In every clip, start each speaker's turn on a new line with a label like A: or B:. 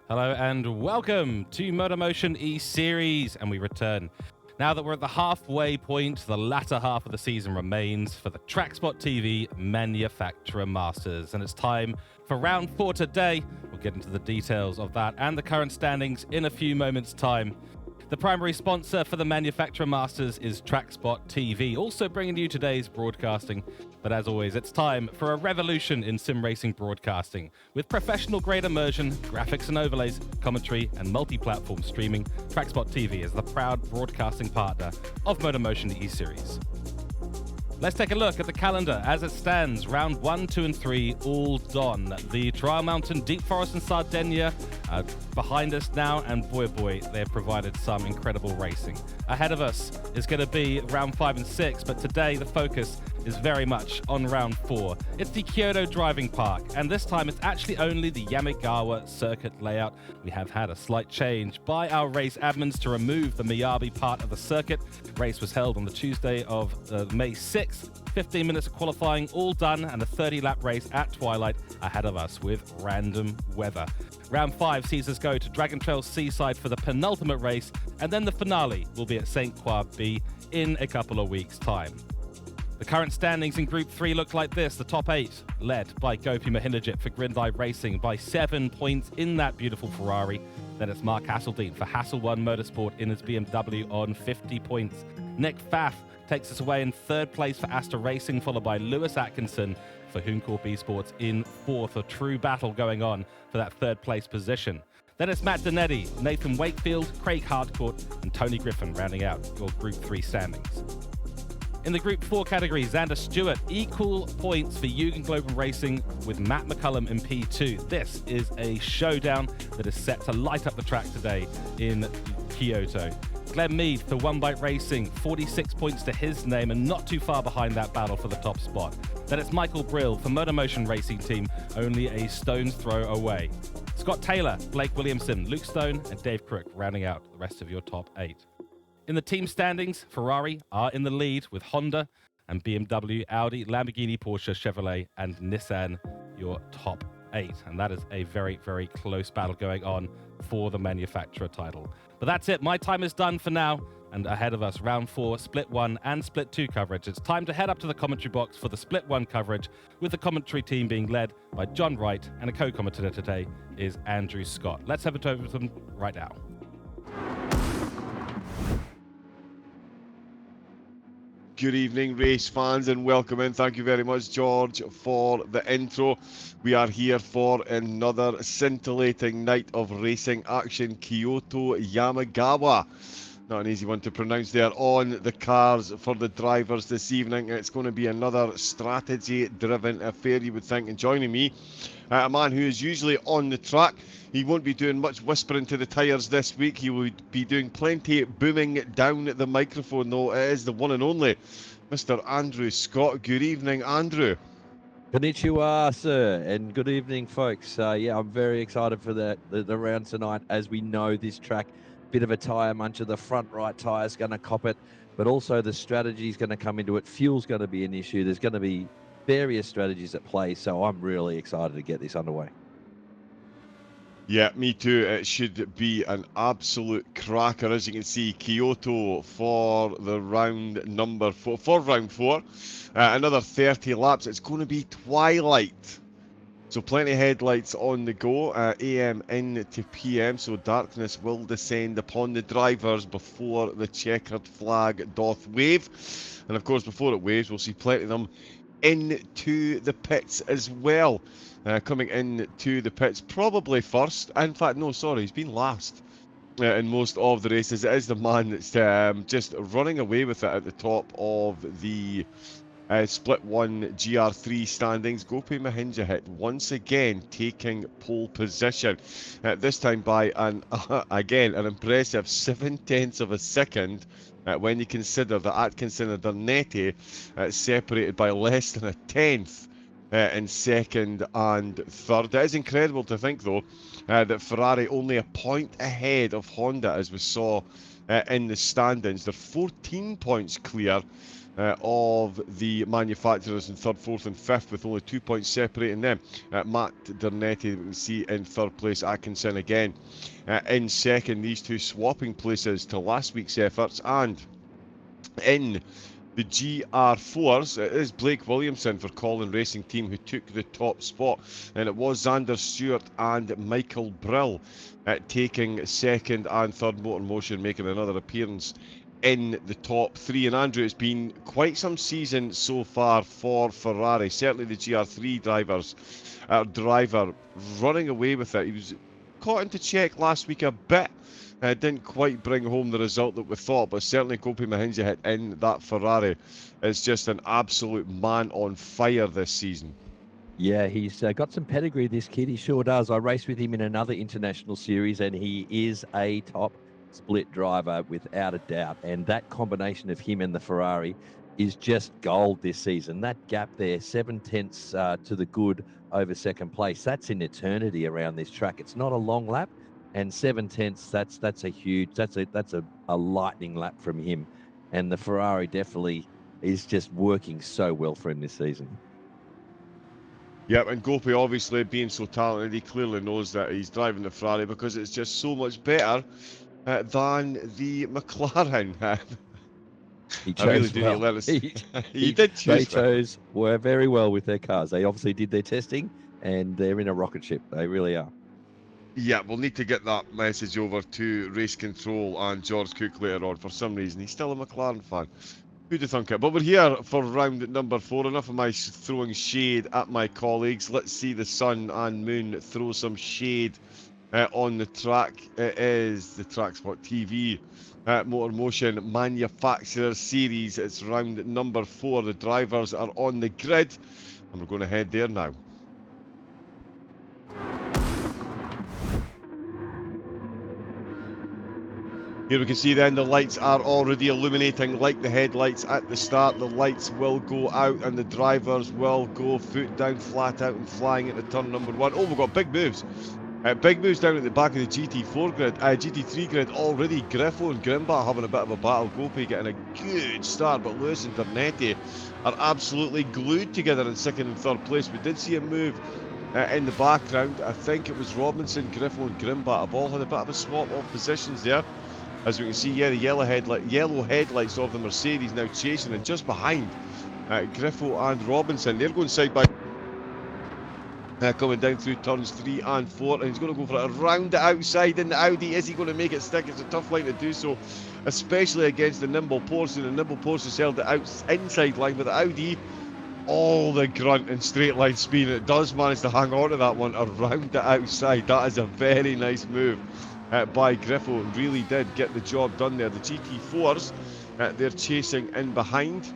A: Hello and welcome to MotorMotion E-Series, and we return. Now that we're at the halfway point, the latter half of the season remains for the TrackSpotTV Manufacturer Masters, and it's time for round 4 today. We'll get into the details of that and the current standings in a few moments' time. The primary sponsor for the Manufacturer Masters is TrackSpotTV, also bringing you today's broadcasting. But as always, it's time for a revolution in sim racing broadcasting. With professional-grade immersion, graphics and overlays, commentary, and multi-platform streaming, TrackSpotTV is the proud broadcasting partner of MotorMotion E-Series. Let's take a look at the calendar as it stands. Round 1, 2, and 3 all done. The Trial Mountain, Deep Forest, and Sardinia are behind us now, and boy, oh boy, they've provided some incredible racing. Ahead of us is going to be round 5 and 6, but today the focus is very much on round 4. It's the Kyoto Driving Park, and this time it's actually only the Yamagawa circuit layout. We have had a slight change by our race admins to remove the Miyabi part of the circuit. Race was held on the Tuesday of May 6th. 15 minutes of qualifying all done, and a 30-lap race at twilight ahead of us with random weather. Round 5 sees us go to Dragon Trail Seaside for the penultimate race, and then the finale will be at St. Croix B in a couple of weeks' time. The current standings in Group 3 look like this. The top 8 led by Gopi Mahinajit for Gr.3 Racing by 7 points in that beautiful Ferrari. Then it's Mark Hasseldean for Hassel 1 Motorsport in his BMW on 50 points. Nick Pfaff takes us away in 3rd place for Astor Racing, followed by Lewis Atkinson for Hooncorp Esports in 4th. A true battle going on for that 3rd place position. Then it's Matt Donetti, Nathan Wakefield, Craig Hardcourt, and Tony Griffin rounding out your Group 3 standings. In the Group 4 category, Xander Stewart, equal points for Yugen Global Racing with Matt McCullum in P2. This is a showdown that is set to light up the track today in Kyoto. Glenn Mead for One Bite Racing, 46 points to his name, and not too far behind that battle for the top spot. Then it's Michael Brill for MotorMotion Racing Team, only a stone's throw away. Scott Taylor, Blake Williamson, Luke Stone, and Dave Crook rounding out the rest of your top 8. In the team standings, Ferrari are in the lead with Honda and BMW, Audi, Lamborghini, Porsche, Chevrolet, and Nissan, your top 8. And that is a very, very close battle going on for the manufacturer title. But that's it. My time is done for now. And ahead of us, round 4, split 1 and split 2 coverage. It's time to head up to the commentary box for the split 1 coverage, with the commentary team being led by John Wright, and a co-commentator today is Andrew Scott. Let's head over to them right now.
B: Good evening, race fans, and welcome in. Thank you very much, George, for the intro. We are here for another scintillating night of racing action. Kyoto Yamagawa. Not an easy one to pronounce there on the cars for the drivers this evening. It's going to be another strategy-driven affair, you would think. And joining me, a man who is usually on the track. He won't be doing much whispering to the tyres this week. He will be doing plenty booming down the microphone, though. It is the one and only Mr. Andrew Scott. Good evening, Andrew.
C: Konnichiwa, sir, and good evening, folks. Yeah, I'm very excited for the round tonight. As we know, this track, bit of a tyre muncher. The front right tyre's going to cop it, but also the strategy's going to come into it. Fuel's going to be an issue. There's going to be various strategies at play, so I'm really excited to get this underway.
B: Yeah, me too. It should be an absolute cracker. As you can see, Kyoto for the round number 4, for round 4. Another 30 laps. It's going to be twilight. So plenty of headlights on the go, AM into PM, so darkness will descend upon the drivers before the checkered flag doth wave. And of course, before it waves, we'll see plenty of them into the pits as well. Coming into the pits probably first. In fact, no, sorry, he's been last in most of the races. It is the man that's just running away with it at the top of the split 1 Gr.3 standings. Gopi Mahinajit once again taking pole position, this time by again an impressive 0.7 of a second, when you consider that Atkinson and Donetti separated by less than a tenth in second and third. It is incredible to think, though, that Ferrari only a point ahead of Honda, as we saw in the standings. They're 14 points clear of the manufacturers in third, fourth and fifth, with only 2 points separating them. Matt Dernetti, we can see in third place, Atkinson again in second, these two swapping places to last week's efforts. And in the Gr.4s, it is Blake Williamson for Colin Racing Team who took the top spot, and it was Xander Stewart and Michael Brill taking second and third. MotorMotion making another appearance in the top three. And Andrew, it's been quite some season so far for Ferrari, certainly the Gr3 driver running away with it. He was caught into check last week a bit. Didn't quite bring home the result that we thought, but certainly Kope Mahinja in that Ferrari is just an absolute man on fire this season.
C: Yeah, he's got some pedigree, this kid. He sure does. I raced with him in another international series, and he is a top split driver without a doubt. And that combination of him and the Ferrari is just gold this season. That gap there, 7/10 to the good over second place. That's an eternity around this track. It's not a long lap, and 7/10. That's a huge. That's a lightning lap from him, and the Ferrari definitely is just working so well for him this season.
B: Yep, and Gopi, obviously being so talented, he clearly knows that he's driving the Ferrari because it's just so much better than the McLaren.
C: He
B: I really
C: chose
B: do
C: well.
B: let us. He did choose.
C: They chose very well with their cars. They obviously did their testing, and they're in a rocket ship. They really are.
B: Yeah, we'll need to get that message over to Race Control and George Cooke later on. For some reason, he's still a McLaren fan. Who'd have thunk it? But we're here for round number 4. Enough of my throwing shade at my colleagues. Let's see the sun and moon throw some shade on the track. It is the TrackSpotTV MotorMotion Manufacturer Series. It's round number 4. The drivers are on the grid, and we're going to head there now. Here we can see then the lights are already illuminating like the headlights at the start. The lights will go out and the drivers will go foot down, flat out and flying into turn number 1. Oh, we've got big moves. Big moves down at the back of the GT3 grid already. Gr.4 and Gr.4 having a bit of a battle. Gopi getting a good start, but Lewis and Dernetti are absolutely glued together in second and third place. We did see a move in the background. I think it was Robinson, Gr.4 and Gr.4 have all had a bit of a swap of positions there. As we can see, yeah, the yellow headlights of the Mercedes now chasing, and just behind Gr.4 and Robinson. They're going side by coming down through turns 3 and 4, and he's going to go for it around the outside in the Audi. Is he going to make it stick? It's a tough line to do so, especially against the nimble Porsche. The nimble Porsche has held the inside line, with the Audi all the grunt and straight line speed. It does manage to hang on to that one around the outside. That is a very nice move by Gr.4. Really did get the job done there. The GT4s, they're chasing in behind.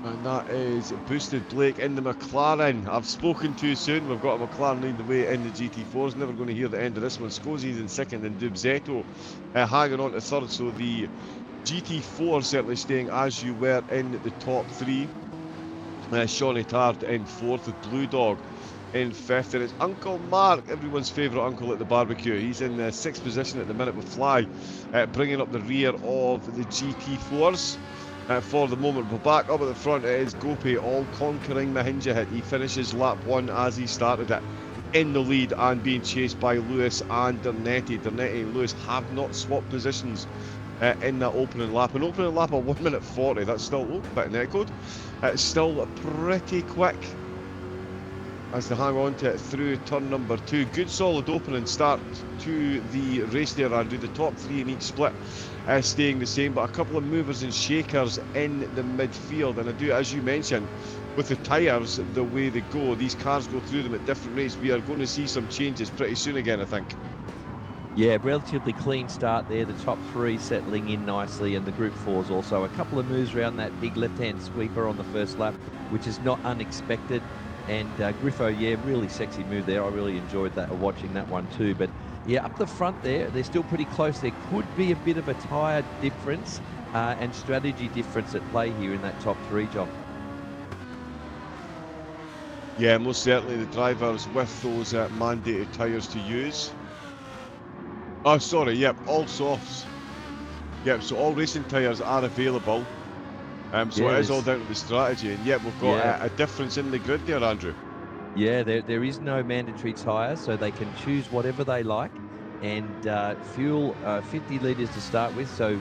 B: And that is boosted Blake in the McLaren. I've spoken too soon. We've got a McLaren leading the way in the GT4s. Never going to hear the end of this one. Scozzi's in second and Dubzetto hanging on to third. So the GT4 certainly staying as you were in the top 3. Shawnee Tard in 4th with Blue Dog in 5th, and it's Uncle Mark, everyone's favourite uncle at the barbecue. He's in 6th position at the minute with Fly, bringing up the rear of the GT4s for the moment. But back up at the front, it is Gopi, all conquering Mahinja. He finishes lap 1 as he started it, in the lead and being chased by Lewis and Dernetti. Dernetti and Lewis have not swapped positions in that opening lap. An opening lap of 1 minute 40, that's still a bit of netcode. It's still pretty quick as they hang on to it through turn number 2. Good solid opening start to the race there, Andrew. The top 3 in each split staying the same, but a couple of movers and shakers in the midfield. And I do, as you mentioned, with the tyres the way they go, these cars go through them at different rates. We are going to see some changes pretty soon again, I think.
C: Yeah, relatively clean start there. The top 3 settling in nicely, and the Group 4s also. A couple of moves around that big left-hand sweeper on the first lap, which is not unexpected. And Gr.4, yeah, really sexy move there. I really enjoyed that, watching that one too. But yeah, up the front there, they're still pretty close. There could be a bit of a tyre difference and strategy difference at play here in that top 3, John.
B: Yeah, most certainly the drivers with those mandated tyres to use. Oh, sorry, yep, all softs. Yep, so all racing tyres are available. So
C: Yeah,
B: it is all
C: there's-
B: down to the strategy, and yet we've got
C: Yeah.
B: a difference in the grid there, Andrew.
C: Yeah, there is no mandatory tyre, so they can choose whatever they like. And fuel, 50 litres to start with. So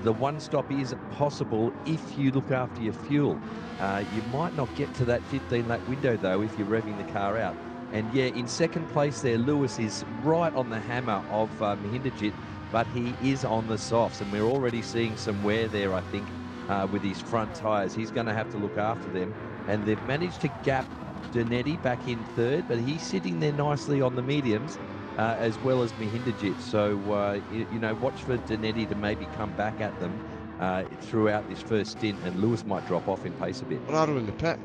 C: the one stop is possible if you look after your fuel. You might not get to that 15 lap window though if you're revving the car out. And yeah, in second place there, Lewis is right on the hammer of Mahindajit, but he is on the softs, and we're already seeing some wear there, I think, with his front tyres. He's going to have to look after them. And they've managed to gap Donetti back in third, but he's sitting there nicely on the mediums, as well as Mahindajit. So, watch for Donetti to maybe come back at them throughout this first stint, and Lewis might drop off in pace a bit.
B: Water in the pit.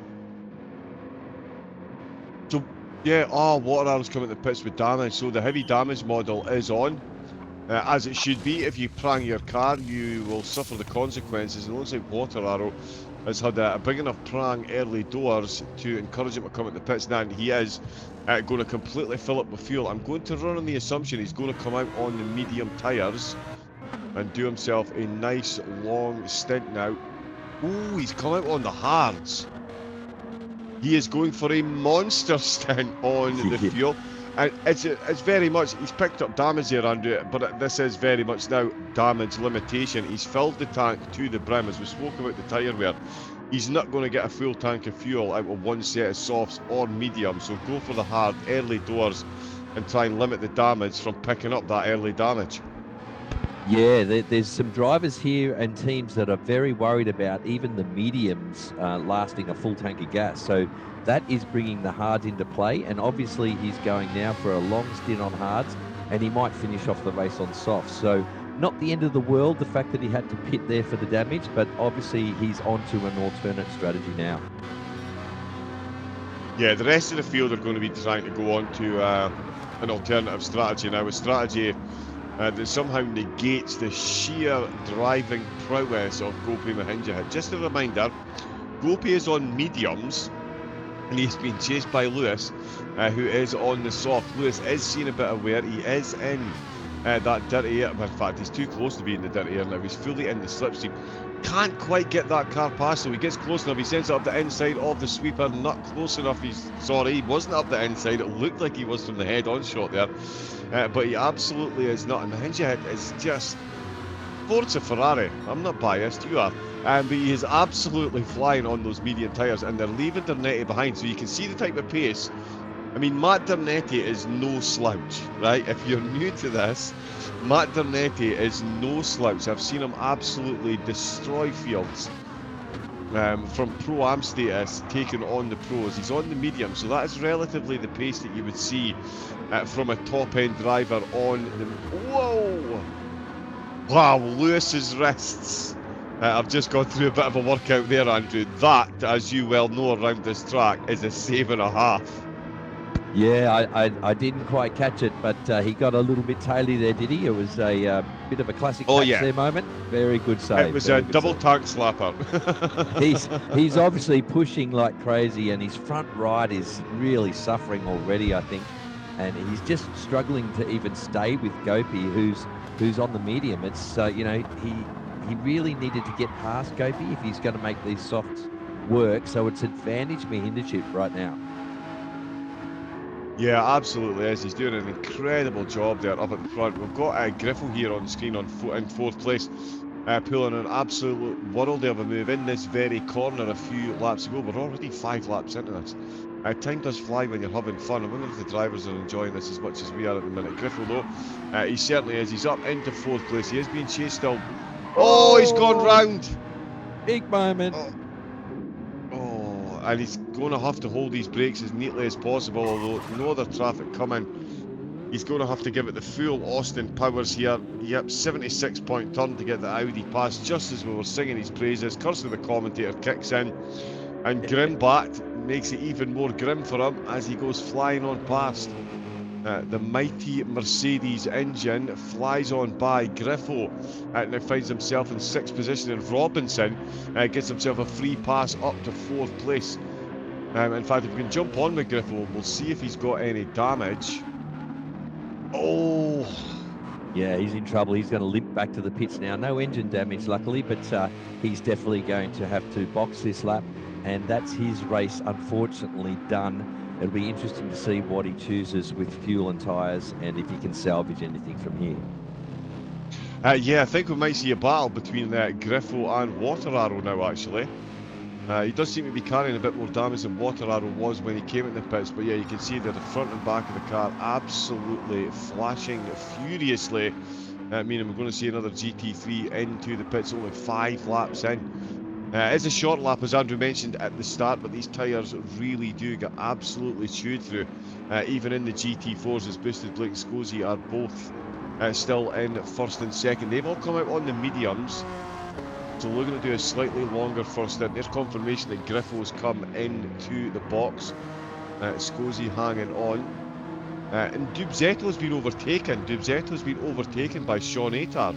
B: So, yeah, water arrows coming to the pits with damage. So the heavy damage model is on, as it should be. If you prang your car, you will suffer the consequences. And it looks like Water Arrow has had a big enough prang early doors to encourage him to come at the pits now, and he is going to completely fill up with fuel. I'm going to run on the assumption he's going to come out on the medium tyres and do himself a nice long stint now. Ooh, he's come out on the hards. He is going for a monster stint on the fuel. And it's very much, he's picked up damage there, Andrew, but this is very much now damage limitation. He's filled the tank to the brim, as we spoke about the tyre wear. He's not going to get a full tank of fuel out of one set of softs or mediums, so go for the hard early doors and try and limit the damage from picking up that early damage.
C: Yeah, there's some drivers here and teams that are very worried about even the mediums lasting a full tank of gas. So that is bringing the hards into play. And obviously he's going now for a long stint on hards, and he might finish off the race on softs. So not the end of the world, the fact that he had to pit there for the damage, but obviously he's onto an alternate strategy now.
B: Yeah, the rest of the field are going to be trying to go on to an alternative strategy now, a strategy that somehow negates the sheer driving prowess of Gr.3 Mahindajit. Just a reminder, Gr.3 is on mediums, and he's being chased by Lewis, who is on the soft. Lewis is seeing a bit of wear. He is in that dirty air. In fact, he's too close to be in the dirty air now. He's fully in the slipstream. Can't quite get that car past, so he gets close enough. He sends it up the inside of the sweeper. Not close enough. He wasn't up the inside. It looked like he was from the head-on shot there. But he absolutely is not. And Mahindajit is just Forza Ferrari. I'm not biased, you are. But he is absolutely flying on those medium tyres, and they're leaving Donetti behind. So you can see the type of pace. I mean, Matt Donetti is no slouch, right? If you're new to this, Matt Donetti is no slouch. I've seen him absolutely destroy fields from Pro-Am status, taking on the pros. He's on the medium, so that is relatively the pace that you would see from a top-end driver on the... Whoa! Wow, Lewis's wrists. I've just gone through a bit of a workout there, Andrew. That, as you well know around this track, is a save and a half.
C: Yeah, I didn't quite catch it, but he got a little bit taily there, did he? It was a bit of a classic catch there moment. Very good save.
B: It was a double tank slapper.
C: he's obviously pushing like crazy, and his front right is really suffering already, I think. And he's just struggling to even stay with Gopi, who's on the medium. It's he really needed to get past Gopi if he's going to make these softs work. So it's advantage Mahindajit right now.
B: Yeah, absolutely is. He's doing an incredible job there up at the front. We've got Gr.4 here on the screen in fourth place, pulling an absolute world of a move in this very corner a few laps ago. We're already 5 laps into this. Time does fly when you're having fun. I wonder if the drivers are enjoying this as much as we are at the minute. Gr.4 though, he certainly is. He's up into 4th place. He is being chased still. Oh, he's gone round.
C: Big moment.
B: And he's going to have to hold his brakes as neatly as possible, although no other traffic coming. He's going to have to give it the full Austin powers here. Yep, 76-point turn to get the Audi past just as we were singing his praises. Curse of the commentator kicks in, and Grimbat makes it even more grim for him as he goes flying on past. The mighty Mercedes engine flies on by. Gr.4 now finds himself in 6th position, and Robinson gets himself a free pass up to 4th place. In fact, if we can jump on with Gr.4, we'll see if he's got any damage. Oh,
C: Yeah, he's in trouble. He's going to limp back to the pits now. No engine damage, luckily, but he's definitely going to have to box this lap. And that's his race, unfortunately, done. It'll be interesting to see what he chooses with fuel and tyres and if he can salvage anything from here.
B: Yeah, I think we might see a battle between Gr.4 and Water Arrow now, actually. He does seem to be carrying a bit more damage than Water Arrow was when he came in the pits, but yeah, you can see there the front and back of the car absolutely flashing furiously, meaning we're going to see another GT3 into the pits only 5 laps in. It's a short lap, as Andrew mentioned at the start, but these tyres really do get absolutely chewed through. Even in the GT4s, as Boosted Blake and Scozy are both still in first and second. They've all come out on the mediums. So we're going to do a slightly longer first stint. There's confirmation that Griffo's come into the box. Scozy hanging on. And Dubzetto's been overtaken. Dubzetto's been overtaken by Sean Atard.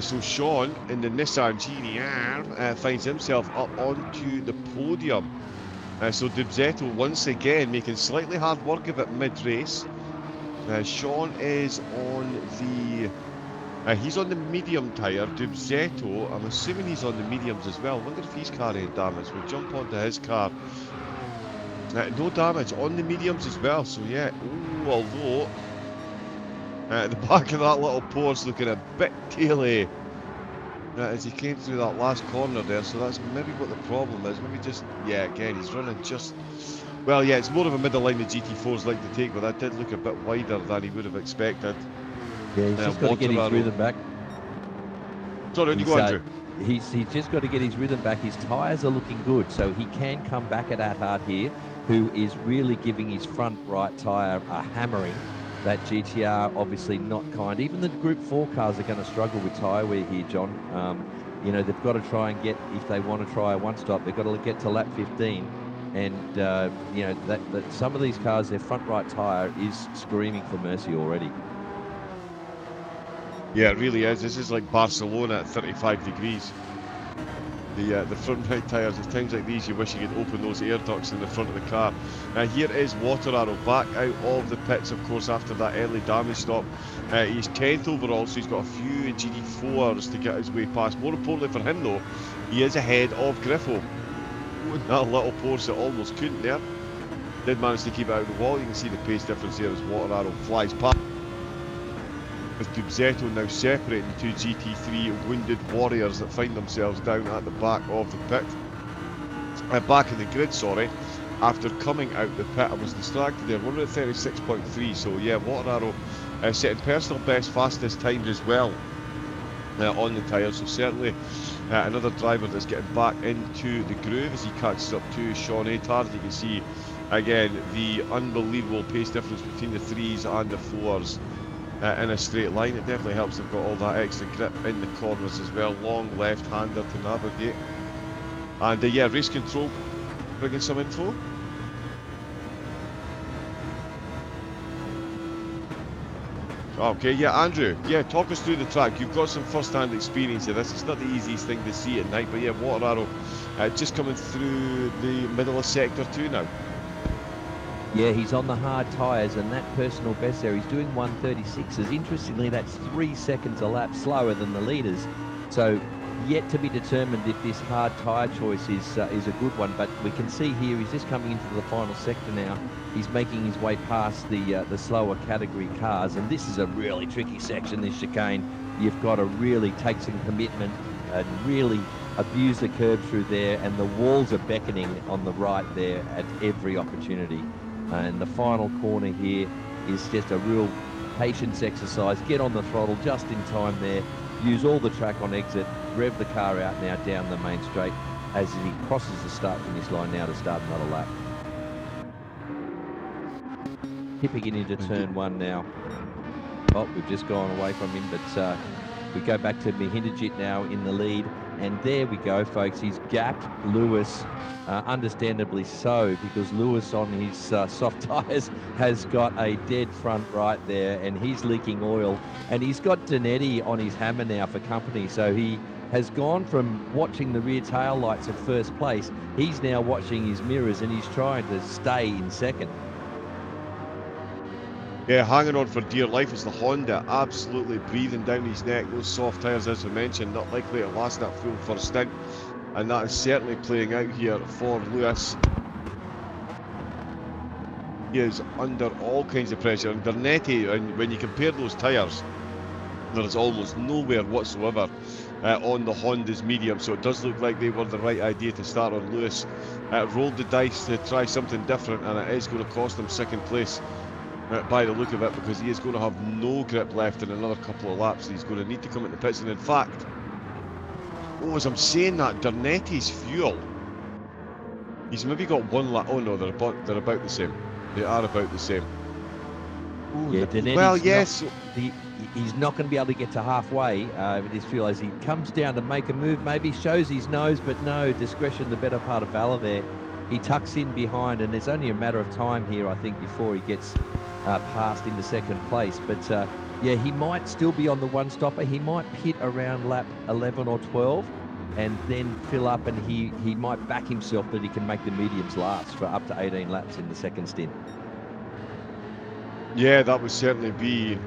B: So Sean in the Nissan GR finds himself up onto the podium. So Dubzetto once again making slightly hard work of it mid-race. Sean is on the... he's on the medium tyre. Dubzetto, I'm assuming he's on the mediums as well. I wonder if he's carrying damage. We'll jump onto his car. No damage on the mediums as well. So yeah, although the back of that little Porsche looking a bit taily as he came through that last corner there. So that's maybe what the problem is. Maybe just, yeah, again, he's running just... Well, yeah, it's more of a middle line the GT4s like to take, but that did look a bit wider than he would have expected.
C: Yeah, he's just got to get his rhythm back.
B: Sorry, you go, Andrew.
C: He's just got to get his rhythm back. His tyres are looking good, so he can come back at Atard here, who is really giving his front right tyre a hammering. That GTR obviously not kind. Even the Group 4 cars are going to struggle with tyre wear here, John. You know, they've got to try and get, if they want to try a one-stop, they've got to get to lap 15. And, you know, that some of these cars, their front right tyre is screaming for mercy already.
B: Yeah, it really is. This is like Barcelona at 35 degrees. The front right tyres, at times like these, you wish you could open those air ducts in the front of the car. Here is Water Arrow back out of the pits, of course, after that early damage stop. He's 10th overall, so he's got a few GT4s to get his way past. More importantly for him, though, he is ahead of Griffo. That little Porsche that almost couldn't there. Did manage to keep it out of the wall. You can see the pace difference there as Water Arrow flies past. With Dubzetto now separating two GT3 wounded warriors that find themselves down at the back of the pit. Back in the grid, sorry. After coming out the pit, I was distracted there. We're at 36.3, so yeah, Water Arrow setting personal best fastest times as well on the tyres. So certainly another driver that's getting back into the groove as he catches up to Sean Atard. You can see again the unbelievable pace difference between the 3s and the 4s. In a straight line. It definitely helps they've got all that extra grip in the corners as well. Long left-hander to navigate. And yeah, race control bringing some info. Okay, yeah, Andrew, yeah, talk us through the track. You've got some first-hand experience here. This is not the easiest thing to see at night, but yeah, Water Arrow just coming through the middle of sector 2 now.
C: Yeah, he's on the hard tyres, and that personal best there, he's doing 136s. Interestingly, that's 3 seconds a lap slower than the leaders. So yet to be determined if this hard tyre choice is a good one. But we can see here he's just coming into the final sector now. He's making his way past the slower category cars, and this is a really tricky section, this chicane. You've got to really take some commitment and really abuse the curb through there, and the walls are beckoning on the right there at every opportunity. And the final corner here is just a real patience exercise. Get on the throttle just in time there. Use all the track on exit. Rev the car out now down the main straight as he crosses the start-finish line now to start another lap. Tipping it into turn 1 now. Oh, we've just gone away from him, but we go back to Mihindajit now in the lead. And there we go, folks. He's gapped Lewis, understandably so, because Lewis on his soft tyres has got a dead front right there, and he's leaking oil. And he's got Danetti on his hammer now for company. So he has gone from watching the rear tail lights at first place. He's now watching his mirrors, and he's trying to stay in second.
B: Yeah, hanging on for dear life as the Honda absolutely breathing down his neck. Those soft tyres, as we mentioned, not likely to last that full first stint. And that is certainly playing out here for Lewis. He is under all kinds of pressure. And Gr.3, and when you compare those tyres, there is almost nowhere whatsoever on the Honda's medium, so it does look like they were the right idea to start on Lewis. Rolled the dice to try something different, and it is going to cost him second place by the look of it, because he is going to have no grip left in another couple of laps. He's going to need to come into the pits, and in fact, as I'm saying that, Gr.3's fuel, he's maybe got one lap. Oh no, they're about the same. They are about the same. Ooh,
C: Yeah,
B: well, yes.
C: He's not going to be able to get to halfway with his fuel as he comes down to make a move. Maybe shows his nose, but no, discretion, the better part of valor there. He tucks in behind, and it's only a matter of time here, I think, before he gets passed into second place. But yeah, he might still be on the one-stopper. He might pit around lap 11 or 12 and then fill up, and he might back himself that he can make the mediums last for up to 18 laps in the second stint.
B: Yeah, that would certainly be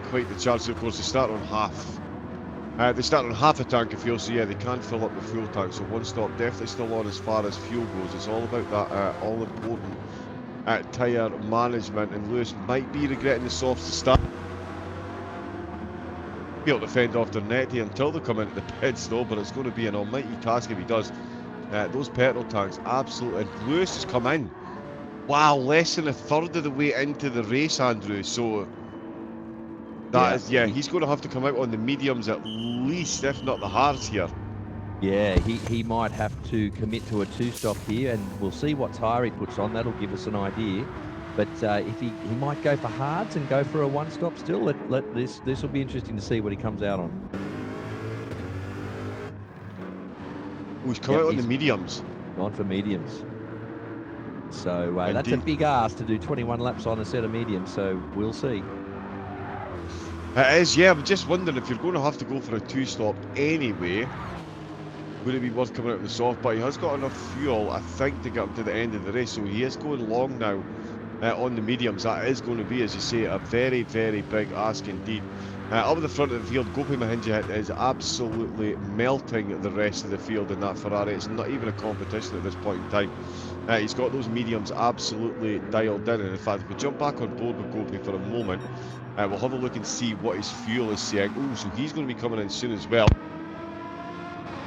B: quite the chance. Of course, they start on half. They start on half a tank of fuel, so yeah, they can fill up the fuel tank. So one stop definitely still on as far as fuel goes. It's all about that all-important tyre management, and Lewis might be regretting the softs to start. Be able to fend off Gr.3 until they come into the pits, though, but it's going to be an almighty task if he does. Those petrol tanks, absolutely. And Lewis has come in. Wow, less than a third of the way into the race, Andrew. So he's going to have to come out on the mediums at least, if not the hards here.
C: Yeah, he might have to commit to a two-stop here, and we'll see what tyre he puts on. That'll give us an idea. But if he might go for hards and go for a one-stop still, this will be interesting to see what he comes out on.
B: Oh, he's come out on the mediums.
C: Gone for mediums. So that's a big ask to do 21 laps on a set of mediums, so we'll see.
B: It is, yeah. I'm just wondering if you're going to have to go for a two-stop anyway, would it be worth coming out with the soft? But he has got enough fuel, I think, to get him to the end of the race, so he is going long now on the mediums. That is going to be, as you say, a very, very big ask indeed. Up at the front of the field, Gopi Mahinja is absolutely melting the rest of the field in that Ferrari. It's not even a competition at this point in time. He's got those mediums absolutely dialed in, and in fact, if we jump back on board with Gopi for a moment, we'll have a look and see what his fuel is saying. Oh, so he's going to be coming in soon as well.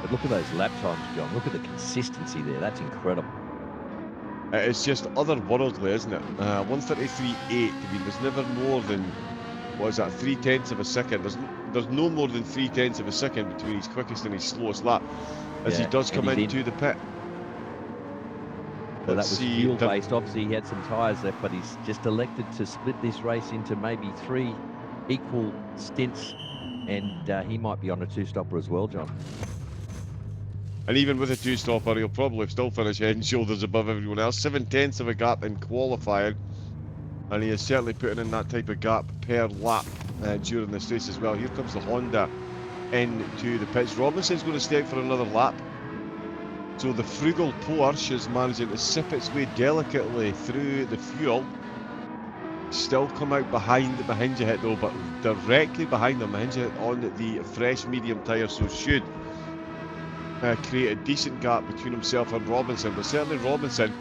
C: But look at those lap times, John. Look at the consistency there. That's incredible.
B: It's just otherworldly, isn't it? 1:33.8. I mean, there's never more than, what is that, 3/10 of a second. There's no more than 3/10 of a second between his quickest and his slowest lap as he does come into the pit.
C: So that was fuel based. Obviously, he had some tyres left, but he's just elected to split this race into maybe 3 equal stints, and he might be on a two-stopper as well, John.
B: And even with a two-stopper, he'll probably still finish head and shoulders above everyone else. 7/10 of a gap in qualifying, and he is certainly putting in that type of gap per lap during this race as well. Here comes the Honda into the pits. Robinson's going to stay out for another lap. So the frugal Porsche is managing to sip its way delicately through the fuel. Still come out behind the Mahinja hit though, but directly behind the Mahinja hit on the fresh medium tyre, so should create a decent gap between himself and Robinson. But certainly Robinson,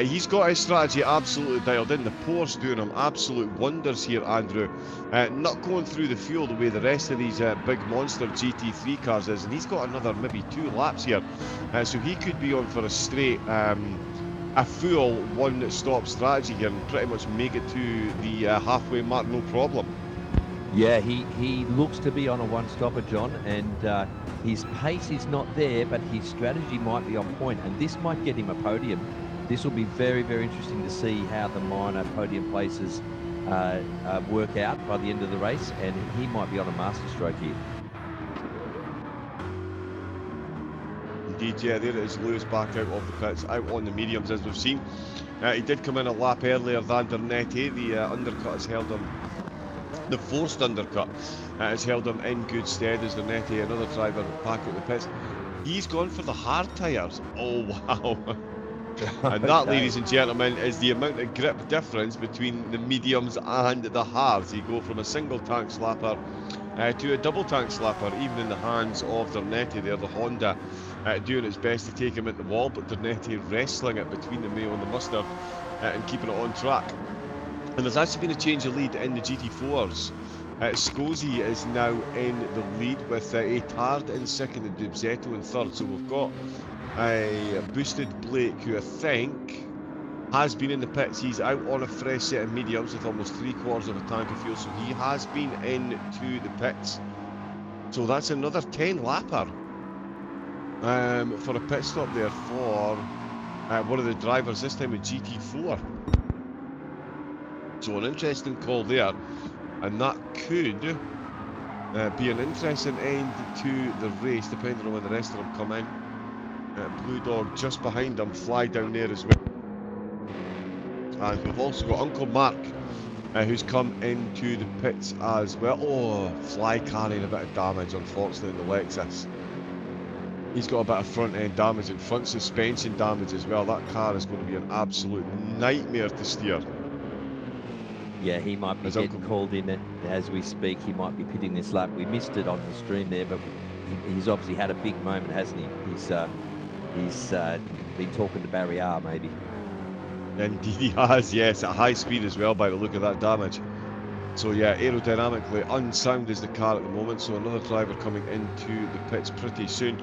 B: he's got his strategy absolutely dialed in. The Porsche doing him absolute wonders here, Andrew. Not going through the fuel the way the rest of these big monster GT3 cars is, and he's got another maybe 2 laps here. So he could be on for a straight, a full one-stop strategy here and pretty much make it to the halfway mark, no problem.
C: Yeah, he looks to be on a one-stopper, John, and his pace is not there, but his strategy might be on point, and this might get him a podium. This will be very, very interesting to see how the minor podium places work out by the end of the race, and he might be on a masterstroke here.
B: Indeed, yeah, there it is. Lewis back out of the pits, out on the mediums as we've seen. He did come in a lap earlier than Gr.3. The undercut has held him, the forced undercut has held him in good stead as Gr.3, another driver back out the pits. He's gone for the hard tyres. Oh wow. And that,
C: Okay.
B: ladies and gentlemen, is the amount of grip difference between the mediums and the hards. You go from a single tank slapper to a double tank slapper, even in the hands of Gr.3 there, the Honda, doing its best to take him into the wall, but Gr.3 wrestling it between the mayo and the mustard and keeping it on track. And there's actually been a change of lead in the GT4s. Scosi is now in the lead with Etard in second and Dubzetto in third. So we've got a boosted Blake, who I think has been in the pits. He's out on a fresh set of mediums with almost 3/4 of a tank of fuel, so he has been into the pits. So that's another 10 lapper for a pit stop there for one of the drivers, this time a GT4. So an interesting call there, and that could be an interesting end to the race, depending on when the rest of them come in. Blue Dog just behind them, fly down there as well. And we've also got Uncle Mark, who's come into the pits as well. Oh, Fly carrying a bit of damage, unfortunately, in the Lexus. He's got a bit of front end damage and front suspension damage as well. That car is going to be an absolute nightmare to steer.
C: Yeah, he might be getting called in as we speak. He might be pitting this lap. We missed it on the stream there, but he's obviously had a big moment, hasn't he? He's been talking to Barry R, maybe.
B: Indeed he has, yes, at high speed as well by the look of that damage. So yeah, aerodynamically unsound is the car at the moment, so another driver coming into the pits pretty soon.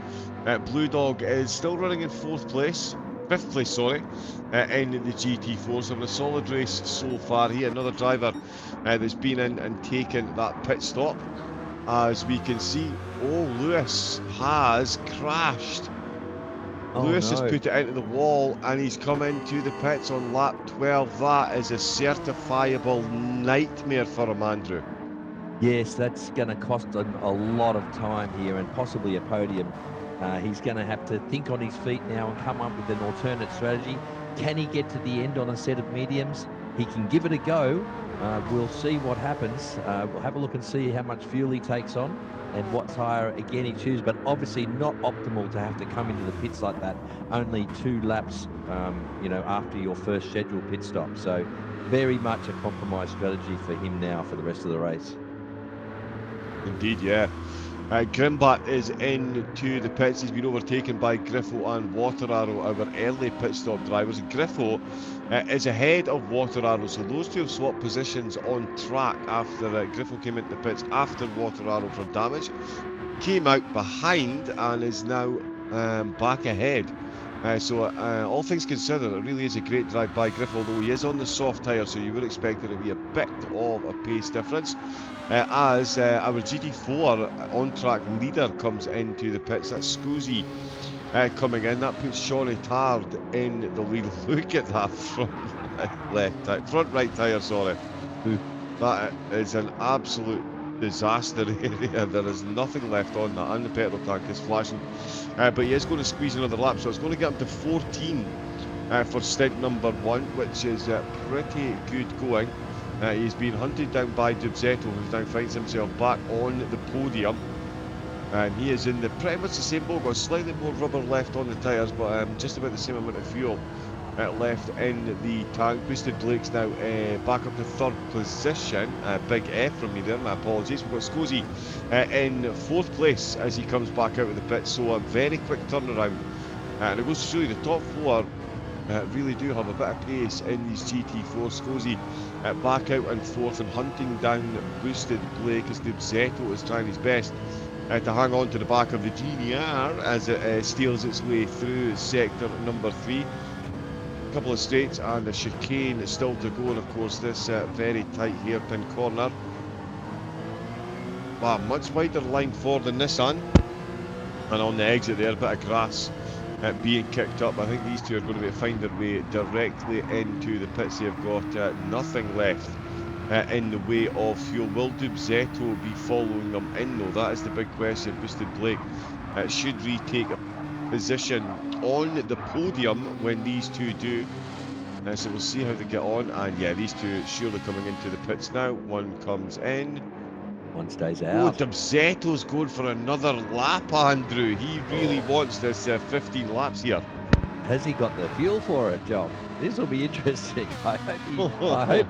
B: Blue Dog is still running in fifth place, sorry, in the GT4, so having a solid race so far. Here, another driver that's been in and taken that pit stop. As we can see, Lewis has crashed. Lewis has put it into the wall and he's come into the pits on lap 12. That is a certifiable nightmare for him, Andrew.
C: Yes, that's going to cost him a lot of time here and possibly a podium. He's going to have to think on his feet now and come up with an alternate strategy. Can he get to the end on a set of mediums? He can give it a go. We'll see what happens. We'll have a look and see how much fuel he takes on and what tyre again he chooses, but obviously not optimal to have to come into the pits like that only 2 laps after your first scheduled pit stop. So very much a compromise strategy for him now for the rest of the race.
B: Indeed, yeah. Grimbat is into the pits. He's been overtaken by Gr.4 and Water Arrow, our early pit stop drivers. Gr.4 is ahead of Water Arrow, so those two have swapped positions on track after Gr.4 came into the pits after Water Arrow for damage. Came out behind and is now back ahead. All things considered, it really is a great drive by Gr.4, although he is on the soft tyre, so you would expect there to be a bit of a pace difference. As our GT4 on-track leader comes into the pits, that's Scosi coming in. That puts Sean Etard in the lead. Look at that front right tyre, sorry. That is an absolute disaster area. There is nothing left on that, and the petrol tank is flashing. But he is going to squeeze another lap, so it's going to get him to 14 for stint number 1, which is pretty good going. He's been hunted down by Dubzetto, who now finds himself back on the podium. And he is in pretty much the same boat, got slightly more rubber left on the tyres, but just about the same amount of fuel left in the tank. Boosted Blake's now back up to 3rd position. Big F from me there, my apologies. We've got Scosi in 4th place as he comes back out of the pit, so a very quick turnaround. And it goes to show you the top 4 really do have a bit of pace in these GT4. Scosi back out in 4th and hunting down Boosted Blake as Dubzetto is trying his best to hang on to the back of the GDR as it steals its way through sector number 3. A couple of straights and a chicane still to go, and of course this very tight hairpin corner. Wow, much wider line for the Nissan, and on the exit there, a bit of grass being kicked up. I think these two are going to find their way directly into the pits. They've got nothing left in the way of fuel. Will Dubzetto be following them in though? That is the big question. Boosted Blake should retake a position on the podium when these two do. So we'll see how they get on. And yeah, these two surely coming into the pits now. One comes in.
C: One stays out.
B: Dubzetto's going for another lap, Andrew. He really wants this 15 laps here.
C: has he got the fuel for it, John? This will be interesting. I hope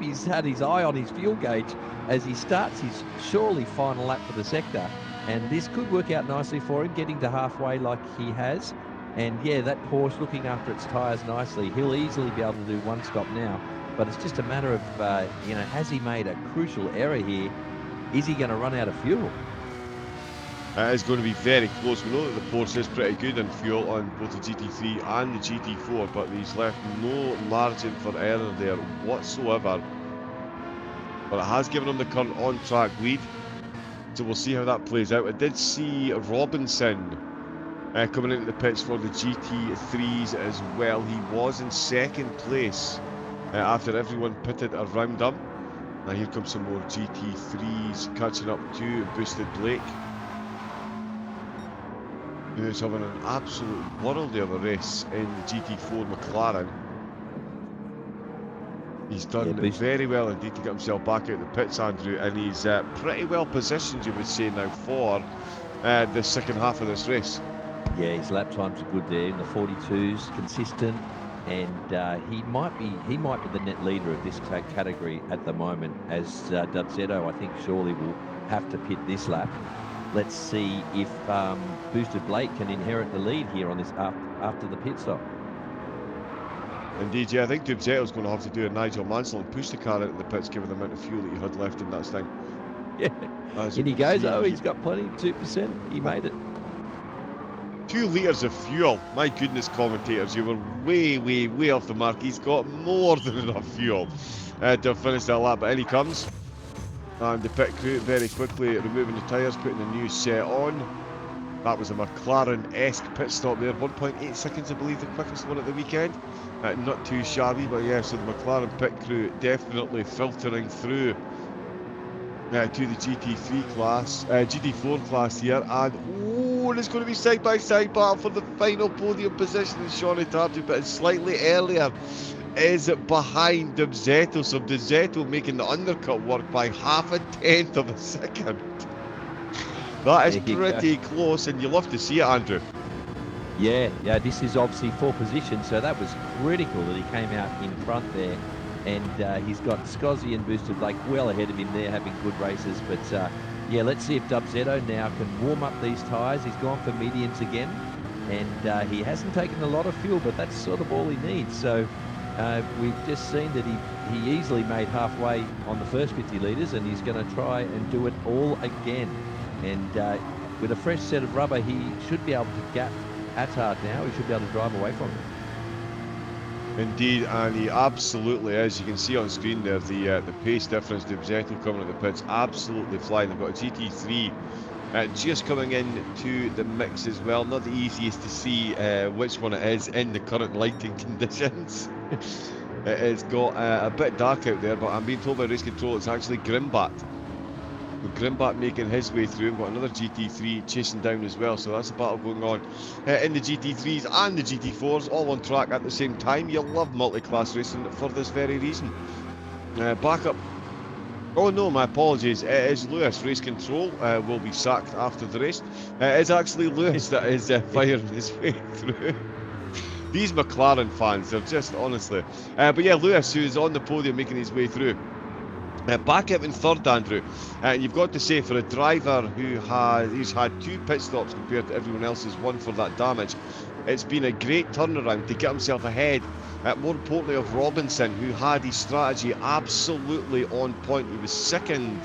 C: he's had his eye on his fuel gauge as he starts his surely final lap for the sector. And this could work out nicely for him, getting to halfway like he has. And yeah, that Porsche looking after its tyres nicely. He'll easily be able to do one stop now. But it's just a matter of, has he made a crucial error here? Is he going to run out of fuel?
B: It is going to be very close. We know that the Porsche is pretty good in fuel on both the GT3 and the GT4, but he's left no margin for error there whatsoever. But it has given him the current on-track lead, so we'll see how that plays out. I did see Robinson coming into the pits for the GT3s as well. He was in second place after everyone pitted around him. Now here comes some more GT3s catching up to Boosted Blake, who's having an absolute worldie of a race in the GT4 McLaren. He's done very well indeed to get himself back out of the pits, Andrew, and he's pretty well positioned, you would say, now for the second half of this race.
C: Yeah, his lap times are good there in the 42s, consistent, and he might be the net leader of this category at the moment, as Dubzetto, I think, surely will have to pit this lap. Let's see if Boosted Blake can inherit the lead here on this after the pit stop.
B: Indeed, yeah, I think Dubzetto's going to have to do a Nigel Mansell and push the car into the pits given the amount of fuel that he had left in that thing.
C: Yeah, and he goes, he's got plenty, 2%, he made it.
B: 2 litres of fuel. My goodness, commentators, you were way, way, way off the mark. He's got more than enough fuel to finish that lap, but in he comes. And the pit crew very quickly removing the tyres, putting the new set on. That was a McLaren-esque pit stop there, 1.8 seconds I believe, the quickest one at the weekend. Not too shabby, but yeah, so the McLaren pit crew definitely filtering through to the GT4 class here, and it's going to be side-by-side battle for the final podium position, and Shawnee Tartu, but slightly earlier, is behind Dubzetto, so Dubzetto making the undercut work by 0.5 of a second. That is pretty close, and you love to see it, Andrew.
C: Yeah, this is obviously for position, so that was critical that he came out in front there. And he's got Scozzy and Boosted Blake well ahead of him there, having good races. But yeah, let's see if Dubzetto now can warm up these tyres. He's gone for mediums again, and he hasn't taken a lot of fuel, but that's sort of all he needs. So we've just seen that he easily made halfway on the first 50 litres, and he's going to try and do it all again. And with a fresh set of rubber, he should be able to gap Attard now. He should be able to drive away from him.
B: Indeed, and he absolutely is. You can see on screen there the pace difference. Dubzetto coming at the pits, absolutely flying. They've got a GT3 just coming into the mix as well. Not the easiest to see which one it is in the current lighting conditions. It's got a bit dark out there, but I'm being told by race control it's actually Grimbat. Grimbat making his way through. We've got another GT3 chasing down as well, so that's a battle going on in the GT3s and the GT4s, all on track at the same time. You'll love multi-class racing for this very reason. Back up. Oh no, my apologies. It is Lewis. Race control will be sacked after the race. It's actually Lewis that is firing his way through. These McLaren fans, they're just honestly. But yeah, Lewis, who's on the podium making his way through. Back up in third, Andrew. You've got to say, for a driver who's had 2 pit stops compared to everyone else's one for that damage, it's been a great turnaround to get himself ahead. More importantly, of Robinson, who had his strategy absolutely on point. He was second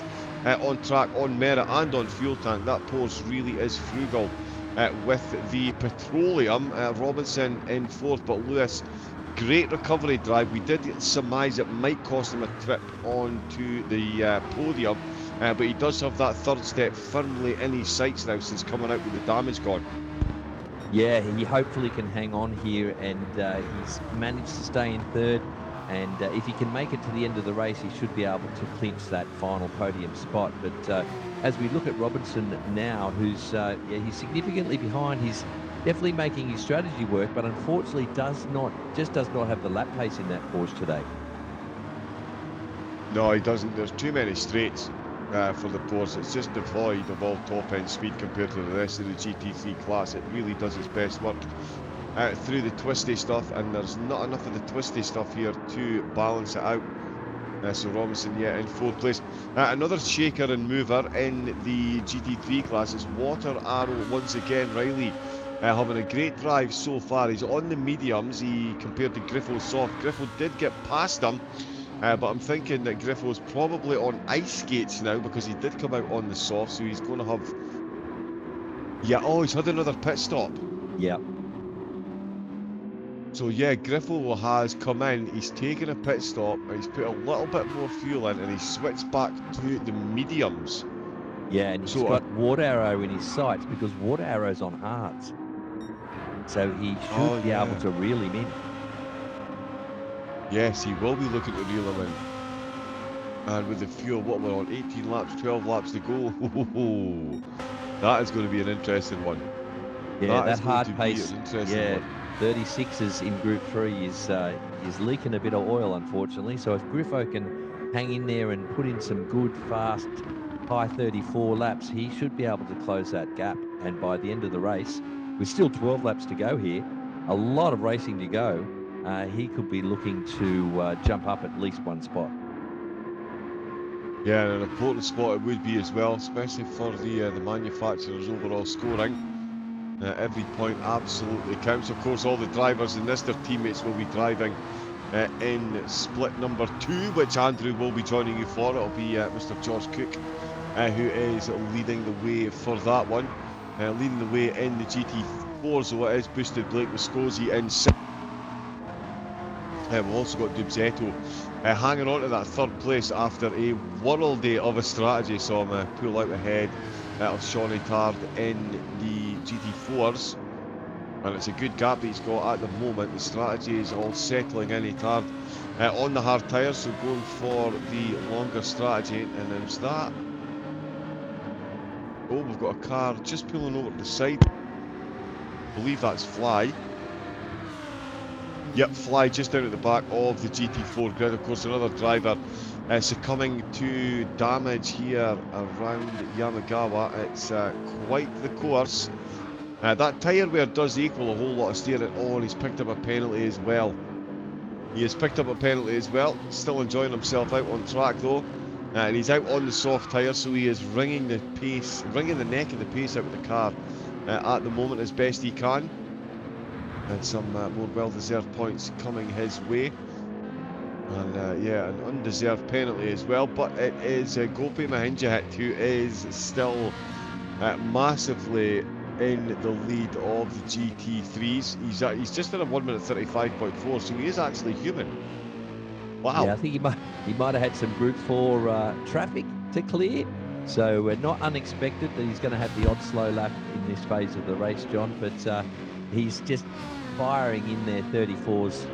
B: on track, on merit, and on fuel tank. That Porsche really is frugal with the petroleum. Robinson in fourth, but Lewis, great recovery drive. We did surmise it might cost him a trip onto the podium, but he does have that third step firmly in his sights now since coming out with the damage gone.
C: Yeah, he hopefully can hang on here, and he's managed to stay in third, and if he can make it to the end of the race, he should be able to clinch that final podium spot. But as we look at Robinson now, who's he's significantly behind, he's definitely making his strategy work, but unfortunately does not have the lap pace in that Porsche today.
B: No, he doesn't. There's too many straights for the Porsche. It's just devoid of all top-end speed compared to the rest of the GT3 class. It really does its best work through the twisty stuff, and there's not enough of the twisty stuff here to balance it out. So Robinson, yeah, in 4th place. Another shaker and mover in the GT3 class is Water Arrow once again. Riley having a great drive so far. He's on the mediums. He compared to Gr.4's soft. Gr.4 did get past him, but I'm thinking that Gr.4's probably on ice skates now because he did come out on the soft, so he's going to have... Yeah, oh, he's had another pit stop.
C: Yeah.
B: So yeah, Gr.4 has come in, he's taken a pit stop, and he's put a little bit more fuel in, and he's switched back to the mediums.
C: Yeah, and he's got Water Arrow in his sights because Water Arrow's on hards. So he should be able to reel him in.
B: Yes, he will be looking to reel him in. And with the fuel, what we're on, 18 laps, 12 laps to go. That is going to be an interesting one.
C: Yeah, that hard pace. Yeah, 36s in Group 3 is leaking a bit of oil, unfortunately. So if Gr.4 can hang in there and put in some good, fast, high 34 laps, he should be able to close that gap. And by the end of the race, with still 12 laps to go here, a lot of racing to go, he could be looking to jump up at least one spot.
B: Yeah, and an important spot it would be as well, especially for the manufacturer's overall scoring. Every point absolutely counts. Of course, all the drivers in this, their teammates will be driving in split number 2, which Andrew will be joining you for. It'll be Mr. George Cooke, who is leading the way for that one. Leading the way in the GT4, so it is Boosted Blake Viscosi in 6th. We've also got Dubzetto hanging on to that 3rd place after a worldy of a strategy. Saw him pull out ahead of Shawnee Tard in the GT4s, and it's a good gap that he's got at the moment. The strategy is all settling in. Tard on the hard tyres, so going for the longer strategy, and there's that. Oh, we've got a car just pulling over to the side. I believe that's Fly. Yep, Fly just down at the back of the GT4 grid. Of course, another driver succumbing to damage here around Yamagawa. It's quite the course. That tyre wear does equal a whole lot of steering. Oh, and he's picked up a penalty as well. He has picked up a penalty as well. Still enjoying himself out on track though. And he's out on the soft tyre, so he is wringing the neck of the pace out of the car at the moment as best he can. And some more well-deserved points coming his way. And yeah, an undeserved penalty as well. But it is Gope Mahinjahit who is still massively in the lead of the GT3s. He's just at a 1 minute 35.4, so he is actually human. Wow.
C: Yeah, I think he might have had some Group 4 traffic to clear. So not unexpected that he's going to have the odd slow lap in this phase of the race, John. But he's just firing in their 34s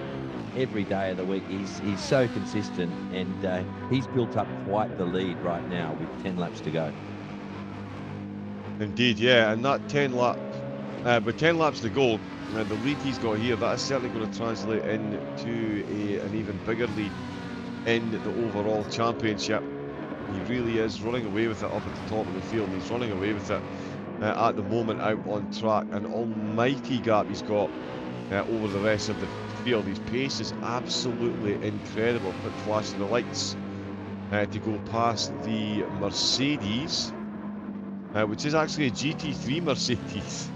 C: every day of the week. He's so consistent, and he's built up quite the lead right now with 10 laps to go.
B: Indeed, yeah, and that 10 laps to go, the lead he's got here, that is certainly going to translate into an even bigger lead in the overall championship. He really is running away with it up at the top of the field. He's running away with it at the moment out on track. An almighty gap he's got over the rest of the field. His pace is absolutely incredible. But flashing the lights to go past the Mercedes, which is actually a GT3 Mercedes.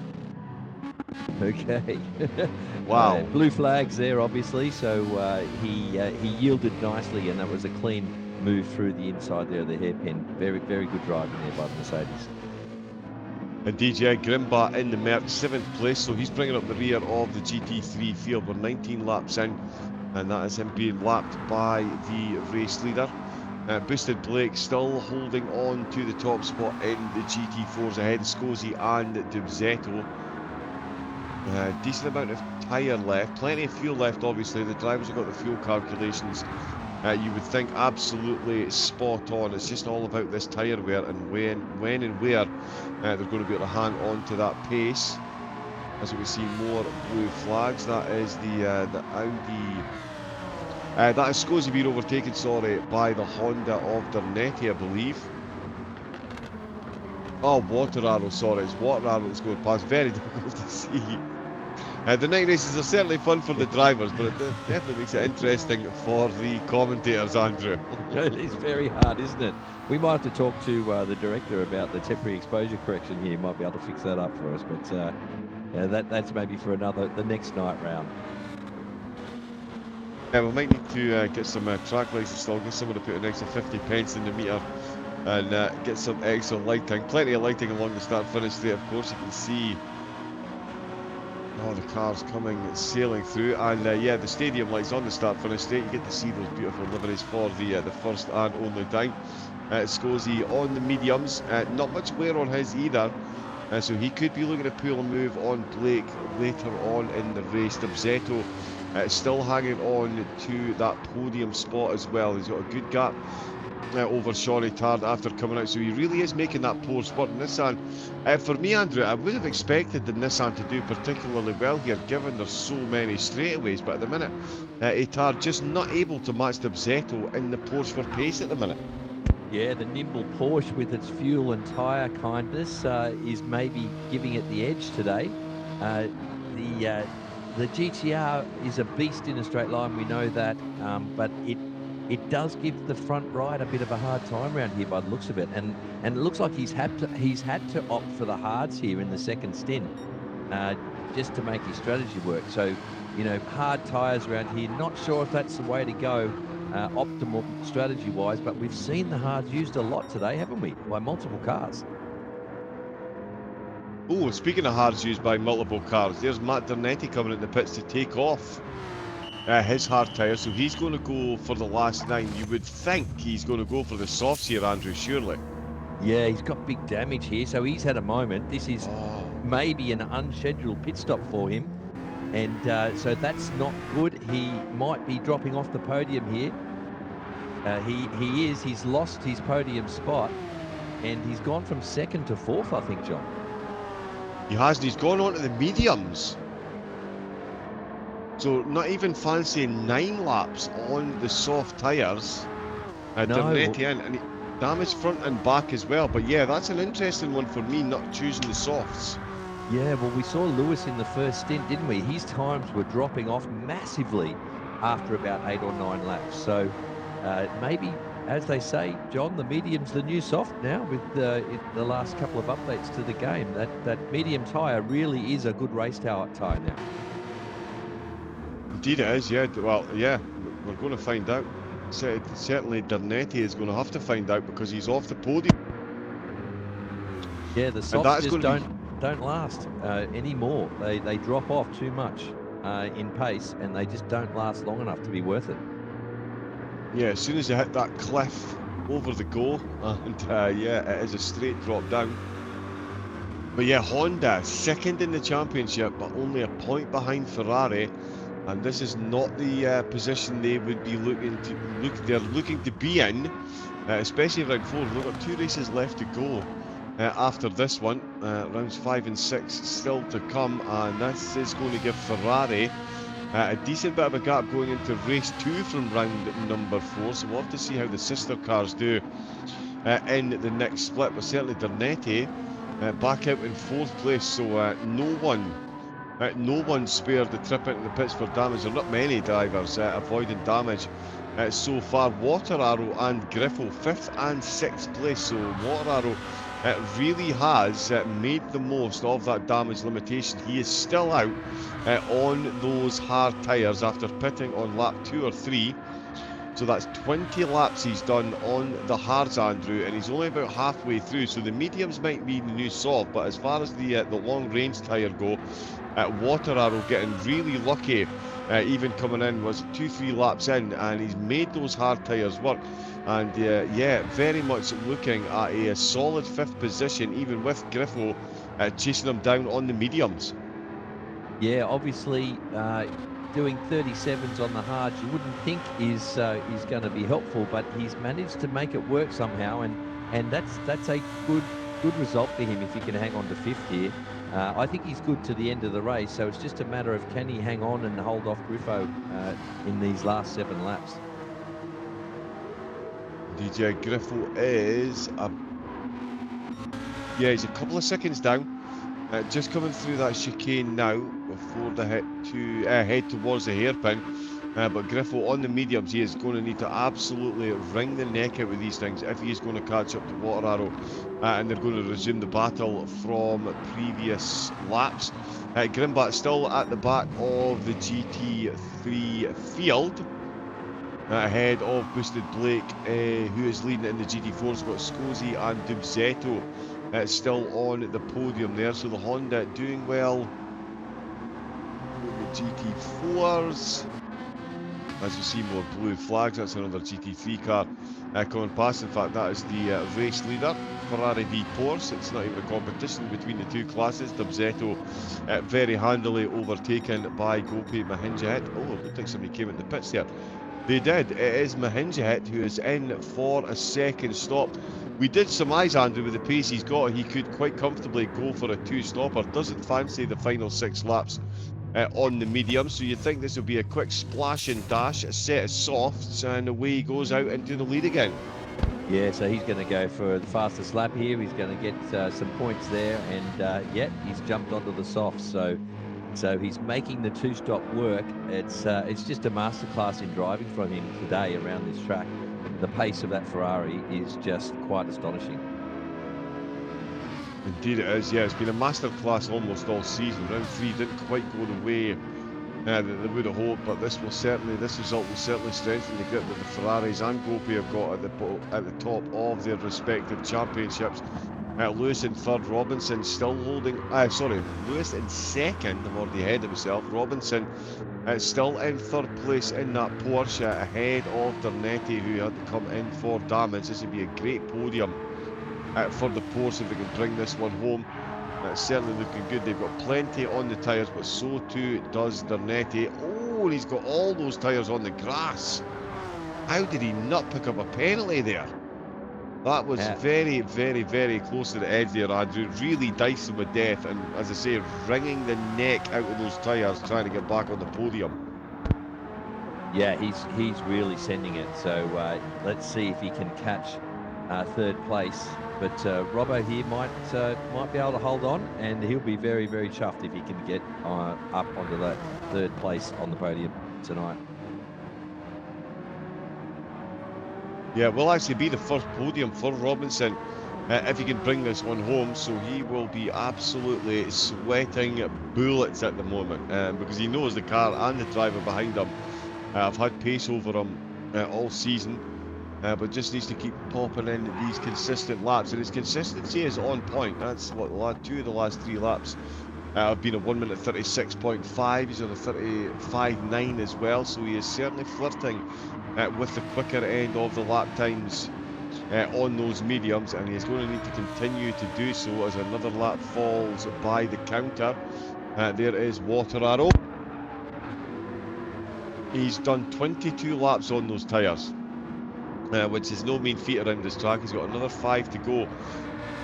C: Okay.
B: Wow.
C: Blue flags there, obviously. So he yielded nicely, and that was a clean move through the inside there of the hairpin. Very, very good driving there by the Mercedes.
B: Indeed, yeah, Grimba in the Merc, 7th place, so he's bringing up the rear of the GT3 field. We're 19 laps in, and that is him being lapped by the race leader. Boosted Blake still holding on to the top spot in the GT4s ahead of Scosi and Dubzetto. Decent amount of tyre left, plenty of fuel left obviously. The drivers have got the fuel calculations, you would think, absolutely spot on. It's just all about this tyre wear and when and where they're going to be able to hang on to that pace. As we see more blue flags, that is the Audi. That is Scosi being overtaken, by the Honda of Dernetti, I believe. Oh, Water Arrow, it's Water Arrow that's going past. Very difficult to see. The night races are certainly fun for the drivers, but it definitely makes it interesting for the commentators, Andrew.
C: It is very hard, isn't it? We might have to talk to the director about the temporary exposure correction here. He might be able to fix that up for us, but yeah, that's maybe for the next night round.
B: Yeah, we might need to get some track lights installed, get someone to put an extra 50 pence in the meter and get some extra lighting. Plenty of lighting along the start-finish straight, of course. You can see all the cars coming, sailing through, and yeah, the stadium lights on the start-finish straight. You get to see those beautiful liveries for the first and only time. Scorsese on the mediums, not much wear on his either, so he could be looking to pull a move on Blake later on in the race. Debzetto still hanging on to that podium spot as well. He's got a good gap over Shawnee Tard after coming out, so he really is making that poor spurt. Nissan, for me, Andrew, I would have expected the Nissan to do particularly well here, given there's so many straightaways, but at the minute, Tard just not able to match Debzetto in the Porsche for pace at the minute.
C: Yeah, the nimble Porsche with its fuel and tyre kindness is maybe giving it the edge today. The GTR is a beast in a straight line, we know that, but it does give the front right a bit of a hard time around here by the looks of it, and it looks like he's had to opt for the hards here in the second stint, just to make his strategy work. So, you know, hard tyres around here. Not sure if that's the way to go. Optimal strategy-wise, but we've seen the hards used a lot today, haven't we, by multiple cars?
B: Oh, speaking of hards used by multiple cars, there's Matt Dernetti coming in the pits to take off his hard tyres, so he's going to go for the last 9. You would think he's going to go for the softs here, Andrew, surely.
C: Yeah, he's got big damage here, so he's had a moment. This is maybe an unscheduled pit stop for him. And so that's not good. He might be dropping off the podium here. He's lost his podium spot, and he's gone from 2nd to 4th, I think, John.
B: He hasn't. He's gone on to the mediums. So not even fancying 9 laps on the soft tyres. Dernetti in, and he damaged front and back as well. But yeah, that's an interesting one for me, not choosing the softs.
C: Yeah, well, we saw Lewis in the first stint, didn't we? His times were dropping off massively after about 8 or 9 laps. So maybe, as they say, John, the medium's the new soft now with the last couple of updates to the game. That medium tyre really is a good race tyre now.
B: Indeed it is, yeah. Well, yeah, we're going to find out. Certainly Dernetti is going to have to find out because he's off the podium.
C: Yeah, the softs just don't last anymore. They drop off too much in pace, and they just don't last long enough to be worth it.
B: Yeah, as soon as they hit that cliff over the goal, and yeah, it is a straight drop down. But yeah, Honda 2nd in the championship, but only a point behind Ferrari, and this is not the position they would be they're looking to be in, especially round 4. We've got 2 races left to go. After this one, rounds 5 and 6 still to come, and this is going to give Ferrari a decent bit of a gap going into race 2 from round number 4, so we'll have to see how the sister cars do in the next split. But certainly Dernetti back out in 4th place, so no one spared the trip into the pits for damage. There are not many drivers avoiding damage so far. Water Arrow and Gr.4 5th and 6th place, so Water Arrow really has made the most of that damage limitation. He is still out on those hard tyres after pitting on lap 2 or 3. So that's 20 laps he's done on the hards, Andrew, and he's only about halfway through. So the mediums might be the new soft, but as far as the long range tyre go, Water Arrow getting really lucky, even coming in, was 2-3 laps in, and he's made those hard tyres work. And yeah, very much looking at a solid 5th position, even with Gr.4 chasing him down on the mediums. Yeah,
C: obviously doing 37s on the hards, you wouldn't think is going to be helpful, but he's managed to make it work somehow, and that's a good result for him if he can hang on to 5th here. I think he's good to the end of the race, so it's just a matter of can he hang on and hold off Griffo in these last 7 laps.
B: DJ Gr.4 is he's a couple of seconds down, just coming through that chicane now, before the head towards the hairpin. But Griffo on the mediums, he is going to need to absolutely wring the neck out with these things if he is going to catch up to Water Arrow. And they're going to resume the battle from previous laps. Grimbat still at the back of the GT3 field. Ahead of Boosted Blake, who is leading in the GT4s. Got Scozy and Dubzetto still on the podium there. So the Honda doing well with the GT4s. As you see, more blue flags. That's another GT3 car coming past. In fact, that is the race leader, Ferrari v Porsche. It's not even a competition between the two classes. Dubzetto very handily overtaken by Gopi Mahinjahet. Oh, it looked like somebody came in the pits there. They did. It is Mahinjahet who is in for a second stop. We did surmise, Andrew, with the pace he's got, he could quite comfortably go for a two-stopper. Doesn't fancy the final 6 laps on the medium, so you think this will be a quick splash and dash, a set of softs, and away he goes out into the lead again.
C: Yeah, so he's going to go for the fastest lap here. He's going to get some points there, and yeah, he's jumped onto the softs. So he's making the two-stop work. It's just a masterclass in driving from him today around this track. The pace of that Ferrari is just quite astonishing.
B: Indeed it is, yeah. It's been a masterclass almost all season. Round 3 didn't quite go the way that they would have hoped, but this result will certainly strengthen the grip that the Ferraris and Gopi have got at the top of their respective championships. Lewis in third, Robinson still holding. Lewis in second. I'm already ahead of myself. Robinson still in third place in that Porsche, ahead of Dernetti, who had to come in for damage. This would be a great podium for the Porsche if they can bring this one home. It's certainly looking good. They've got plenty on the tyres, but so too does Dernetti. Oh, and he's got all those tyres on the grass. How did he not pick up a penalty there? That was very, very, very close to the edge there, Andrew. Really dicing with death, and as I say, wringing the neck out of those tyres, trying to get back on the podium.
C: Yeah, he's really sending it. So let's see if he can catch third place. But Robbo here might be able to hold on, and he'll be very, very chuffed if he can get up onto that third place on the podium tonight.
B: Yeah, will actually be the first podium for Robinson if he can bring this one home. So he will be absolutely sweating bullets at the moment because he knows the car and the driver behind him have had pace over him all season, but just needs to keep popping in these consistent laps, and his consistency is on point. That's what 2 of the last 3 laps have been a 1 minute 36.5. He's on a 35.9 as well, so he is certainly flirting with the quicker end of the lap times on those mediums, and he's going to need to continue to do so as another lap falls by the counter. There is Water Arrow. He's done 22 laps on those tyres, which is no mean feat around this track. He's got another 5 to go,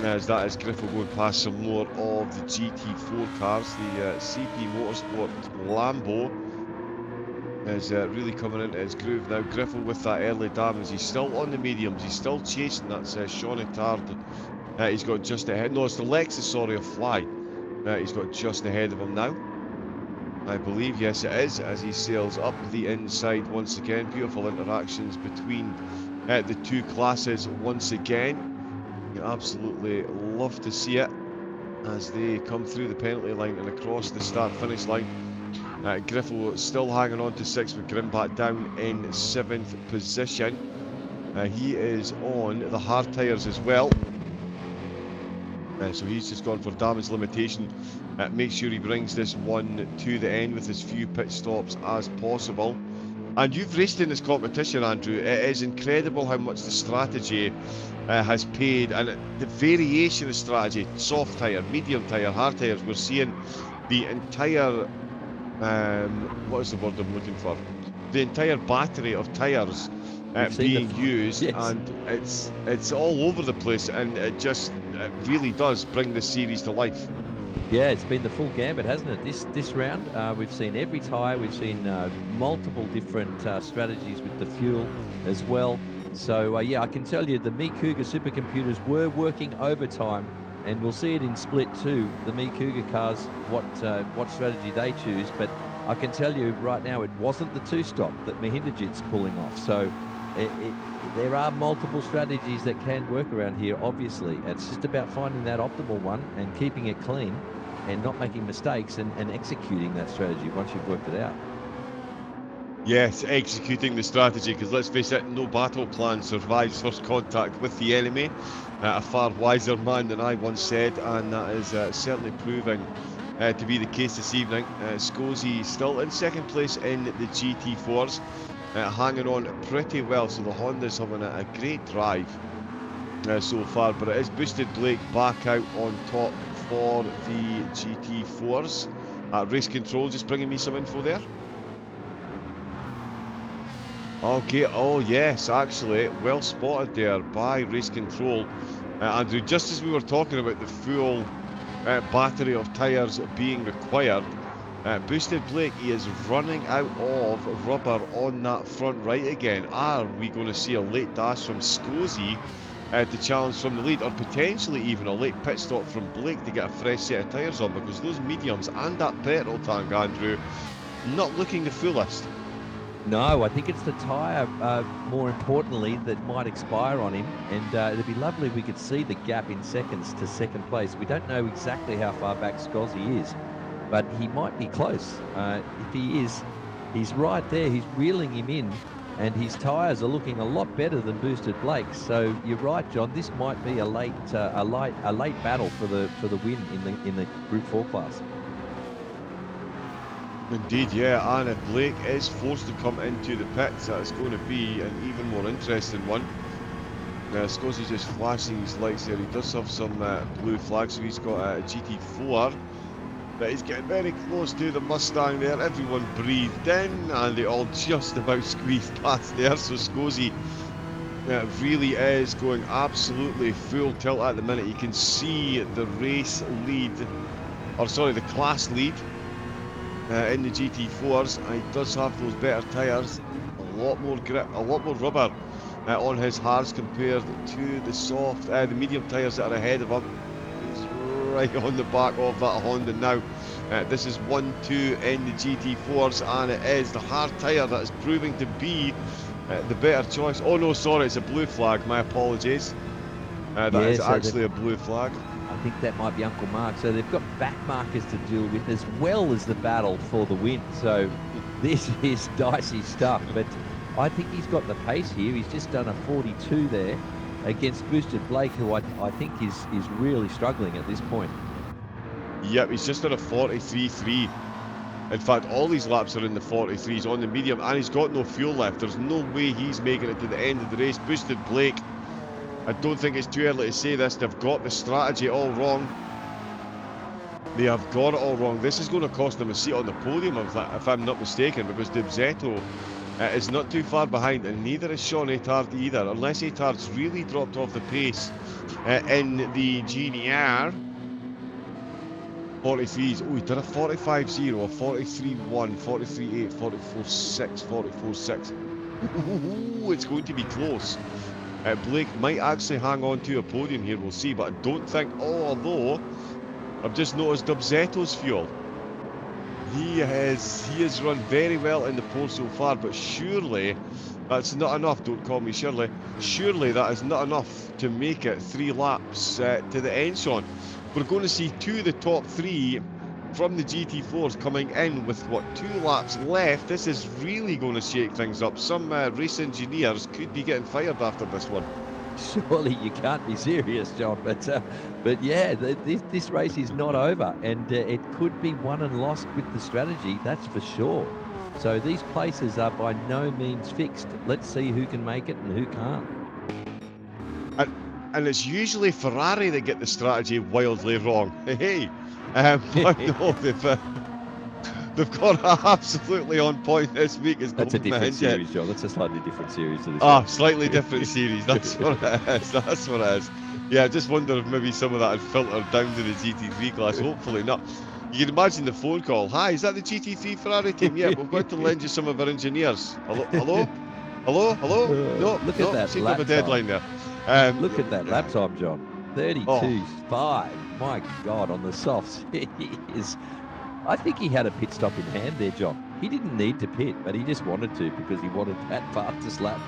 B: as that is Griffo going past some more of the GT4 cars. The CP Motorsport Lambo is really coming into his groove now. Griffo with that early damage. He's still on the mediums. He's still chasing. That's Sean Ettard. He's got just ahead. No, it's the Lexus, sorry, of Fly. He's got just ahead of him now, I believe. Yes, it is, as he sails up the inside once again. Beautiful interactions between the two classes once again. You absolutely love to see it as they come through the penalty line and across the start-finish line. Griffo still hanging on to 6th with Grimbat down in 7th position. He is on the hard tyres as well. So he's just gone for damage limitation. Make sure he brings this one to the end with as few pit stops as possible. And you've raced in this competition, Andrew. It is incredible how much the strategy has paid, and the variation of strategy, soft tyre, medium tyre, hard tyres. We're seeing the entire, what is the word I'm looking for? The entire battery of tyres being used, yes. And it's all over the place, and it really does bring the series to life.
C: Yeah, it's been the full gambit, hasn't it? This round, we've seen every tyre. We've seen multiple different strategies with the fuel as well. So yeah, I can tell you the Cougar supercomputers were working overtime and we'll see it in Split too. The Cougar cars, what strategy they choose, but I can tell you right now, it wasn't the two-stop that Mahindranjit's pulling off. So there are multiple strategies that can work around here, obviously. It's just about finding that optimal one and keeping it clean and not making mistakes and executing that strategy once you've worked it out.
B: Yes, executing the strategy, because let's face it, no battle plan survives first contact with the enemy. A far wiser man than I once said, and that is certainly proving to be the case this evening. Scozy still in second place in the GT4s, hanging on pretty well, so the Honda's having a great drive so far, but it is Boosted Blake back out on top for the GT4s. Race Control just bringing me some info there. Okay, oh yes, actually, well spotted there by Race Control. Andrew, just as we were talking about the full battery of tyres being required, Boosted Blake, he is running out of rubber on that front right again. Are we going to see a late dash from Scozy to challenge from the lead, or potentially even a late pit stop from Blake to get a fresh set of tyres on, because those mediums and that petrol tank, Andrew, not looking the fullest.
C: No, I think it's the tyre, more importantly, that might expire on him. And it'd be lovely if we could see the gap in seconds to second place. We don't know exactly how far back Scozy is, but he might be close. If he is, he's right there. He's reeling him in, and his tyres are looking a lot better than Boosted Blake's. So you're right, John. This might be a late battle for the win in the Group 4 class.
B: Indeed, yeah, and if Blake is forced to come into the pits, that's going to be an even more interesting one. Scozy's just flashing his lights there. He does have some blue flags, so he's got a GT4, but he's getting very close to the Mustang there. Everyone breathed in, and they all just about squeezed past there, so Scozy really is going absolutely full tilt at the minute. You can see the race lead, or sorry, the class lead in the GT4s. He does have those better tyres, a lot more grip, a lot more rubber on his hards compared to the soft, the medium tyres that are ahead of him. He's right on the back of that Honda now. This is 1-2 in the GT4s, and it is the hard tyre that is proving to be the better choice. Oh no, sorry, it's a blue flag, my apologies. That is actually a blue flag.
C: I think that might be Uncle Mark. So they've got back markers to deal with as well as the battle for the win. So this is dicey stuff, but I think he's got the pace here. He's just done a 42 there against Boosted Blake, who I think is really struggling at this point.
B: Yep, he's just done a 43.3. In fact, all these laps are in the 43s on the medium, and he's got no fuel left. There's no way he's making it to the end of the race. Boosted Blake, I don't think it's too early to say this, they've got the strategy all wrong. They have got it all wrong. This is going to cost them a seat on the podium, if I'm not mistaken, because Dubzetto is not too far behind, and neither is Sean Etard either, unless Etard's really dropped off the pace in the GNR. 43s, oh, he did a 45.0, a 43.1, 43.8, 44.6, 44.6. Ooh, it's going to be close. Blake might actually hang on to a podium here, we'll see, but I don't think, although I've just noticed Dubzetto's fuel. He has run very well in the pole so far, but surely that's not enough. Don't call me Shirley. Surely that is not enough to make it 3 laps to the end, Sean. We're going to see 2 of the top 3 from the GT4s coming in with, 2 laps left. This is really going to shake things up. Some race engineers could be getting fired after this one.
C: Surely you can't be serious, John. But yeah, this race is not over, and it could be won and lost with the strategy, that's for sure. So these places are by no means fixed. Let's see who can make it and who can't.
B: And it's usually Ferrari that get the strategy wildly wrong. Hey, but no, they've got absolutely on point this week.
C: That's a different series, John. That's a slightly different series to this.
B: Slightly different series. That's what it is. That's what it is. Yeah, I just wonder if maybe some of that had filtered down to the GT3 class. Hopefully not. You can imagine the phone call. Hi, is that the GT3 Ferrari team? Yeah, we've got to lend you some of our engineers. Hello? No,
C: Look at that.
B: Seems to have a deadline there.
C: Look at that lap time, John.
B: Oh,
C: 32.5. My God, on the softs. I think he had a pit stop in hand there, John. He didn't need to pit, but he just wanted to because he wanted that fastest lap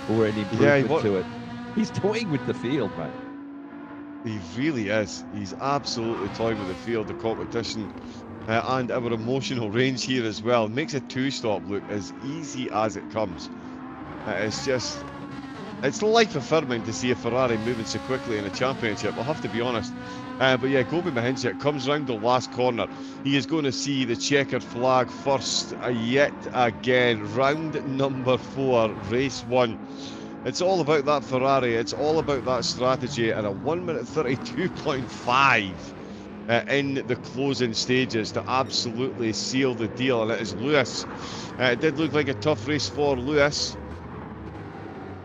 C: or an
B: yeah,
C: improvement to it. He's toying with the field, mate.
B: he really is. He's absolutely toying with the field, the competition, and our emotional range here as well. Makes a two-stop look as easy as it comes. It's life affirming to see a Ferrari moving so quickly in a championship, I'll have to be honest. But yeah, Gobi Mahinchik comes round the last corner. He is going to see the checkered flag first yet again. Round number 4, race 1. It's all about that Ferrari. It's all about that strategy and a 1 minute 32.5 in the closing stages to absolutely seal the deal. And it is Lewis. It did look like a tough race for Lewis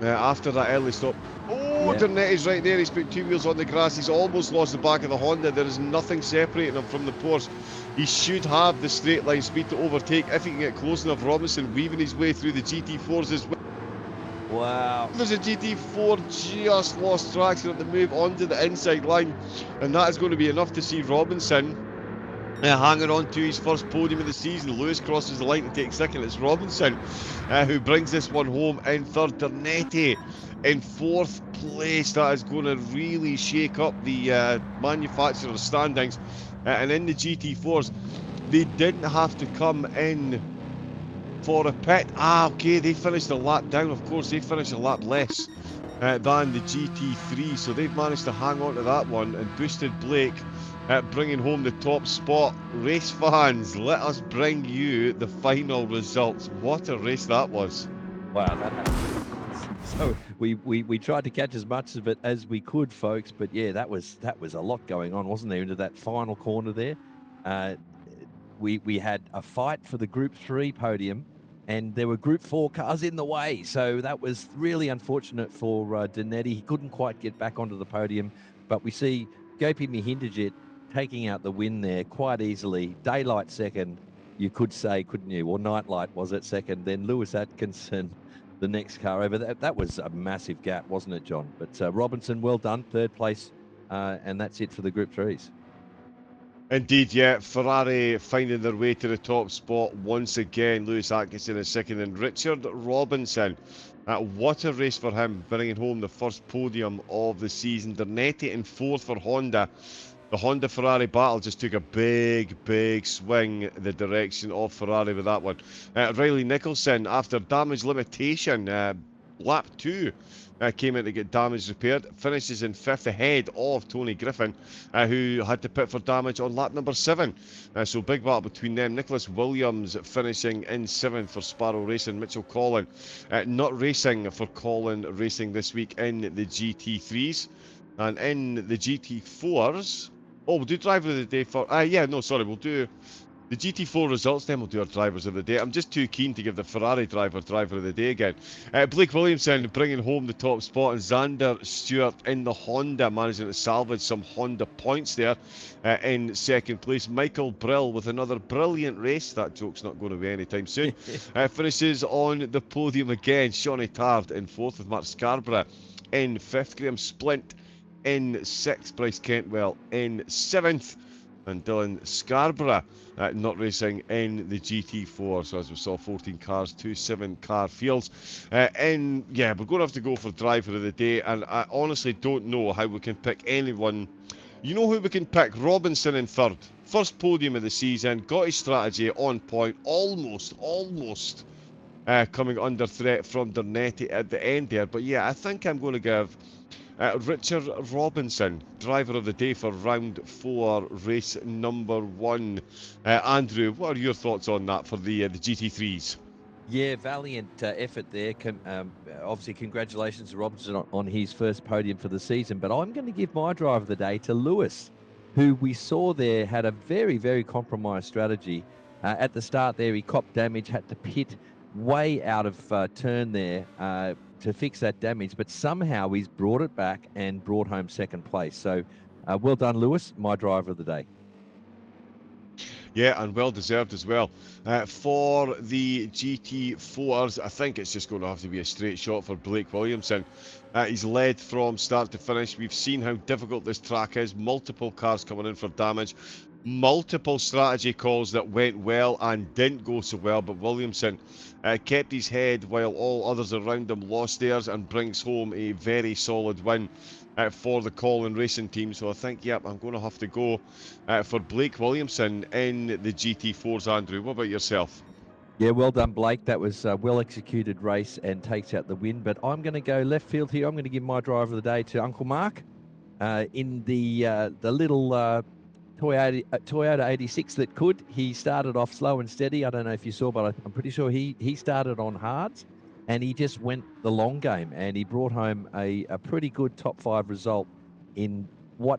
B: after that early stop. Oh,
C: Yeah.
B: Dernetti's right there. He's put 2 wheels on the grass. He's almost lost the back of the Honda. There is nothing separating him from the Porsche. He should have the straight line speed to overtake if he can get close enough. Robinson weaving his way through the GT4s as well.
C: Wow.
B: There's a GT4 just lost traction at the move onto the inside line, and that is going to be enough to see Robinson hanging on to his first podium of the season. Lewis crosses the line to take second. It's Robinson who brings this one home in third. Dernetti in fourth place. That is going to really shake up the manufacturer's standings. And in the GT4s, they didn't have to come in for a pit. Okay, they finished a lap down. Of course, they finished a lap less than the GT3, so they've managed to hang on to that one and boosted Blake, bringing home the top spot. Race fans, let us bring you the final results. What a race that was.
C: Wow, that happened. So we tried to catch as much of it as we could, folks. But yeah, that was a lot going on, wasn't there? Into that final corner there, we had a fight for the Group 3 podium, and there were Group 4 cars in the way. So that was really unfortunate for Donetti. He couldn't quite get back onto the podium, but we see Gopi Mahindajit taking out the win there quite easily. Daylight second, you could say, couldn't you? Or Nightlight was it second? Then Lewis Atkinson, the next car over. That was a massive gap, wasn't it, John? But Robinson, well done, third place, and that's it for the Group 3s.
B: Indeed, yeah. Ferrari finding their way to the top spot once again. Lewis Atkinson is second, and Richard Robinson. What a race for him, bringing home the first podium of the season. Dernetti in fourth for Honda. The Honda-Ferrari battle just took a big, big swing the direction of Ferrari with that one. Riley Nicholson, after damage limitation, lap 2, came in to get damage repaired. Finishes in fifth ahead of Tony Griffin, who had to pit for damage on lap number 7. So big battle between them. Nicholas Williams finishing in 7th for Sparrow Racing. Mitchell Collin not racing for Collin Racing this week in the GT3s. And in the GT4s... Oh, we'll do driver of the day for... we'll do the GT4 results, then we'll do our drivers of the day. I'm just too keen to give the Ferrari driver of the day again. Blake Williamson bringing home the top spot, and Xander Stewart in the Honda, managing to salvage some Honda points there in second place. Michael Brill with another brilliant race. That joke's not going to be anytime soon. Finishes on the podium again. Shawnee Tard in fourth, with Mark Scarborough in fifth. Graham Splint in 6th, Bryce Kentwell in 7th, and Dylan Scarborough not racing in the GT4. So as we saw, 14 cars, 2 7-car fields. We're going to have to go for driver of the day, and I honestly don't know how we can pick anyone. You know who we can pick? Robinson in third. First podium of the season, got his strategy on point, almost coming under threat from Dernetti at the end there. But yeah, I think I'm going to give Richard Robinson, driver of the day for round 4, race number 1. Andrew, what are your thoughts on that for the GT3s?
C: Yeah, valiant effort there. Obviously, congratulations to Robinson on his first podium for the season. But I'm going to give my driver of the day to Lewis, who we saw there had a very, very compromised strategy. At the start there, he copped damage, had to pit way out of turn there to fix that damage, but somehow he's brought it back and brought home second place. So well done, Lewis, my driver of the day.
B: Yeah, and well deserved as well. For the GT4s, I think it's just going to have to be a straight shot for Blake Williamson. He's led from start to finish. We've seen how difficult this track is. Multiple cars coming in for damage. Multiple strategy calls that went well and didn't go so well, but Williamson kept his head while all others around him lost theirs and brings home a very solid win for the Colin Racing team. So I think, yep, I'm going to have to go for Blake Williamson in the GT4s. Andrew, what about yourself?
C: Yeah, well done, Blake. That was a well-executed race and takes out the win. But I'm going to go left field here. I'm going to give my driver of the day to Uncle Mark in the little Toyota 86 that could. He started off slow and steady. I don't know if you saw, but I'm pretty sure he started on hards, and he just went the long game, and he brought home a pretty good top 5 result in what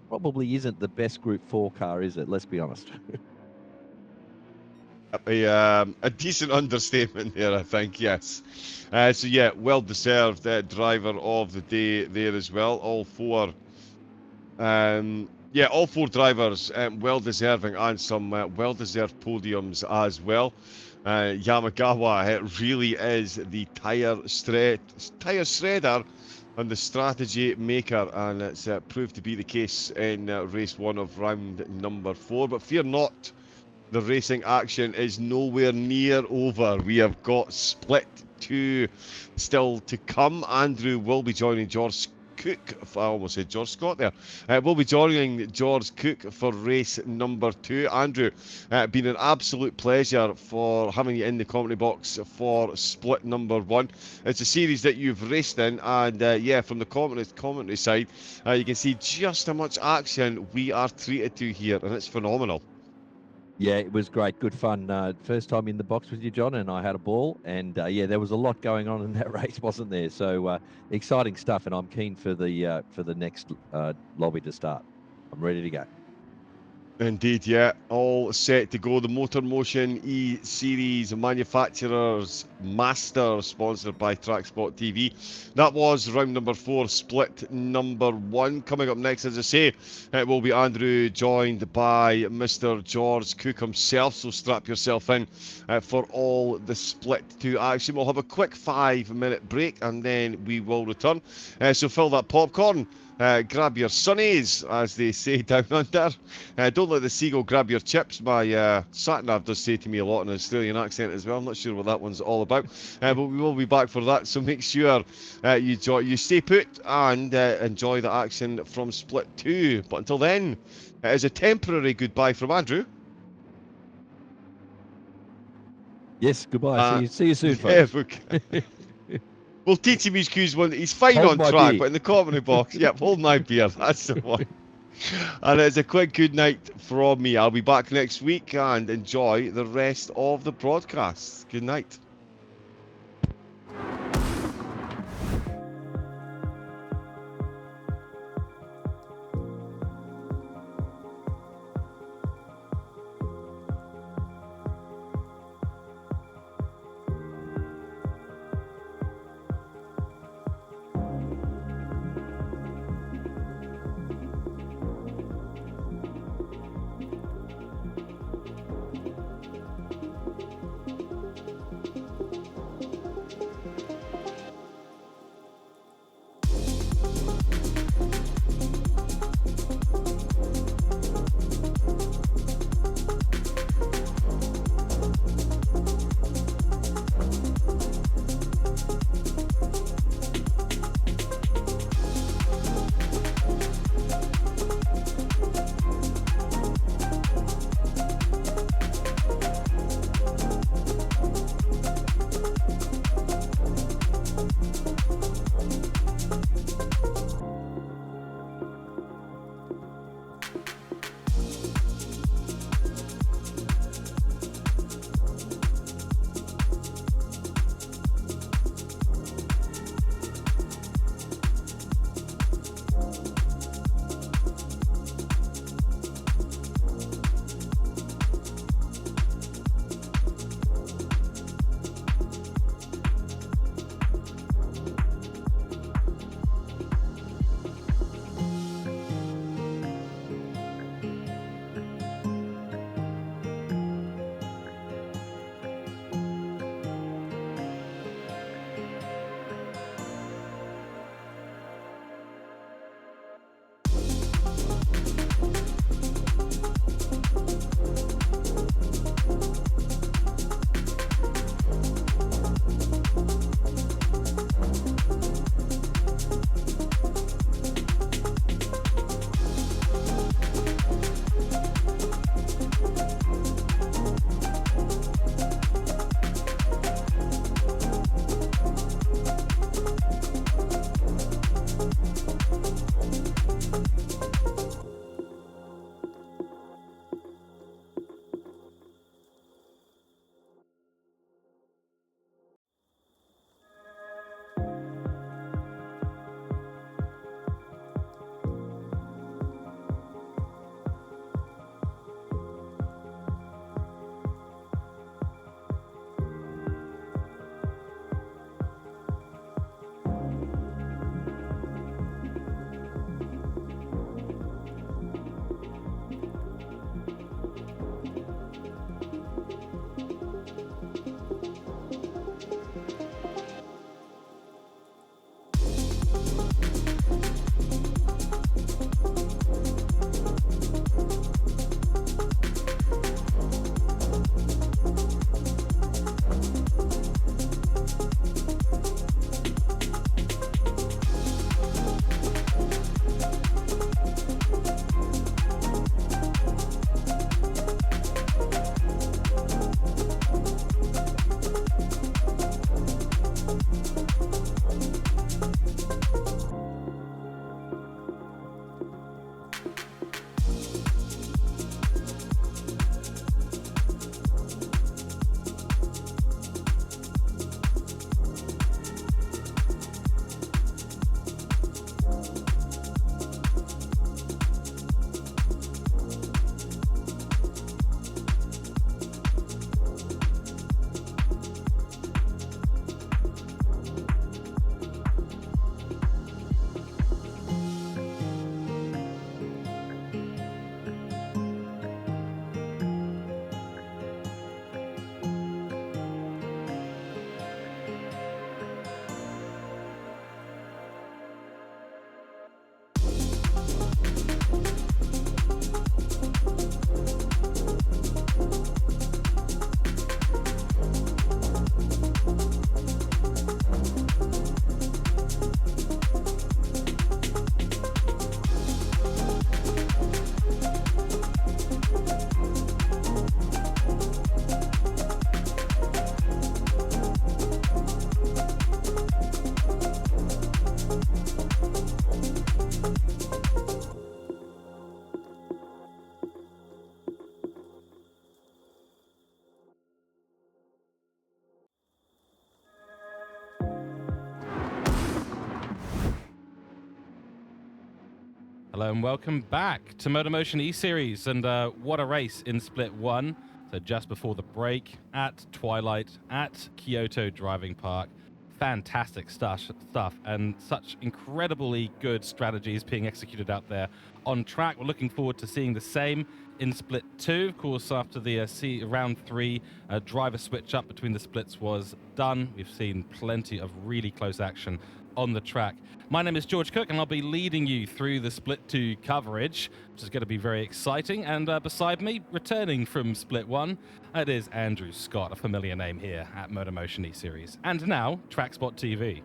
C: probably isn't the best Group 4 car, is it? Let's be honest.
B: A decent understatement there, I think, yes. So, yeah, well-deserved driver of the day there as well. All four drivers well-deserving, and some well-deserved podiums as well. Yamagawa really is the tyre shredder and the strategy maker, and it's proved to be the case in race 1 of round number 4. But fear not, the racing action is nowhere near over. We have got Split 2 still to come. Andrew will be joining George Cooke. I almost said George Scott there. We'll be joining George Cooke for race number 2. Andrew, been an absolute pleasure for having you in the commentary box for Split number 1. It's a series that you've raced in, and yeah, from the commentary side, you can see just how much action we are treated to here, and it's phenomenal.
C: Yeah, it was great. Good fun. First time in the box with you, John, and I had a ball. And yeah, there was a lot going on in that race, wasn't there? So exciting stuff, and I'm keen for the next lobby to start. I'm ready to go.
B: Indeed, yeah. All set to go. The MotorMotion E-Series manufacturers master, sponsored by TrackSpotTV. That was round number 4, split number 1. Coming up next, as I say, it will be Andrew, joined by Mr. George Cooke himself. So strap yourself in for all the split 2 action. We'll have a quick 5-minute break, and then we will return. So fill that popcorn. Grab your sunnies, as they say down under. Don't let the seagull grab your chips. My sat-nav does say to me a lot in an Australian accent as well. I'm not sure what that one's all about. But we will be back for that, so make sure you stay put and enjoy the action from Split 2. But until then, it is a temporary goodbye from Andrew.
C: Yes, goodbye. See you soon, folks.
B: We'll teach him his cues one. He's fine
C: Hold
B: on track,
C: beer.
B: but in the commentary box, yep, hold my beer. That's the one. And it's a quick good night from me. I'll be back next week, and enjoy the rest of the broadcast. Good night.
A: Hello and welcome back to MotorMotion E-Series, and what a race in Split 1. So just before the break at Twilight at Kyoto Driving Park. Fantastic stuff, and such incredibly good strategies being executed out there on track. We're looking forward to seeing the same in Split 2. Of course, after the round 3 driver switch up between the splits was done, we've seen plenty of really close action on the track. My name is George Cooke, and I'll be leading you through the Split 2 coverage, which is going to be very exciting. And beside me, returning from Split 1, it is Andrew Scott, a familiar name here at MotorMotion E-Series. And now, TrackSpotTV.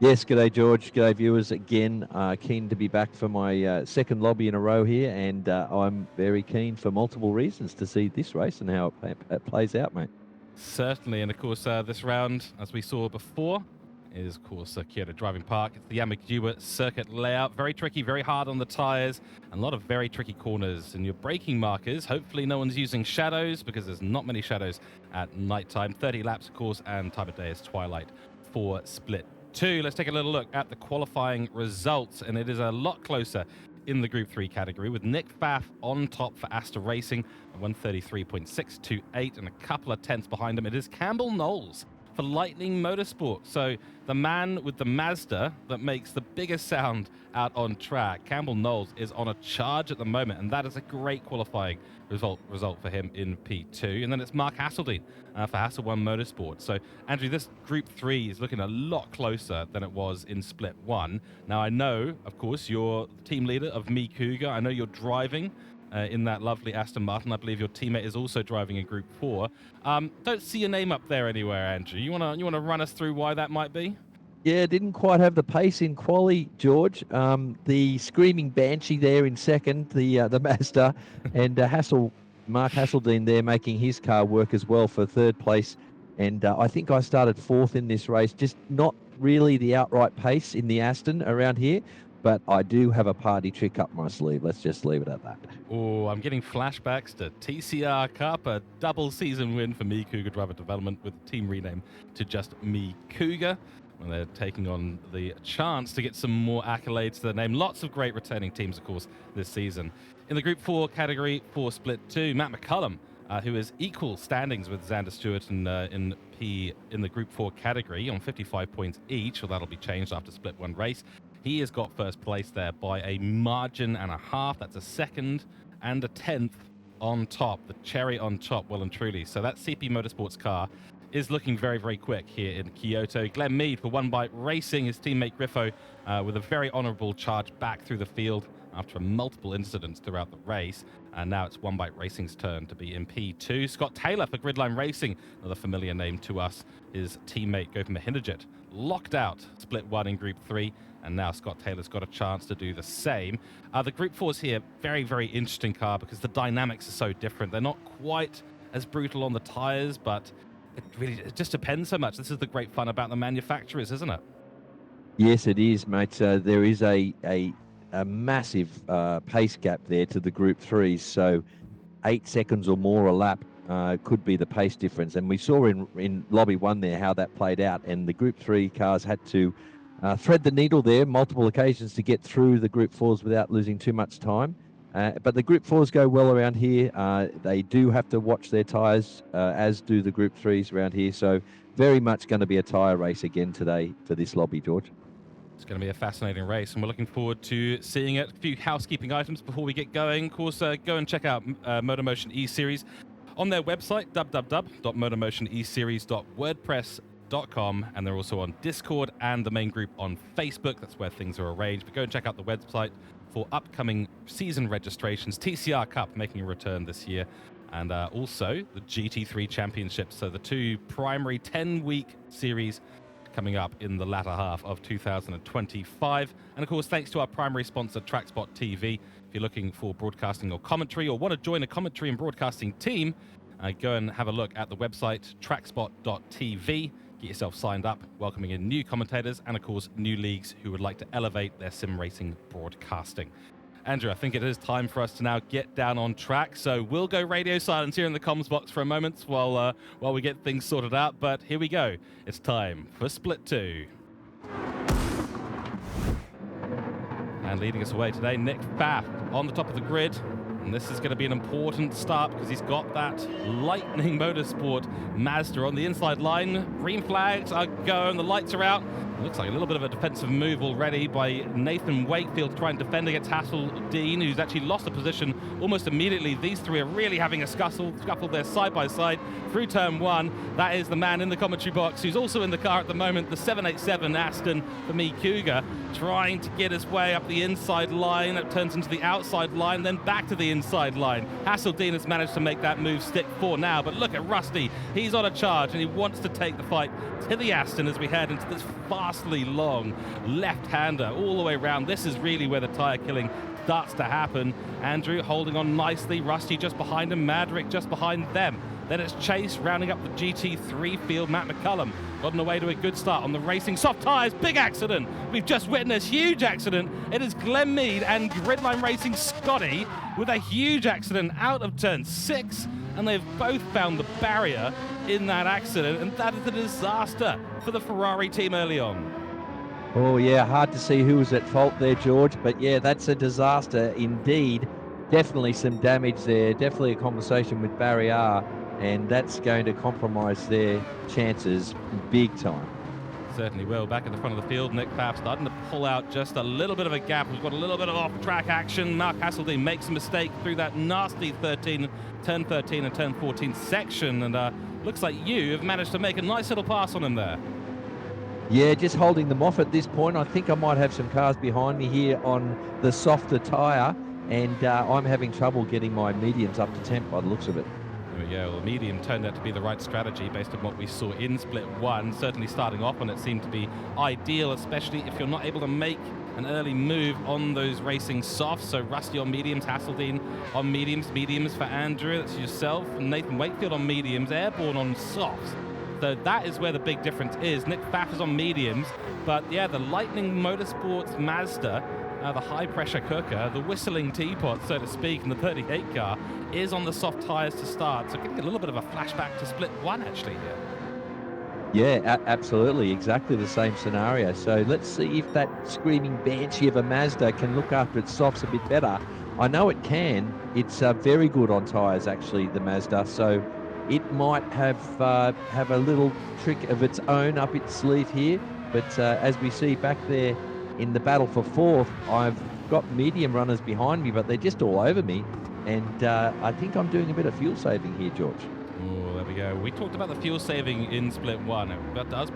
C: Yes, g'day George, g'day viewers again. Keen to be back for my second lobby in a row here, and I'm very keen for multiple reasons to see this race and how it plays out, mate.
A: Certainly, and of course, this round, as we saw before, is, of course, Kyoto Driving Park. It's the Yamaguchi circuit layout. Very tricky, very hard on the tyres, and a lot of very tricky corners. And your braking markers, hopefully no one's using shadows, because there's not many shadows at nighttime. 30 laps, of course, and time of day is twilight for Split 2. Let's take a little look at the qualifying results, and it is a lot closer in the Group 3 category, with Nick Pfaff on top for Asta Racing at 133.628, and a couple of tenths behind him. It is Campbell Knowles for Lightning Motorsport. So the man with the Mazda that makes the biggest sound out on track, Campbell Knowles, is on a charge at the moment, and that is a great qualifying result for him in P2. And then it's Mark Hasseldine for Hasselone Motorsport. So, Andrew, this Group 3 is looking a lot closer than it was in Split 1. Now, I know, of course, you're the team leader of Me Cougar. I know you're driving in that lovely Aston Martin. I believe your teammate is also driving in Group 4. Don't see your name up there anywhere, Andrew. You wanna run us through why that might be?
C: Yeah, didn't quite have the pace in quali, George. The Screaming Banshee there in second, the Mazda, and Mark Hasseldine there making his car work as well for third place. And I think I started fourth in this race, just not really the outright pace in the Aston around here. But I do have a party trick up my sleeve. Let's just leave it at that.
A: Oh, I'm getting flashbacks to TCR Cup, a double season win for Me Cougar Driver Development with the team rename to just Me Cougar. And they're taking on the chance to get some more accolades to their name. Lots of great returning teams, of course, this season. In the Group 4 category for Split 2, Matt McCullum, who is equal standings with Xander Stewart in the Group 4 category on 55 points each, or that'll be changed after Split 1 race. He has got first place there by a margin and a half. That's a second and a tenth on top. The cherry on top, well and truly. So that CP Motorsports car is looking very, very quick here in Kyoto. Glenn Mead for One Bite Racing, his teammate Griffo, with a very honourable charge back through the field after multiple incidents throughout the race. And now it's One Bite Racing's turn to be in P2. Scott Taylor for Gridline Racing, another familiar name to us. His teammate Gautam Mahinderjit locked out Split 1 in Group 3. And now Scott Taylor's got a chance to do the same. The Group 4's here, very, very interesting car because the dynamics are so different. They're not quite as brutal on the tyres, but it just depends so much. This is the great fun about the manufacturers, isn't it?
C: Yes, it is, mate. There is a massive pace gap there to the Group 3s. So 8 seconds or more a lap could be the pace difference. And we saw in Lobby 1 there how that played out. And the Group 3 cars had to thread the needle there multiple occasions to get through the Group 4s without losing too much time. But the Group 4s go well around here. They do have to watch their tyres, as do the Group 3s around here. So very much going to be a tyre race again today for this lobby, George.
A: It's going to be a fascinating race, and we're looking forward to seeing it. A few housekeeping items before we get going. Of course, go and check out MotorMotion E-Series on their website, www.motormotioneseries.wordpress.com, and they're also on Discord and the main group on Facebook. That's where things are arranged. But go and check out the website for upcoming season registrations. TCR Cup making a return this year, and also the GT3 Championship. So the two primary 10-week series coming up in the latter half of 2025. And of course, thanks to our primary sponsor, TrackSpotTV. If you're looking for broadcasting or commentary, or want to join a commentary and broadcasting team, go and have a look at the website, TrackSpot.tv. Get yourself signed up, welcoming in new commentators and, of course, new leagues who would like to elevate their sim racing broadcasting. Andrew, I think it is time for us to now get down on track. So we'll go radio silence here in the comms box for a moment while we get things sorted out. But here we go. It's time for Split 2. And leading us away today, Nick Pfaff on the top of the grid. And this is going to be an important start because he's got that Lightning Motorsport Mazda on the inside line. Green flags are going, the lights are out. It looks like a little bit of a defensive move already by Nathan Wakefield to try and defend against Hasseldine, who's actually lost a position almost immediately. These three are really having a scuffle there side by side through turn one. That is the man in the commentary box who's also in the car at the moment, the 787 Aston for me Cougar, trying to get his way up the inside line. It turns into the outside line, then back to the inside line. Hasseldine has managed to make that move stick for now, but look at Rusty. He's on a charge and he wants to take the fight to the Aston as we head into this vastly long left-hander all the way around. This is really where the tyre killing starts to happen. Andrew holding on nicely, Rusty just behind him, Madrick just behind them. Then it's Chase rounding up the GT3 field. Matt McCullum gotten away to a good start on the racing soft tyres. Big accident. We've just witnessed huge accident. It is Glenn Mead and Gridline Racing Scotty with a huge accident out of turn 6. And they've both found the barrier in that accident. And that is a disaster for the Ferrari team early on.
C: Oh, yeah, hard to see who was at fault there, George. But, yeah, that's a disaster indeed. Definitely some damage there. Definitely a conversation with Barrier. And that's going to compromise their chances big time.
A: Certainly will. Back at the front of the field, Nick Pfaff starting to pull out just a little bit of a gap. We've got a little bit of off-track action. Mark Hasseldine makes a mistake through that nasty turn 13 and turn 14 section. And looks like you have managed to make a nice little pass on him there.
C: Yeah, just holding them off at this point. I think I might have some cars behind me here on the softer tyre. And I'm having trouble getting my mediums up to temp by the looks of it.
A: There we go. Well, medium turned out to be the right strategy based on what we saw in split one. Certainly starting off on it seemed to be ideal, especially if you're not able to make an early move on those racing softs. So Rusty on mediums, Hasseldine on mediums for Andrew, that's yourself, and Nathan Wakefield on mediums, Airborne on softs. So that is where the big difference is. Nick Pfaff is on mediums, but yeah, the Lightning Motorsports Mazda, the high-pressure cooker, the whistling teapot, so to speak, in the 38 car, is on the soft tyres to start. So getting a little bit of a flashback to split one, actually, here.
C: Yeah, absolutely. Exactly the same scenario. So let's see if that screaming banshee of a Mazda can look after its softs a bit better. I know it can. It's very good on tyres, actually, the Mazda. So it might have a little trick of its own up its sleeve here. But as we see back there, in the battle for fourth, I've got medium runners behind me, but they're just all over me. And I think I'm doing a bit of fuel saving here, George.
A: Oh, there we go. We talked about the fuel saving in split one. That does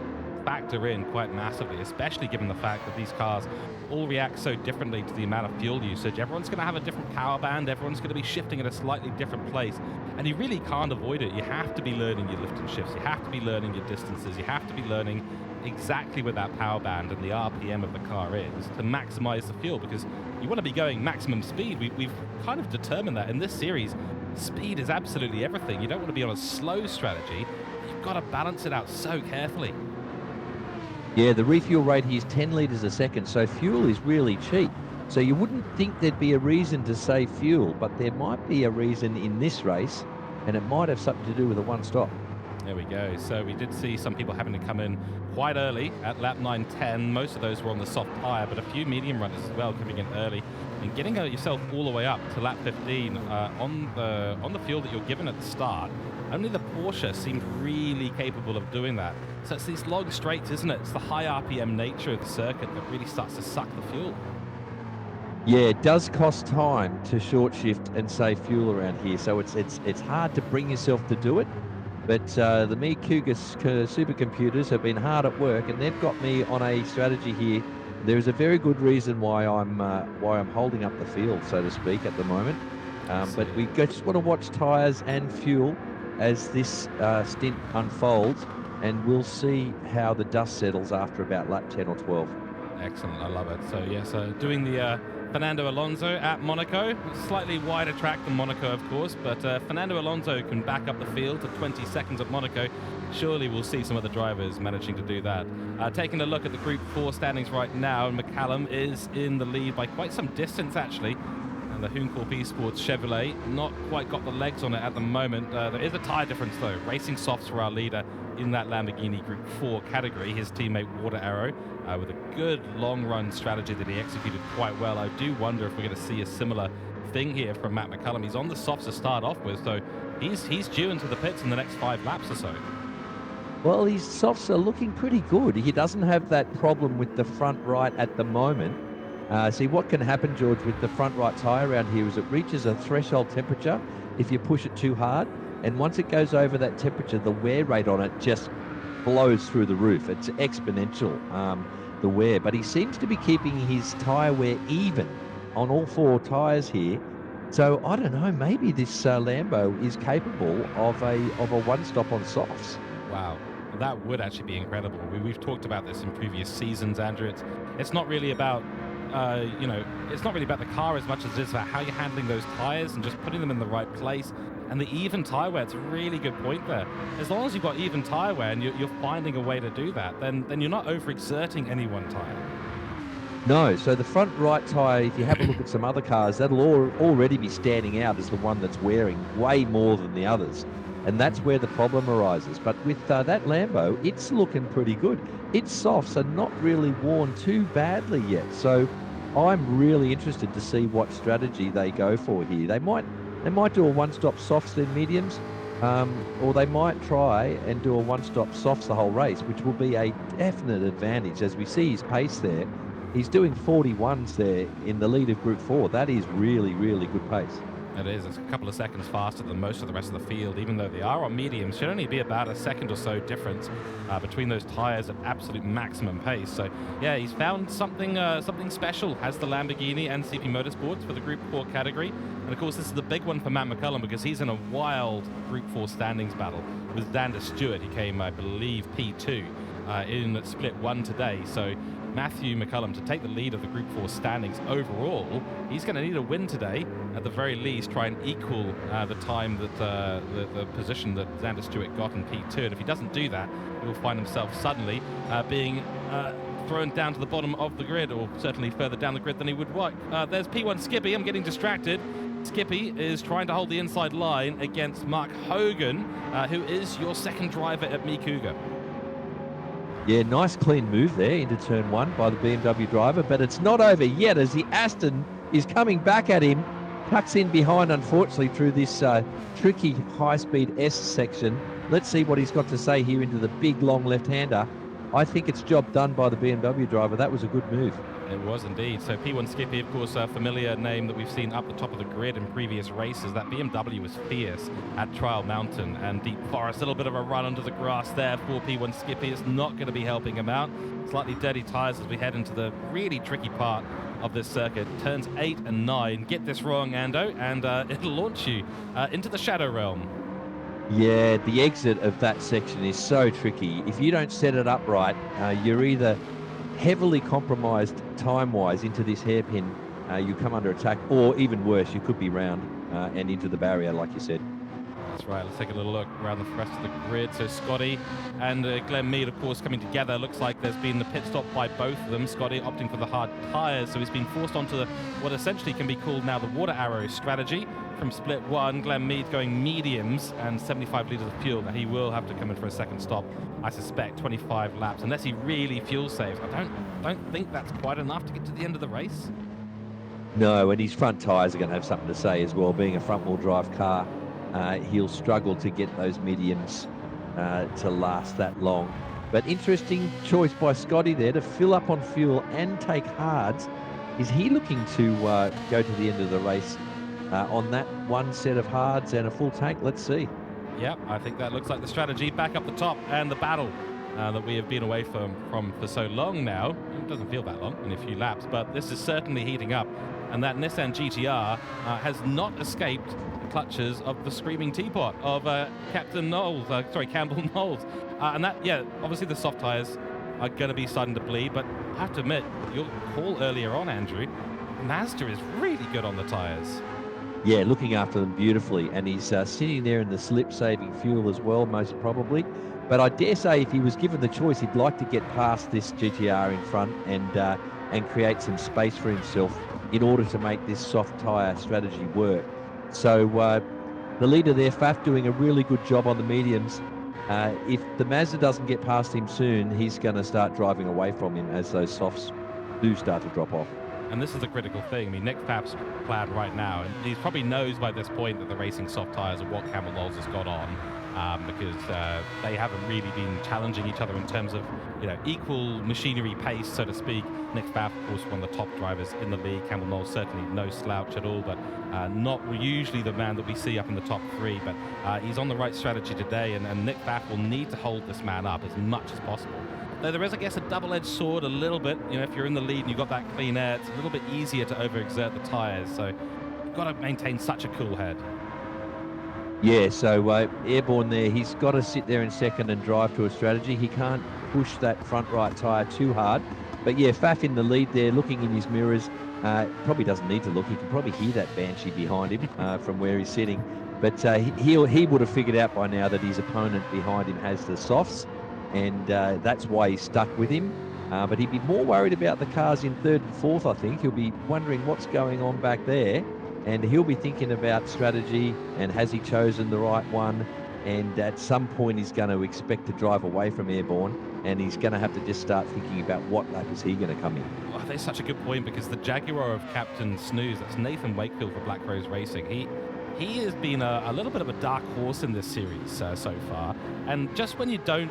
A: factor in quite massively, especially given the fact that these cars all react so differently to the amount of fuel usage. Everyone's going to have a different power band. Everyone's going to be shifting at a slightly different place. And you really can't avoid it. You have to be learning your lift and shifts. You have to be learning your distances. You have to be learning exactly where that power band and the RPM of the car is to maximize the fuel, because you want to be going maximum speed. We've kind of determined that in this series, speed is absolutely everything. You don't want to be on a slow strategy. You've got to balance it out so carefully.
C: Yeah, the refuel rate here is 10 litres a second, so fuel is really cheap. So you wouldn't think there'd be a reason to save fuel, but there might be a reason in this race, and it might have something to do with a one-stop.
A: There we go. So we did see some people having to come in quite early at lap 9-10. Most of those were on the soft tyre, but a few medium runners as well coming in early and getting yourself all the way up to lap 15 on the fuel that you're given at the start. Only the Porsche seemed really capable of doing that. So it's these long straights, isn't it? It's the high RPM nature of the circuit that really starts to suck the fuel.
C: Yeah, it does cost time to short shift and save fuel around here, so it's hard to bring yourself to do it. But the Me Cougar supercomputers have been hard at work, and they've got me on a strategy here. There is a very good reason why I'm holding up the field, so to speak, at the moment. But we just want to watch tyres and fuel as this stint unfolds, and we'll see how the dust settles after about lap 10 or 12.
A: Excellent, I love it. So yes, doing the Fernando Alonso at Monaco, slightly wider track than Monaco, of course, but Fernando Alonso can back up the field to 20 seconds at Monaco. Surely we'll see some of the drivers managing to do that. Taking a look at the Group 4 standings right now, and McCallum is in the lead by quite some distance, actually. And the Hooncorp Esports Chevrolet not quite got the legs on it at the moment. There is a tyre difference, though. Racing Softs for our leader, in that Lamborghini Group 4 category, his teammate Water Arrow, with a good long-run strategy that he executed quite well. I do wonder if we're going to see a similar thing here from Matt McCullum. He's on the softs to start off with, so he's due into the pits in the next 5 laps or so.
C: Well, his softs are looking pretty good. He doesn't have that problem with the front right at the moment. See, what can happen, George, with the front right tyre around here is it reaches a threshold temperature if you push it too hard. And once it goes over that temperature, the wear rate on it just blows through the roof. It's exponential, the wear. But he seems to be keeping his tyre wear even on all 4 tyres here. So I don't know, maybe this Lambo is capable of a one-stop on softs.
A: Wow. That would actually be incredible. We've talked about this in previous seasons, Andrew. It's not really about, it's not really about the car as much as it is about how you're handling those tires and just putting them in the right place. And the even tire wear, it's a really good point there. As long as you've got even tire wear and you're finding a way to do that, then you're not overexerting any one tire.
C: No, so the front right tyre, if you have a look at some other cars, that'll already be standing out as the one that's wearing way more than the others. And that's where the problem arises. But with that Lambo, it's looking pretty good. Its softs are not really worn too badly yet. So I'm really interested to see what strategy they go for here. They might do a one-stop softs then mediums, or they might try and do a one-stop softs the whole race, which will be a definite advantage. As we see his pace there, he's doing 41s there in the lead of Group 4. That is really, really good pace.
A: It is. It's a couple of seconds faster than most of the rest of the field, even though they are on mediums. Should only be about a second or so difference between those tires at absolute maximum pace. So, yeah, he's found something special, has the Lamborghini and CP Motorsports for the Group 4 category. And, of course, this is the big one for Matt McCullum because he's in a wild Group 4 standings battle with Xander Stewart. He came, I believe, P2 in Split 1 today. So Matthew McCullum to take the lead of the Group 4 standings overall. He's going to need a win today, at the very least, try and equal the time that the position that Xander Stewart got in P2. And if he doesn't do that, he will find himself suddenly being thrown down to the bottom of the grid, or certainly further down the grid than he would like. There's P1 Skippy. I'm getting distracted. Skippy is trying to hold the inside line against Mark Hogan, who is your second driver at Cougar.
C: Yeah, nice clean move there into turn 1 by the BMW driver, but it's not over yet as the Aston is coming back at him, tucks in behind, unfortunately, through this tricky high-speed S section. Let's see what he's got to say here into the big, long left-hander. I think it's job done by the BMW driver. That was a good move.
A: It was indeed. So P1 Skippy, of course, a familiar name that we've seen up the top of the grid in previous races. That BMW was fierce at Trial Mountain and Deep Forest. A little bit of a run under the grass there for P1 Skippy. It's not going to be helping him out. Slightly dirty tyres as we head into the really tricky part of this circuit. Turns 8 and 9. Get this wrong, Ando, and it'll launch you into the Shadow Realm.
C: Yeah, the exit of that section is so tricky. If you don't set it up right, you're either heavily compromised time-wise into this hairpin, you come under attack, or even worse, you could be round and into the barrier, like you said.
A: That's right. Let's take a little look around the rest of the grid. So Scotty and Glenn Mead, of course, coming together. Looks like there's been the pit stop by both of them. Scotty opting for the hard tyres, so he's been forced onto what essentially can be called now the Water Arrow strategy from Split 1. Glenn Mead going mediums and 75 litres of fuel. Now he will have to come in for a second stop, I suspect, 25 laps, unless he really fuel saves. I don't think that's quite enough to get to the end of the race.
C: No, and his front tyres are going to have something to say as well. Being a front-wheel drive car, he'll struggle to get those mediums to last that long. But interesting choice by Scotty there to fill up on fuel and take hards. Is he looking to go to the end of the race on that one set of hards and a full tank? Let's see.
A: Yep, I think that looks like the strategy. Back up the top, and the battle that we have been away from for so long now. It doesn't feel that long in a few laps, but this is certainly heating up. And that Nissan GT-R has not escaped the clutches of the screaming teapot of Campbell Knowles. And that, yeah, obviously the soft tyres are going to be starting to bleed, but I have to admit, your call earlier on, Andrew, Mazda is really good on the tyres.
C: Yeah, looking after them beautifully, and he's sitting there in the slip-saving fuel as well, most probably. But I dare say if he was given the choice, he'd like to get past this GT-R in front and create some space for himself in order to make this soft tyre strategy work. So the leader there, Faf, doing a really good job on the mediums. If the Mazda doesn't get past him soon, he's going to start driving away from him as those softs do start to drop off.
A: And this is a critical thing. I mean, Nick Pfaff's plan right now, and he probably knows by this point that the racing soft tyres are what Campbell Knowles has got on, because they haven't really been challenging each other in terms of, equal machinery pace, so to speak. Nick Pfaff, of course, one of the top drivers in the league. Campbell Knowles certainly no slouch at all, but not usually the man that we see up in the top three. But he's on the right strategy today, and Nick Pfaff will need to hold this man up as much as possible. Though there is, I guess, a double-edged sword a little bit. If you're in the lead and you've got that clean air, it's a little bit easier to overexert the tyres. So you've got to maintain such a cool head.
C: Yeah, so Airborne there, he's got to sit there in second and drive to a strategy. He can't push that front right tyre too hard. But yeah, Pfaff in the lead there, looking in his mirrors. Probably doesn't need to look. He can probably hear that Banshee behind him from where he's sitting. But he would have figured out by now that his opponent behind him has the softs. And that's why he's stuck with him. But he'd be more worried about the cars in third and fourth, I think. He'll be wondering what's going on back there. And he'll be thinking about strategy and has he chosen the right one. And at some point, he's going to expect to drive away from Airborne. And he's going to have to just start thinking about what lap is he going to come in.
A: Well, that's such a good point, because the Jaguar of Captain Snooze, that's Nathan Wakefield for Black Rose Racing. He has been a little bit of a dark horse in this series so far. And just when you don't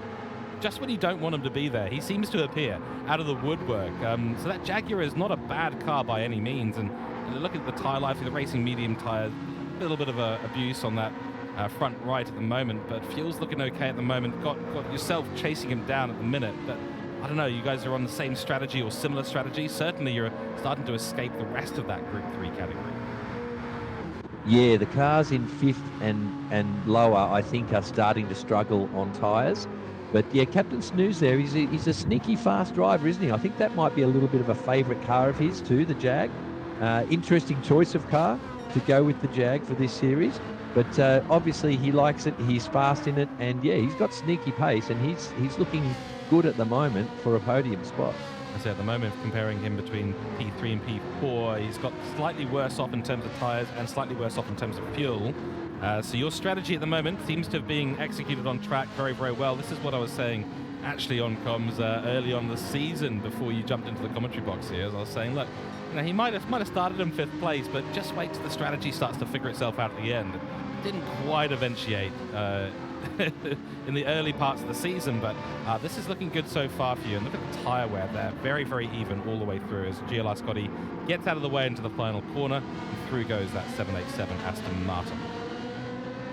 A: want him to be there, he seems to appear out of the woodwork. So that Jaguar is not a bad car by any means. And look at the tyre life of the racing medium tyres. A little bit of abuse on that front right at the moment, but fuel's looking okay at the moment. Got yourself chasing him down at the minute, but I don't know, you guys are on the same strategy or similar strategy. Certainly you're starting to escape the rest of that Group 3 category.
C: Yeah, the cars in fifth and lower, I think, are starting to struggle on tyres. But yeah, Captain Snooze there, he's a sneaky fast driver, isn't he? I think that might be a little bit of a favourite car of his too, the Jag. Interesting choice of car to go with the Jag for this series. But obviously he likes it, he's fast in it, and yeah, he's got sneaky pace, and he's looking good at the moment for a podium spot.
A: I say at the moment, comparing him between P3 and P4, he's got slightly worse off in terms of tyres and slightly worse off in terms of fuel. So your strategy at the moment seems to have been executed on track very, very well. This is what I was saying actually on comms early on the season before you jumped into the commentary box here. As I was saying, look, he might have started in fifth place, but just wait till the strategy starts to figure itself out at the end. It didn't quite eventuate in the early parts of the season, but this is looking good so far for you. And look at the tyre wear there, very, very even all the way through as GLR Scotty gets out of the way into the final corner, and through goes that 787 Aston Martin.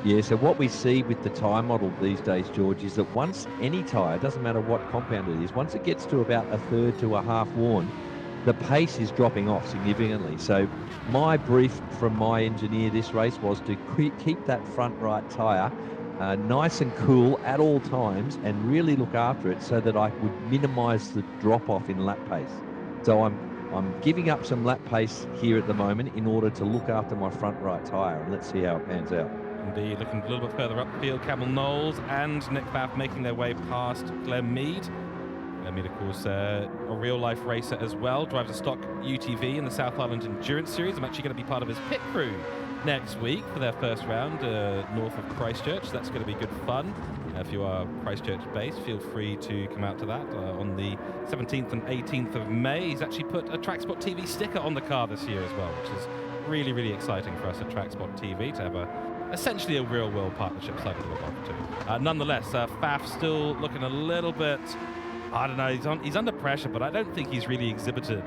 C: Yeah, so what we see with the tyre model these days, George, is that once any tyre, doesn't matter what compound it is, once it gets to about a third to a half worn, the pace is dropping off significantly. So my brief from my engineer this race was to keep that front right tyre nice and cool at all times and really look after it so that I would minimise the drop-off in lap pace. So I'm giving up some lap pace here at the moment in order to look after my front right tyre, and let's see how it pans out.
A: Indeed, looking a little bit further upfield, Campbell Knowles and Nick Pfaff making their way past Glenn Mead. Glenn Mead, of course, a real-life racer as well, drives a stock UTV in the South Island Endurance Series. I'm actually going to be part of his pit crew next week for their first round north of Christchurch. That's going to be good fun. If you are Christchurch-based, feel free to come out to that on the 17th and 18th of May. He's actually put a TrackSpotTV sticker on the car this year as well, which is really, really exciting for us at TrackSpotTV to have essentially a real-world partnership slightly to look up to. Nonetheless, Pfaff still looking a little bit, I don't know, he's under pressure, but I don't think he's really exhibited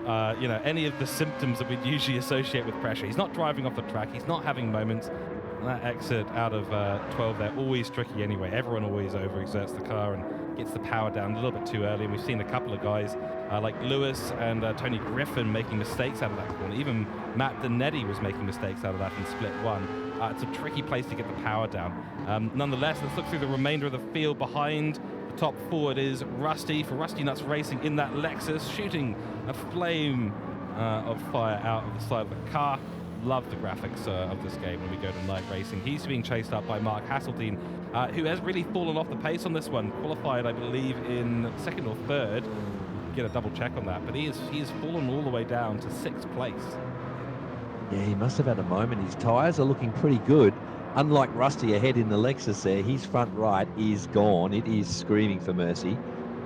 A: any of the symptoms that we'd usually associate with pressure. He's not driving off the track, he's not having moments. That exit out of 12 there, always tricky anyway. Everyone always overexerts the car and gets the power down a little bit too early. And we've seen a couple of guys like Lewis and Tony Griffin making mistakes out of that corner. Even Matt Donetti was making mistakes out of that in split one. It's a tricky place to get the power down. Nonetheless, let's look through the remainder of the field. Behind the top four, it is Rusty for Rusty Nuts Racing in that Lexus, shooting a flame of fire out of the side of the car. Love the graphics of this game when we go to night racing. He's being chased up by Mark Hasseltine, who has really fallen off the pace on this one. Qualified, I believe, in second or third. Get a double check on that, but he has fallen all the way down to sixth place.
C: Yeah, he must have had a moment. His tyres are looking pretty good. unlike Rusty ahead in the Lexus there, his front right is gone. It is screaming for mercy.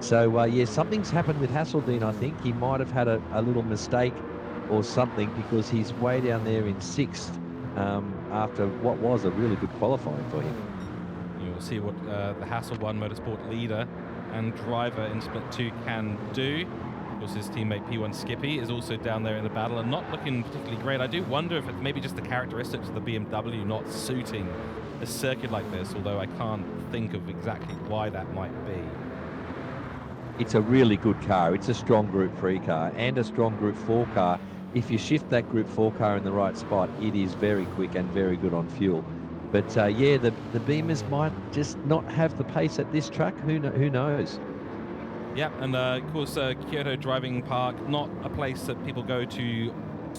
C: So, yeah, something's happened with Hasseldean, I think. He might have had a little mistake or something, because he's way down there in sixth after what was a really good qualifying for him.
A: You'll see what the Hassel 1 Motorsport leader and driver in Split 2 can do. Of course, his teammate P1 Skippy is also down there in the battle and not looking particularly great. I do wonder if it's maybe just the characteristics of the BMW not suiting a circuit like this, although I can't think of exactly why that might be.
C: It's a really good car. It's a strong Group 3 car and a strong Group 4 car. If you shift that Group 4 car in the right spot, it is very quick and very good on fuel. But yeah, the Beamers might just not have the pace at this track. Who knows?
A: Yeah, and of course, Kyoto Driving Park, not a place that people go to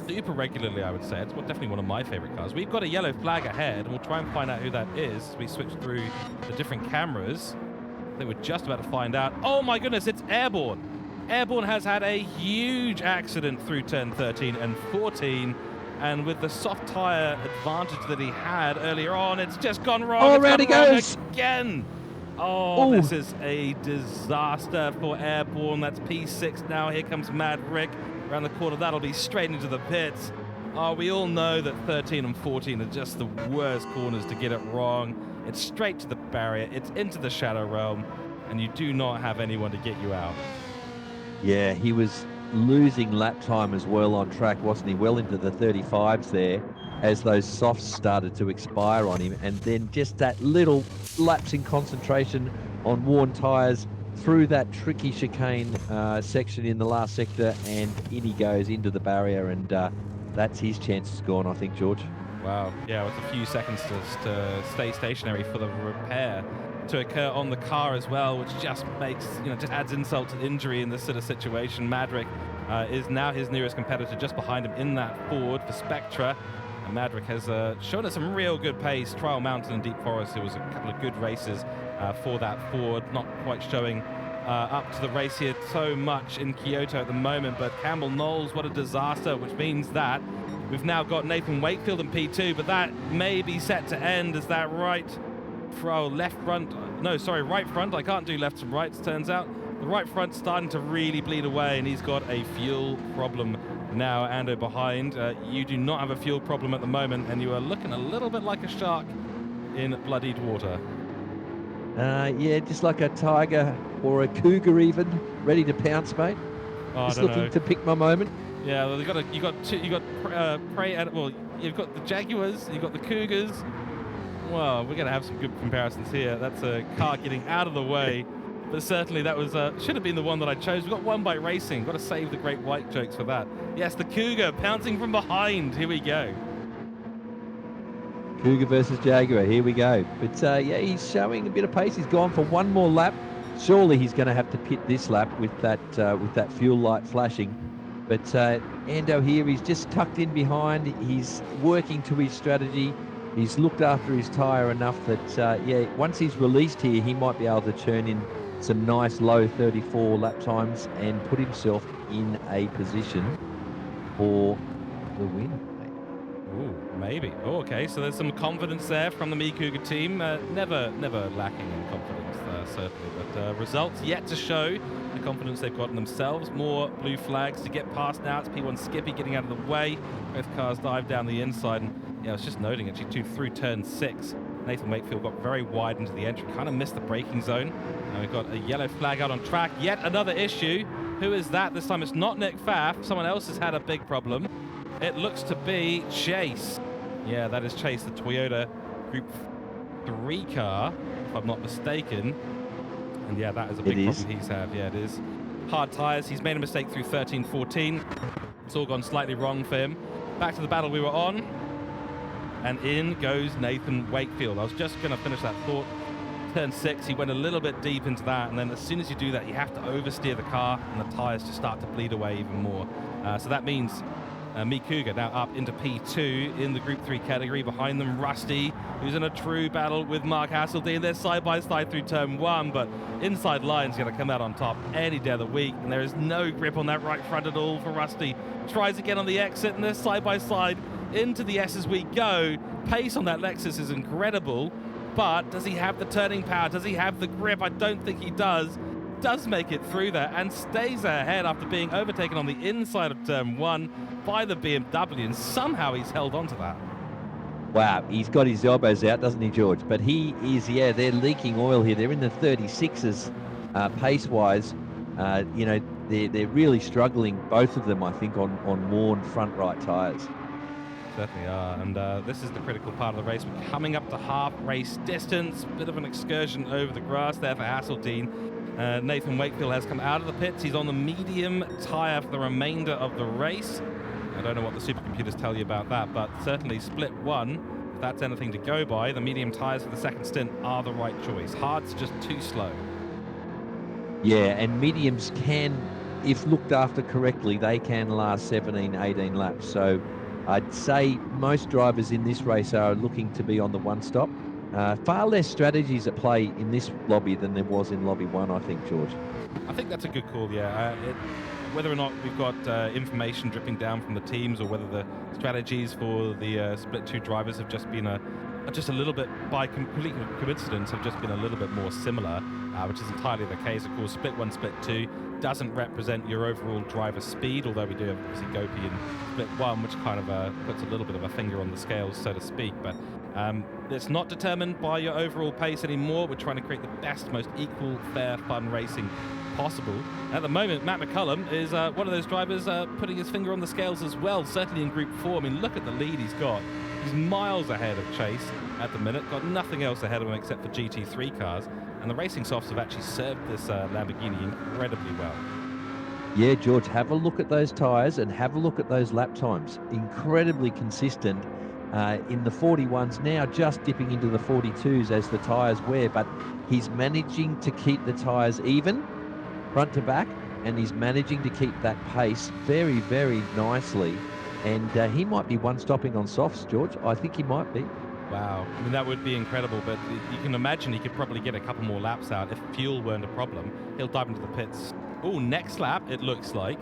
A: super regularly, I would say. It's definitely one of my favorite cars. We've got a yellow flag ahead, and we'll try and find out who that is as we switch through the different cameras. I think we're just about to find out. Oh my goodness, it's Airborne. Airborne has had a huge accident through turn 13 and 14. And with the soft tyre advantage that he had earlier on, it's just gone wrong.
C: Oh,
A: it's
C: round he goes
A: again. Oh, this is a disaster for Airborne. That's P6 now. Here comes Maverick around the corner. That'll be straight into the pits. Oh, we all know that 13 and 14 are just the worst corners to get it wrong. It's straight to the barrier. It's into the shadow realm, and you do not have anyone to get you out.
C: Yeah, he was losing lap time as well on track, wasn't he? Well into the 35s there as those softs started to expire on him, and then just that little lapse in concentration on worn tyres through that tricky chicane section in the last sector, and in he goes into the barrier, and that's his chances gone, I think, George.
A: Wow, yeah, with a few seconds to stay stationary for the repair to occur on the car as well, which just makes, just adds insult to injury in this sort of situation. Madrick is now his nearest competitor, just behind him in that Ford for Spectra. And Madrick has shown us some real good pace. Trial Mountain and Deep Forest, it was a couple of good races for that Ford, not quite showing up to the race here so much in Kyoto at the moment. But Campbell Knowles, what a disaster, which means that we've now got Nathan Wakefield in P2, but that may be set to end as that right front, I can't do left and right, turns out. The right front's starting to really bleed away, and he's got a fuel problem now. Ando behind. You do not have a fuel problem at the moment, and you are looking a little bit like a shark in bloodied water.
C: Yeah, just like a tiger or a cougar even, ready to pounce, mate. Just looking to pick my moment.
A: Yeah, well, you've got the Jaguars, you've got the Cougars. Well, we're going to have some good comparisons here. That's a car getting out of the way. But certainly that was should have been the one that I chose. We've got One Bite Racing. Got to save the Great White jokes for that. Yes, the Cougar pouncing from behind. Here we go.
C: Cougar versus Jaguar. Here we go. But yeah, he's showing a bit of pace. He's gone for one more lap. Surely he's going to have to pit this lap with that fuel light flashing. But Ando here, he's just tucked in behind. He's working to his strategy. He's looked after his tyre enough that, yeah, once he's released here, he might be able to churn in some nice low 34 lap times and put himself in a position for the win.
A: Ooh, maybe. Oh, okay, so there's some confidence there from the Me Cougar team. Never lacking in confidence, certainly. But results yet to show the confidence they've got in themselves. More blue flags to get past now. It's P1 Skippy getting out of the way. Both cars dive down the inside. And yeah, I was just noting actually through turn 6. Nathan Wakefield got very wide into the entry, kind of missed the braking zone. And we've got a yellow flag out on track. Yet another issue. Who is that? This time it's not Nick Pfaff. Someone else has had a big problem. It looks to be Chase. Yeah, that is Chase, the Toyota Group 3 car, if I'm not mistaken. And yeah, that is a big problem he's had. Yeah, it is. Hard tyres. He's made a mistake through 13-14. It's all gone slightly wrong for him. Back to the battle we were on. And in goes Nathan Wakefield. I was just going to finish that thought. Turn 6, he went a little bit deep into that, and then as soon as you do that, you have to oversteer the car, and the tyres just start to bleed away even more. So that means Me Cougar now up into P2 in the Group 3 category. Behind them, Rusty, who's in a true battle with Mark Hasseldean. They're side by side through turn 1, but inside line's going to come out on top any day of the week, and there is no grip on that right front at all for Rusty. Tries again on the exit, and they're side by side. into the S as we go. Pace on that Lexus is incredible, but does he have the turning power? Does he have the grip? I don't think he does. Does make it through there and stays ahead after being overtaken on the inside of turn 1 by the BMW, and somehow he's held on to that.
C: Wow, he's got his elbows out, doesn't he, George? But he is, yeah, they're leaking oil here. They're in the 36s pace-wise. You know, they're really struggling, both of them, I think, on worn front right tyres.
A: Certainly are, and this is the critical part of the race. We're coming up to half race distance. Bit of an excursion over the grass there for Hasseltine. Nathan Wakefield has come out of the pits. He's on the medium tyre for the remainder of the race. I don't know what the supercomputers tell you about that, but certainly split 1, if that's anything to go by, the medium tyres for the second stint are the right choice. Hard's just too slow.
C: Yeah, and mediums can, if looked after correctly, they can last 17, 18 laps. So I'd say most drivers in this race are looking to be on the one stop. Far less strategies at play in this lobby than there was in lobby 1, I think, George.
A: I think that's a good call, yeah. Whether or not we've got information dripping down from the teams, or whether the strategies for the split 2 drivers have just been just a little bit, by complete coincidence, have just been a little bit more similar, which is entirely the case. Of course, split 1, split 2 doesn't represent your overall driver speed, although we do have obviously Gopi in split 1, which kind of puts a little bit of a finger on the scales, so to speak. But it's not determined by your overall pace anymore. We're trying to create the best, most equal, fair, fun racing possible. At the moment, Matt McCullum is one of those drivers putting his finger on the scales as well, certainly in Group 4. I mean, look at the lead he's got. He's miles ahead of Chase at the minute, got nothing else ahead of him except for GT3 cars, and the racing softs have actually served this Lamborghini incredibly well.
C: Yeah, George, have a look at those tyres and have a look at those lap times. Incredibly consistent in the 41s, now just dipping into the 42s as the tyres wear, but he's managing to keep the tyres even, front to back, and he's managing to keep that pace very, very nicely. And he might be one-stopping on softs, George. I think he might be.
A: Wow. I mean, that would be incredible, but you can imagine he could probably get a couple more laps out if fuel weren't a problem. He'll dive into the pits. Oh, next lap, it looks like.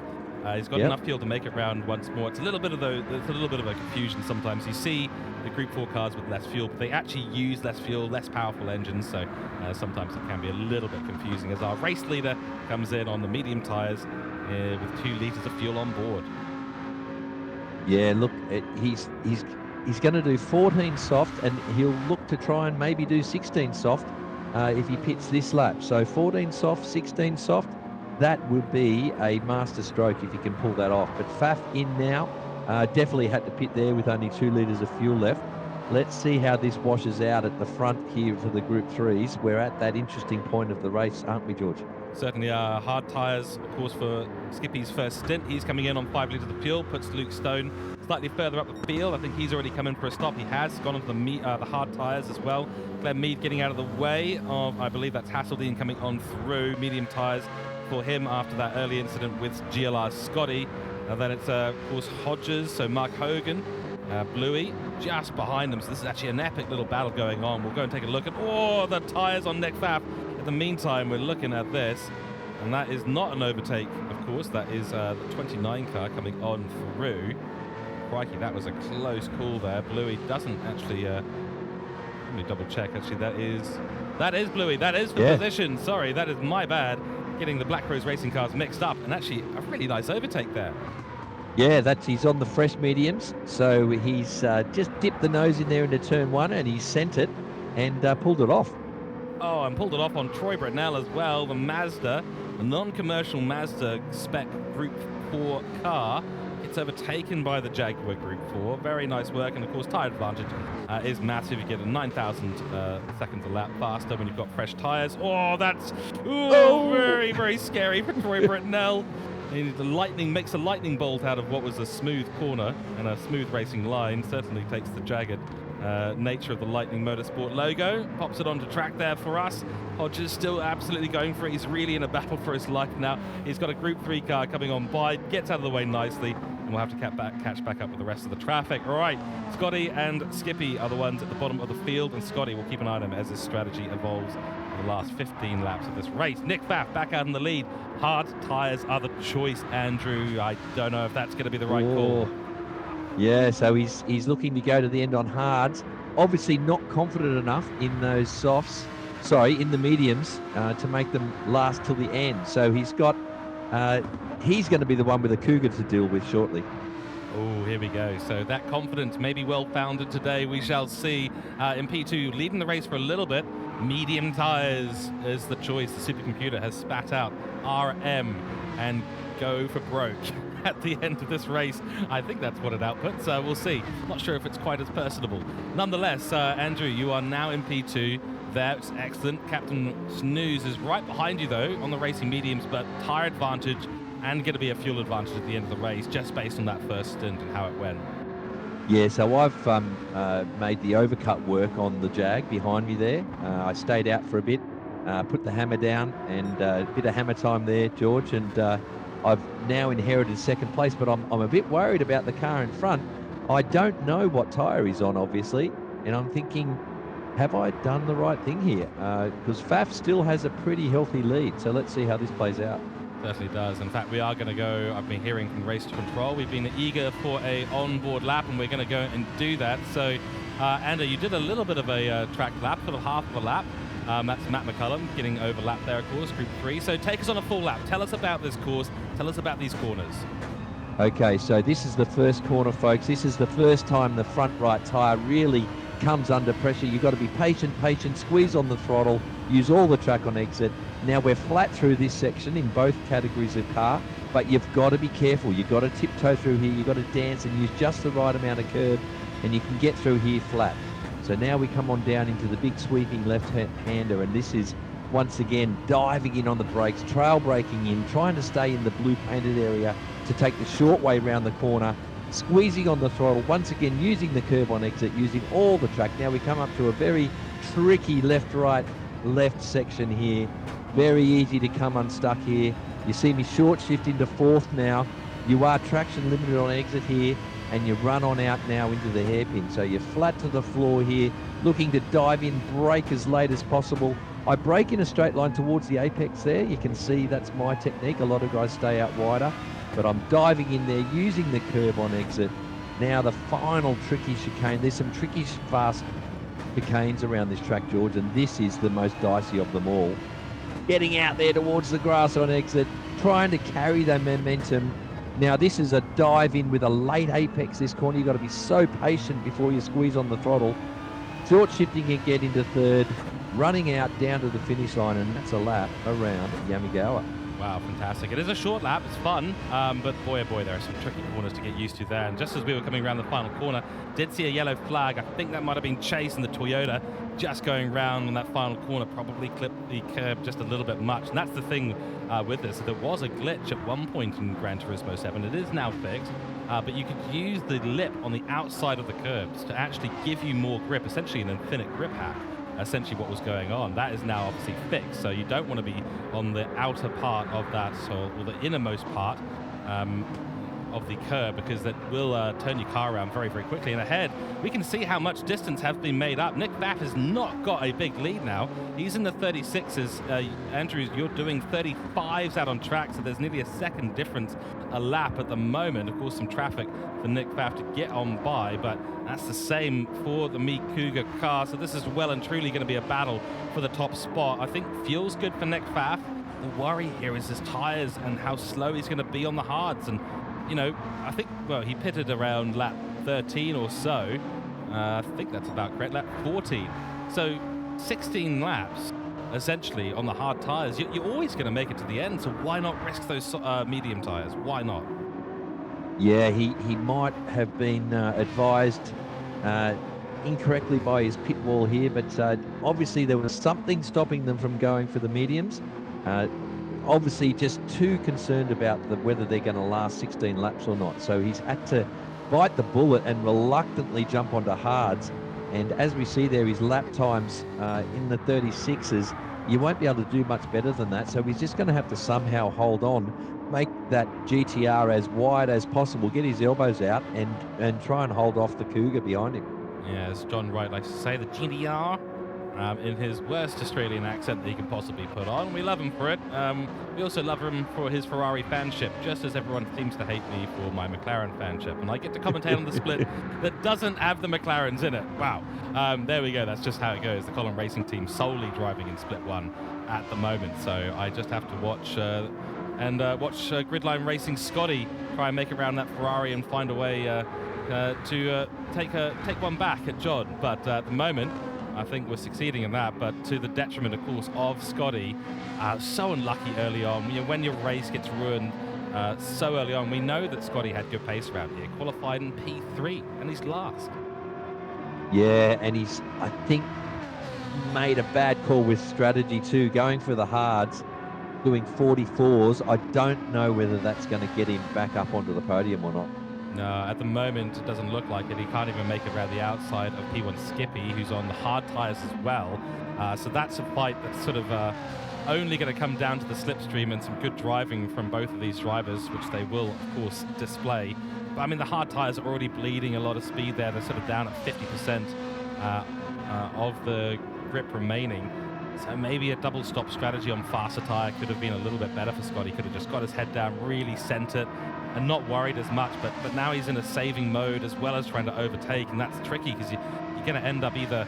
A: He's got enough fuel to make it round once more. It's a little bit of a confusion sometimes. You see the Group 4 cars with less fuel, but they actually use less fuel, less powerful engines, so sometimes it can be a little bit confusing as our race leader comes in on the medium tyres with 2 litres of fuel on board.
C: Yeah, look, he's going to do 14 soft, and he'll look to try and maybe do 16 soft if he pits this lap. So 14 soft, 16 soft, that would be a master stroke if he can pull that off. But Faf in now, definitely had to pit there with only 2 litres of fuel left. Let's see how this washes out at the front here for the Group 3s. We're at that interesting point of the race, aren't we, George?
A: Certainly are. Hard tyres, of course, for Skippy's first stint. He's coming in on 5 litres of fuel, puts Luke Stone slightly further up the field. I think he's already come in for a stop. He has gone onto the hard tyres as well. Glenn Mead getting out of the way of, I believe that's Hasseltine coming on through. Medium tyres for him after that early incident with GLR Scotty. And then it's, of course, Hodges, so Mark Hogan, Bluey, just behind them. So this is actually an epic little battle going on. We'll go and take a look at, the tyres on Nick Pfaff. In the meantime, we're looking at this, and that is not an overtake, of course. That is the 29 car coming on through. Crikey, that was a close call there. Bluey doesn't actually, let me double check, actually, that is Bluey. That is the position. Sorry, that is my bad. Getting the Black Rose Racing cars mixed up, and actually a really nice overtake there.
C: Yeah, he's on the fresh mediums, so he's just dipped the nose in there into turn 1, and he sent it and pulled it off.
A: Oh, and pulled it off on Troy Britnell as well. The Mazda, a non-commercial Mazda spec Group 4 car. It's overtaken by the Jaguar Group 4. Very nice work, and of course, tyre advantage is massive. You get a 9,000 seconds a lap faster when you've got fresh tyres. Oh, that's very, very scary for Troy Britnell. The makes a lightning bolt out of what was a smooth corner and a smooth racing line. Certainly takes the jagged nature of the Lightning Motorsport logo, pops it onto track there for us. Hodges still absolutely going for it. He's really in a battle for his life now. He's got a Group 3 car coming on by, gets out of the way nicely, and we'll have to catch back up with the rest of the traffic. All right, Scotty and Skippy are the ones at the bottom of the field, and Scotty will keep an eye on him as his strategy evolves in the last 15 laps of this race. Nick Pfaff back out in the lead. Hard tyres are the choice, Andrew. I don't know if that's going to be the right call.
C: Yeah, so he's looking to go to the end on hards. Obviously not confident enough in those softs, in the mediums, to make them last till the end. So he's got, he's going to be the one with a Cougar to deal with shortly.
A: Oh, here we go. So that confidence may be well-founded today. We shall see. In P2, leading the race for a little bit. Medium tyres is the choice. The supercomputer has spat out RM and go for broke at the end of this race. I think that's what it outputs. We'll see. Not sure if it's quite as personable. Nonetheless, Andrew, you are now in P2. That's excellent. Captain Snooze is right behind you, though, on the racing mediums, but tyre advantage and going to be a fuel advantage at the end of the race, just based on that first stint and how it went.
C: Yeah, so I've made the overcut work on the Jag behind me there. I stayed out for a bit, put the hammer down, and a bit of hammer time there, George, and I've now inherited second place, but I'm a bit worried about the car in front. I don't know what tyre he's on, obviously, and I'm thinking, have I done the right thing here? Because Faf still has a pretty healthy lead, so let's see how this plays out.
A: Certainly does. In fact, we are going to go, I've been hearing from Race to Control, we've been eager for a onboard lap, and we're going to go and do that. So, Andrew, you did a little bit of a track lap, sort of half of a lap. That's Matt McCullum getting overlapped there, of course, Group 3. So take us on a full lap. Tell us about this course. Tell us about these corners.
C: Okay, so this is the first corner, folks. This is the first time the front right tyre really comes under pressure. You've got to be patient, squeeze on the throttle, use all the track on exit. Now we're flat through this section in both categories of car, but you've got to be careful. You've got to tiptoe through here. You've got to dance and use just the right amount of curb, and you can get through here flat. So now we come on down into the big sweeping left-hander, and this is once again diving in on the brakes, trail braking in, trying to stay in the blue painted area to take the short way round the corner, squeezing on the throttle, once again using the curb on exit, using all the track. Now we come up to a very tricky left-right left section here. Very easy to come unstuck here. You see me short shift into fourth now. You are traction limited on exit here, and you run on out now into the hairpin. So you're flat to the floor here, looking to dive in, brake as late as possible. I brake in a straight line towards the apex there. You can see that's my technique. A lot of guys stay out wider, but I'm diving in there, using the curb on exit. Now the final tricky chicane. There's some tricky fast chicanes around this track, George, and this is the most dicey of them all. Getting out there towards the grass on exit, trying to carry the momentum. Now this is a dive in with a late apex this corner. You've got to be so patient before you squeeze on the throttle. Short shifting again into third, running out down to the finish line, and that's a lap around Yamigawa.
A: Wow, fantastic. It is a short lap, it's fun, but boy, oh boy, there are some tricky corners to get used to there. And just as we were coming around the final corner, did see a yellow flag. I think that might have been Chase in the Toyota, just going round on that final corner, probably clipped the curb just a little bit much. And that's the thing with this. There was a glitch at one point in Gran Turismo 7. It is now fixed, but you could use the lip on the outside of the curbs to actually give you more grip, essentially an infinite grip hack. Essentially what was going on. That is now obviously fixed, so you don't want to be on the outer part of that, or the innermost part of the curb, because that will turn your car around very, very quickly. And ahead, we can see how much distance has been made up. Nick Vapp has not got a big lead now. He's in the 36s. Andrew, you're doing 35s out on track, so there's nearly a second difference a lap at the moment. Of course, some traffic for Nick Vapp to get on by, but that's the same for the Mi Cougar car. So this is well and truly going to be a battle for the top spot. I think fuel's good for Nick Vapp. The worry here is his tyres and how slow he's going to be on the hards. And you know, I think, well, he pitted around lap 13 or so. I think that's about correct, lap 14. So 16 laps, essentially, on the hard tyres. You're always going to make it to the end, so why not risk those medium tyres? Why not?
C: Yeah, he might have been advised incorrectly by his pit wall here, but obviously there was something stopping them from going for the mediums. Obviously just too concerned about whether they're going to last 16 laps or not. So he's had to bite the bullet and reluctantly jump onto hards. And as we see there, his lap times in the 36s, you won't be able to do much better than that. So he's just going to have to somehow hold on, make that GTR as wide as possible, get his elbows out, and try and hold off the Cougar behind him.
A: Yeah, as John Wright likes to say, the GTR. in his worst Australian accent that he can possibly put on. We love him for it. We also love him for his Ferrari fanship, just as everyone seems to hate me for my McLaren fanship. And I get to commentate on the split that doesn't have the McLarens in it. Wow. There we go. That's just how it goes. The Colin Racing team solely driving in split 1 at the moment. So I just have to watch Gridline Racing Scotty try and make it around that Ferrari and find a way to take one back at John. But at the moment, I think we're succeeding in that, but to the detriment, of course, of Scotty. So unlucky early on. When your race gets ruined so early on, we know that Scotty had good pace around here. Qualified in P3, and he's last.
C: Yeah, and he's, I think, made a bad call with strategy too, going for the hards, doing 44s. I don't know whether that's going to get him back up onto the podium or not.
A: No, at the moment, it doesn't look like it. He can't even make it around the outside of P1 Skippy, who's on the hard tyres as well. So that's a fight that's sort of only going to come down to the slipstream and some good driving from both of these drivers, which they will, of course, display. But, I mean, the hard tyres are already bleeding a lot of speed there. They're sort of down at 50% of the grip remaining. So maybe a double stop strategy on faster tyre could have been a little bit better for Scotty. He could have just got his head down, really sent it, and not worried as much. But now he's in a saving mode as well as trying to overtake, and that's tricky because you're going to end up either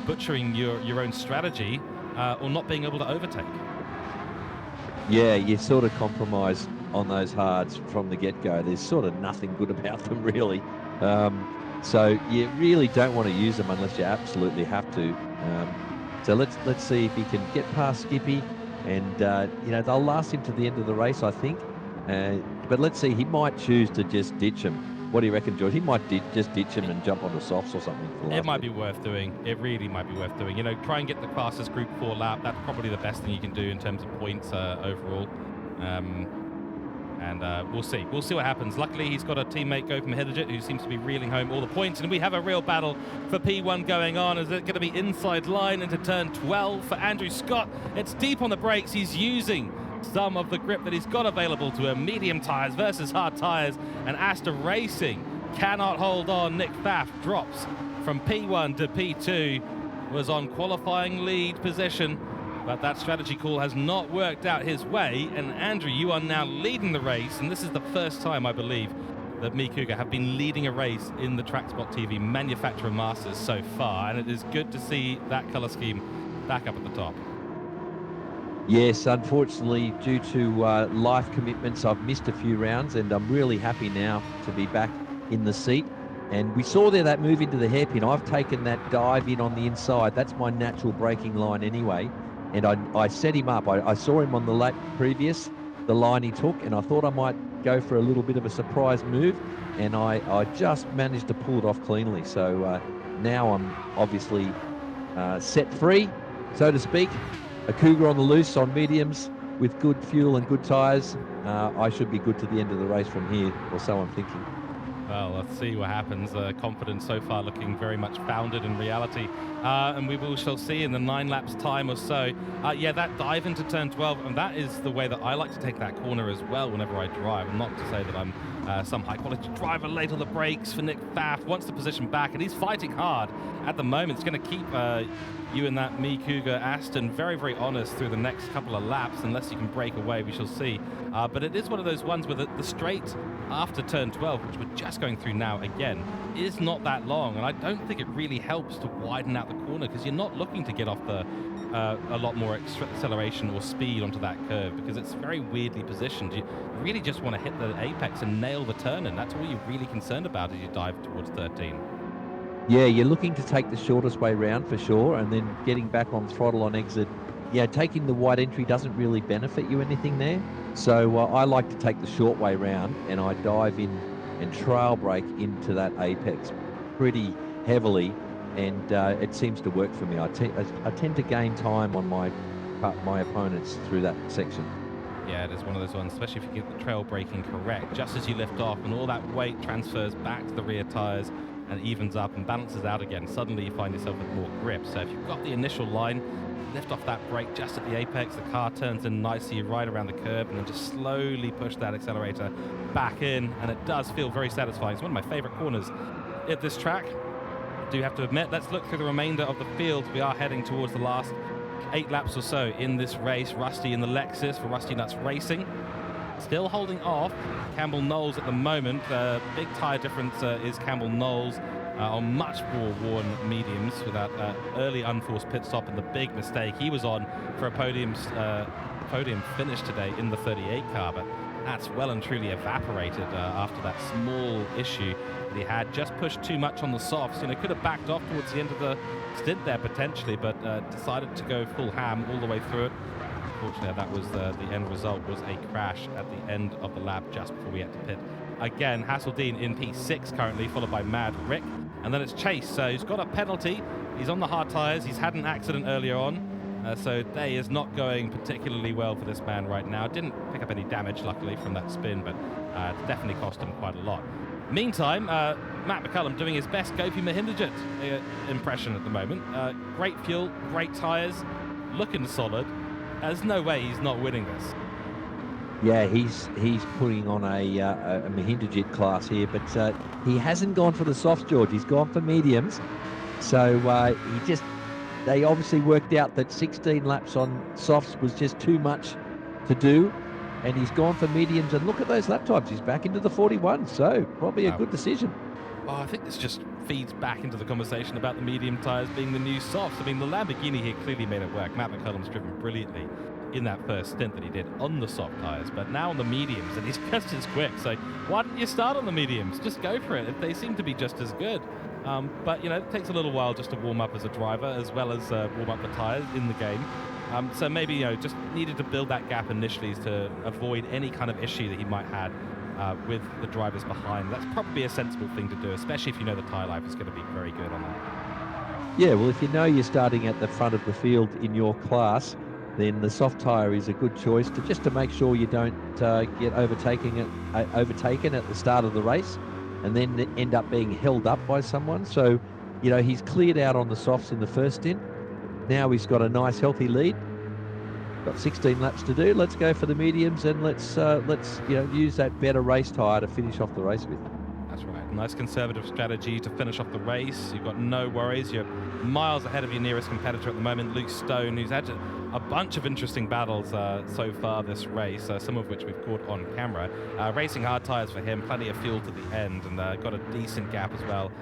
A: butchering your own strategy or not being able to overtake.
C: Yeah, you sort of compromise on those hards from the get-go. There's sort of nothing good about them, really. So you really don't want to use them unless you absolutely have to. So let's see if he can get past Skippy, and they'll last him to the end of the race, I think. But let's see, he might choose to just ditch him. What do you reckon, George? He might just ditch him and jump onto softs or something.
A: It might be worth doing. It really might be worth doing. Try and get the fastest Group 4 lap. That's probably the best thing you can do in terms of points overall. And we'll see. We'll see what happens. Luckily, he's got a teammate, Go from Hidegit, who seems to be reeling home all the points. And we have a real battle for P1 going on. Is it going to be inside line into turn 12 for Andrew Scott? It's deep on the brakes. He's using some of the grip that he's got available to him. Medium tyres versus hard tyres. And Asta Racing cannot hold on. Nick Pfaff drops from P1 to P2. Was on qualifying lead position. But that strategy call has not worked out his way, and Andrew, you are now leading the race, and this is the first time, I believe, that me, Cooke, have been leading a race in the TrackSpotTV Manufacturer Masters so far, and it is good to see that colour scheme back up at the top.
C: Yes, unfortunately, due to life commitments, I've missed a few rounds, and I'm really happy now to be back in the seat. And we saw there that move into the hairpin. I've taken that dive in on the inside. That's my natural braking line anyway. And I set him up. I saw him on the lap previous, the line he took, and I thought I might go for a little bit of a surprise move, and I just managed to pull it off cleanly. So now I'm obviously set free, so to speak. A Cougar on the loose on mediums with good fuel and good tyres. I should be good to the end of the race from here, or so I'm thinking.
A: Well, let's see what happens. Confidence so far looking very much founded in reality. And we shall see in the 9 laps time or so. Yeah, that dive into turn 12, and that is the way that I like to take that corner as well whenever I drive. And not to say that I'm some high-quality driver late on the brakes for Nick Pfaff. Wants the position back, and he's fighting hard at the moment. It's going to keep you and that Me Cougar Aston very, very honest through the next couple of laps, unless you can break away. We shall see. But it is one of those ones where the straight after turn 12, which we're just going through now again, is not that long, and I don't think it really helps to widen out the corner because you're not looking to get off the a lot more acceleration or speed onto that curve because it's very weirdly positioned. You really just want to hit the apex and nail the turn, and that's all you're really concerned about as you dive towards 13.
C: Yeah, you're looking to take the shortest way round for sure, and then getting back on throttle on exit. Yeah, taking the wide entry doesn't really benefit you anything there. So I like to take the short way round, and I dive in and trail brake into that apex pretty heavily, and it seems to work for me. I tend to gain time on my opponents through that section.
A: Yeah, it is one of those ones, especially if you get the trail braking correct, just as you lift off and all that weight transfers back to the rear tyres and evens up and balances out again. Suddenly you find yourself with more grip. So if you've got the initial line, lift off that brake just at the apex, the car turns in nicely right around the curb, and then just slowly push that accelerator back in, and it does feel very satisfying. It's one of my favorite corners at this track. do have to admit. Let's look through the remainder of the field. We are heading towards the last 8 laps or so in this race. Rusty in the Lexus for Rusty Nuts Racing. Still holding off Campbell Knowles at the moment. Big tyre difference is Campbell Knowles on much more worn mediums with that early unforced pit stop and the big mistake he was on for a podium finish today in the 38 car, but that's well and truly evaporated after that small issue that he had. Just pushed too much on the softs. Could have backed off towards the end of the stint there potentially, but decided to go full ham all the way through it. Unfortunately, that was the end result, was a crash at the end of the lap just before we had to pit. Again, Hasseldine in P6 currently, followed by Mad Rick. And then it's Chase, so he's got a penalty. He's on the hard tyres. He's had an accident earlier on. So day is not going particularly well for this man right now. Didn't pick up any damage, luckily, from that spin, but it's definitely cost him quite a lot. Meantime, Matt McCullum doing his best Gopi Mahindra impression at the moment. Great fuel, great tyres, looking solid. There's no way he's not winning this.
C: Yeah, he's putting on a Mahindra class here, but he hasn't gone for the softs, George. He's gone for mediums. So they obviously worked out that 16 laps on softs was just too much to do, and he's gone for mediums. And look at those lap times. He's back into the 41, so probably a good decision.
A: Oh, I think this just feeds back into the conversation about the medium tyres being the new softs. I mean, the Lamborghini here clearly made it work. Matt McCullum's driven brilliantly in that first stint that he did on the soft tyres, but now on the mediums, and he's just as quick. So why didn't you start on the mediums? Just go for it. They seem to be just as good. But, it takes a little while just to warm up as a driver, as well as warm up the tyres in the game. So maybe, just needed to build that gap initially to avoid any kind of issue that he might have with the drivers behind. That's probably a sensible thing to do, especially if you know the tyre life is going to be very good on that.
C: Yeah, well, if you know you're starting at the front of the field in your class, then the soft tyre is a good choice to make sure you don't get overtaken at the start of the race and then end up being held up by someone. So, he's cleared out on the softs in the first stint. Now he's got a nice healthy lead. Got 16 laps to do. Let's go for the mediums and let's use that better race tyre to finish off the race with.
A: That's right. Nice conservative strategy to finish off the race. You've got no worries. You're miles ahead of your nearest competitor at the moment, Luke Stone, who's had a bunch of interesting battles so far this race, some of which we've caught on camera. Racing hard tyres for him, plenty of fuel to the end, and got a decent gap as well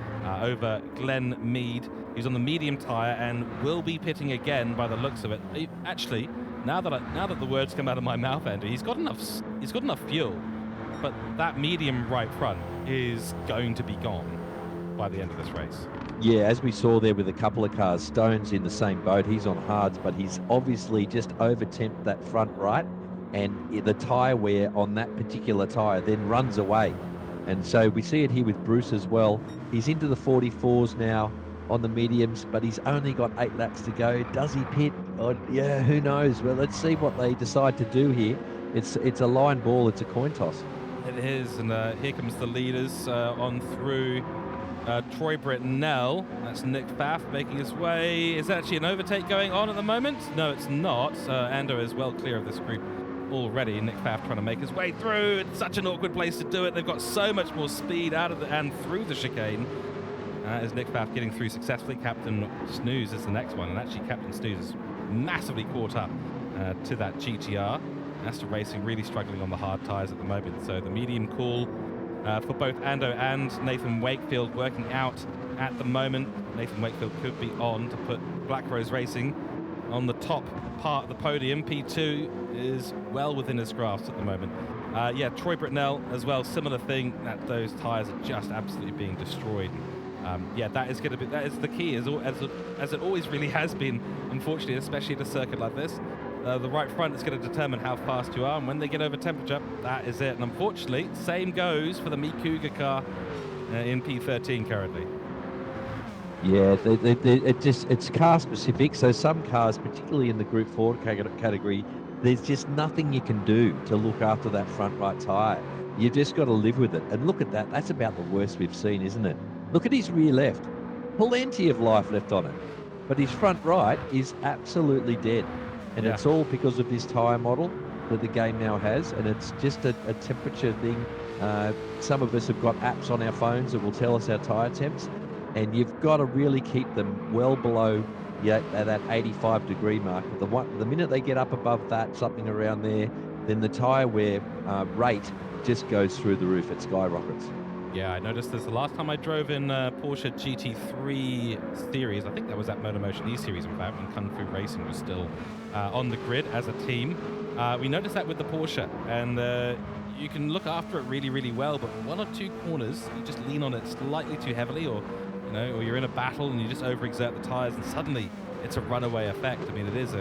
A: over Glenn Mead, who's on the medium tyre and will be pitting again by the looks of it. Actually, now that the words come out of my mouth, Andrew, he's got enough fuel, but that medium right front is going to be gone by the end of this race.
C: Yeah, as we saw there with a couple of cars, Stone's in the same boat. He's on hards, but he's obviously just over-temped that front right, and the tyre wear on that particular tyre then runs away. And so we see it here with Bruce as well. He's into the 44s now on the mediums, but he's only got 8 laps to go. Does he pit? Oh, yeah, who knows? Well, let's see what they decide to do here. It's a line ball. It's a coin toss.
A: It is, and here comes the leaders on through. Troy Britnell, that's Nick Pfaff making his way. Is actually an overtake going on at the moment? No, it's not. Ando is well clear of this group already. Nick Pfaff trying to make his way through. It's such an awkward place to do it. They've got so much more speed out of and through the chicane. Is Nick Pfaff getting through successfully? Captain Snooze is the next one, and actually Captain Snooze is massively caught up to that GTR. Astor Racing really struggling on the hard tyres at the moment, so the medium call for both Ando and Nathan Wakefield working out at the moment. Nathan Wakefield could be on to put Black Rose Racing on the top part of the podium. P2 is well within his grasp at the moment. Troy Britnell as well, similar thing, that those tyres are just absolutely being destroyed. That is the key, as it always really has been, unfortunately, especially at a circuit like this. The right front is going to determine how fast you are, and when they get over temperature, that is it. And unfortunately, same goes for the Mi Cougar car in P13 currently.
C: Yeah, it's car specific. So some cars, particularly in the Group 4 category, there's just nothing you can do to look after that front right tyre. You've just got to live with it. And look at that. That's about the worst we've seen, isn't it? Look at his rear left. Plenty of life left on it. But his front right is absolutely dead. And it's all because of this tyre model that the game now has, and it's just a temperature thing. Some of us have got apps on our phones that will tell us our tyre temps, and you've got to really keep them well below that 85-degree mark. The minute they get up above that, something around there, then the tyre wear rate just goes through the roof. It skyrockets.
A: Yeah, I noticed this the last time I drove in Porsche GT3 series. I think that was at MotorMotion E-Series, in fact, when Kung Fu Racing was still on the grid as a team. We noticed that with the Porsche, and you can look after it really, really well, but one or two corners, you just lean on it slightly too heavily, or you're in a battle and you just overexert the tires, and suddenly it's a runaway effect. I mean, it is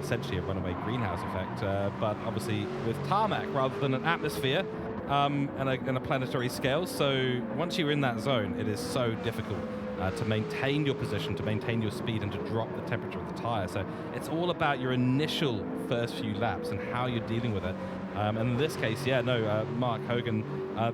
A: essentially a runaway greenhouse effect, but obviously with tarmac rather than an atmosphere, and a planetary scale. So once you're in that zone, it is so difficult to maintain your position, to maintain your speed, and to drop the temperature of the tire. So it's all about your initial first few laps and how you're dealing with it. And in this case, Mark Hogan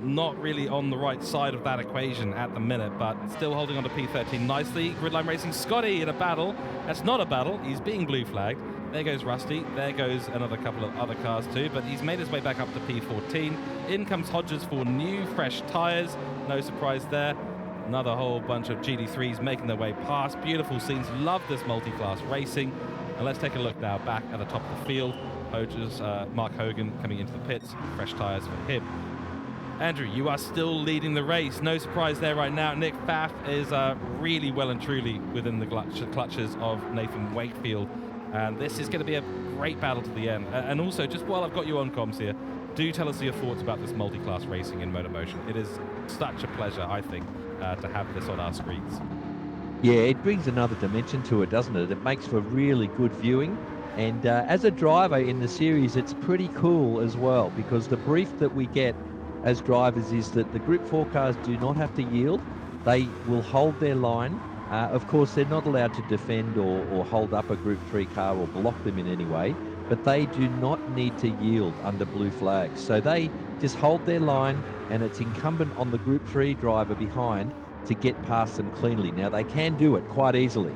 A: not really on the right side of that equation at the minute, but still holding on to P13 nicely. Gridline Racing Scotty in a battle. That's not a battle. He's being blue flagged. There goes Rusty. There goes another couple of other cars too, but he's made his way back up to P14. In comes Hodges for new, fresh tyres. No surprise there. Another whole bunch of GD3s making their way past. Beautiful scenes. Love this multi-class racing. And let's take a look now back at the top of the field. Hodges, Mark Hogan coming into the pits. Fresh tyres for him. Andrew, you are still leading the race. No surprise there right now. Nick Pfaff is really well and truly within the clutches of Nathan Wakefield. And this is going to be a great battle to the end. And also, just while I've got you on comms here, do tell us your thoughts about this multi-class racing in MotorMotion. It is such a pleasure, I think, to have this on our screens.
C: Yeah, it brings another dimension to it, doesn't it? It makes for really good viewing. And as a driver in the series, it's pretty cool as well, because the brief that we get as drivers is that the Group 4 cars do not have to yield. They will hold their line. Of course, they're not allowed to defend or hold up a Group 3 car or block them in any way, but they do not need to yield under blue flags. So they just hold their line, and it's incumbent on the Group 3 driver behind to get past them cleanly. Now, they can do it quite easily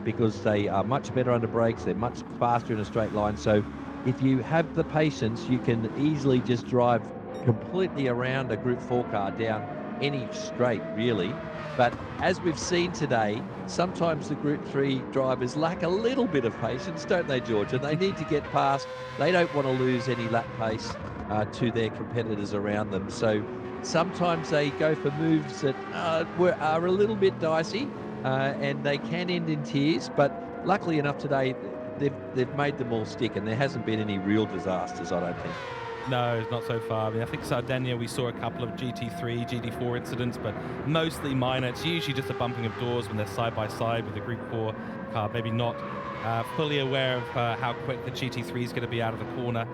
C: because they are much better under brakes. They're much faster in a straight line. So if you have the patience, you can easily just drive completely around a Group 4 car down any straight, really. But as we've seen today, sometimes the Group 3 drivers lack a little bit of patience, don't they, George? And they need to get past. They don't want to lose any lap pace to their competitors around them. So sometimes they go for moves that are a little bit dicey, and they can end in tears. But luckily enough today, they've made them all stick, and there hasn't been any real disasters, I don't think.
A: No, not so far. I mean, I think Sardinia, we saw a couple of GT3, GT4 incidents, but mostly minor. It's usually just a bumping of doors when they're side by side with the Group 4 car, maybe not fully aware of how quick the GT3 is going to be out of the corner.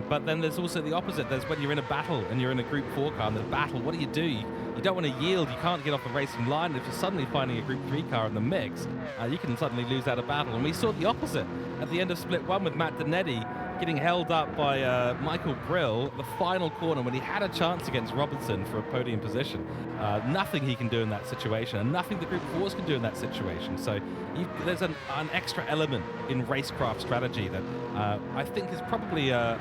A: But then there's also the opposite. There's when you're in a battle and you're in a Group 4 car and there's battle, what do? You don't want to yield. You can't get off the racing line. If you're suddenly finding a Group 3 car in the mix, you can suddenly lose out a battle. And we saw the opposite at the end of Split 1 with Matt Donetti getting held up by Michael Brill, the final corner when he had a chance against Robinson for a podium position. Nothing he can do in that situation, and nothing the Group 4s can do in that situation. So there's an extra element in racecraft strategy that I think is probably a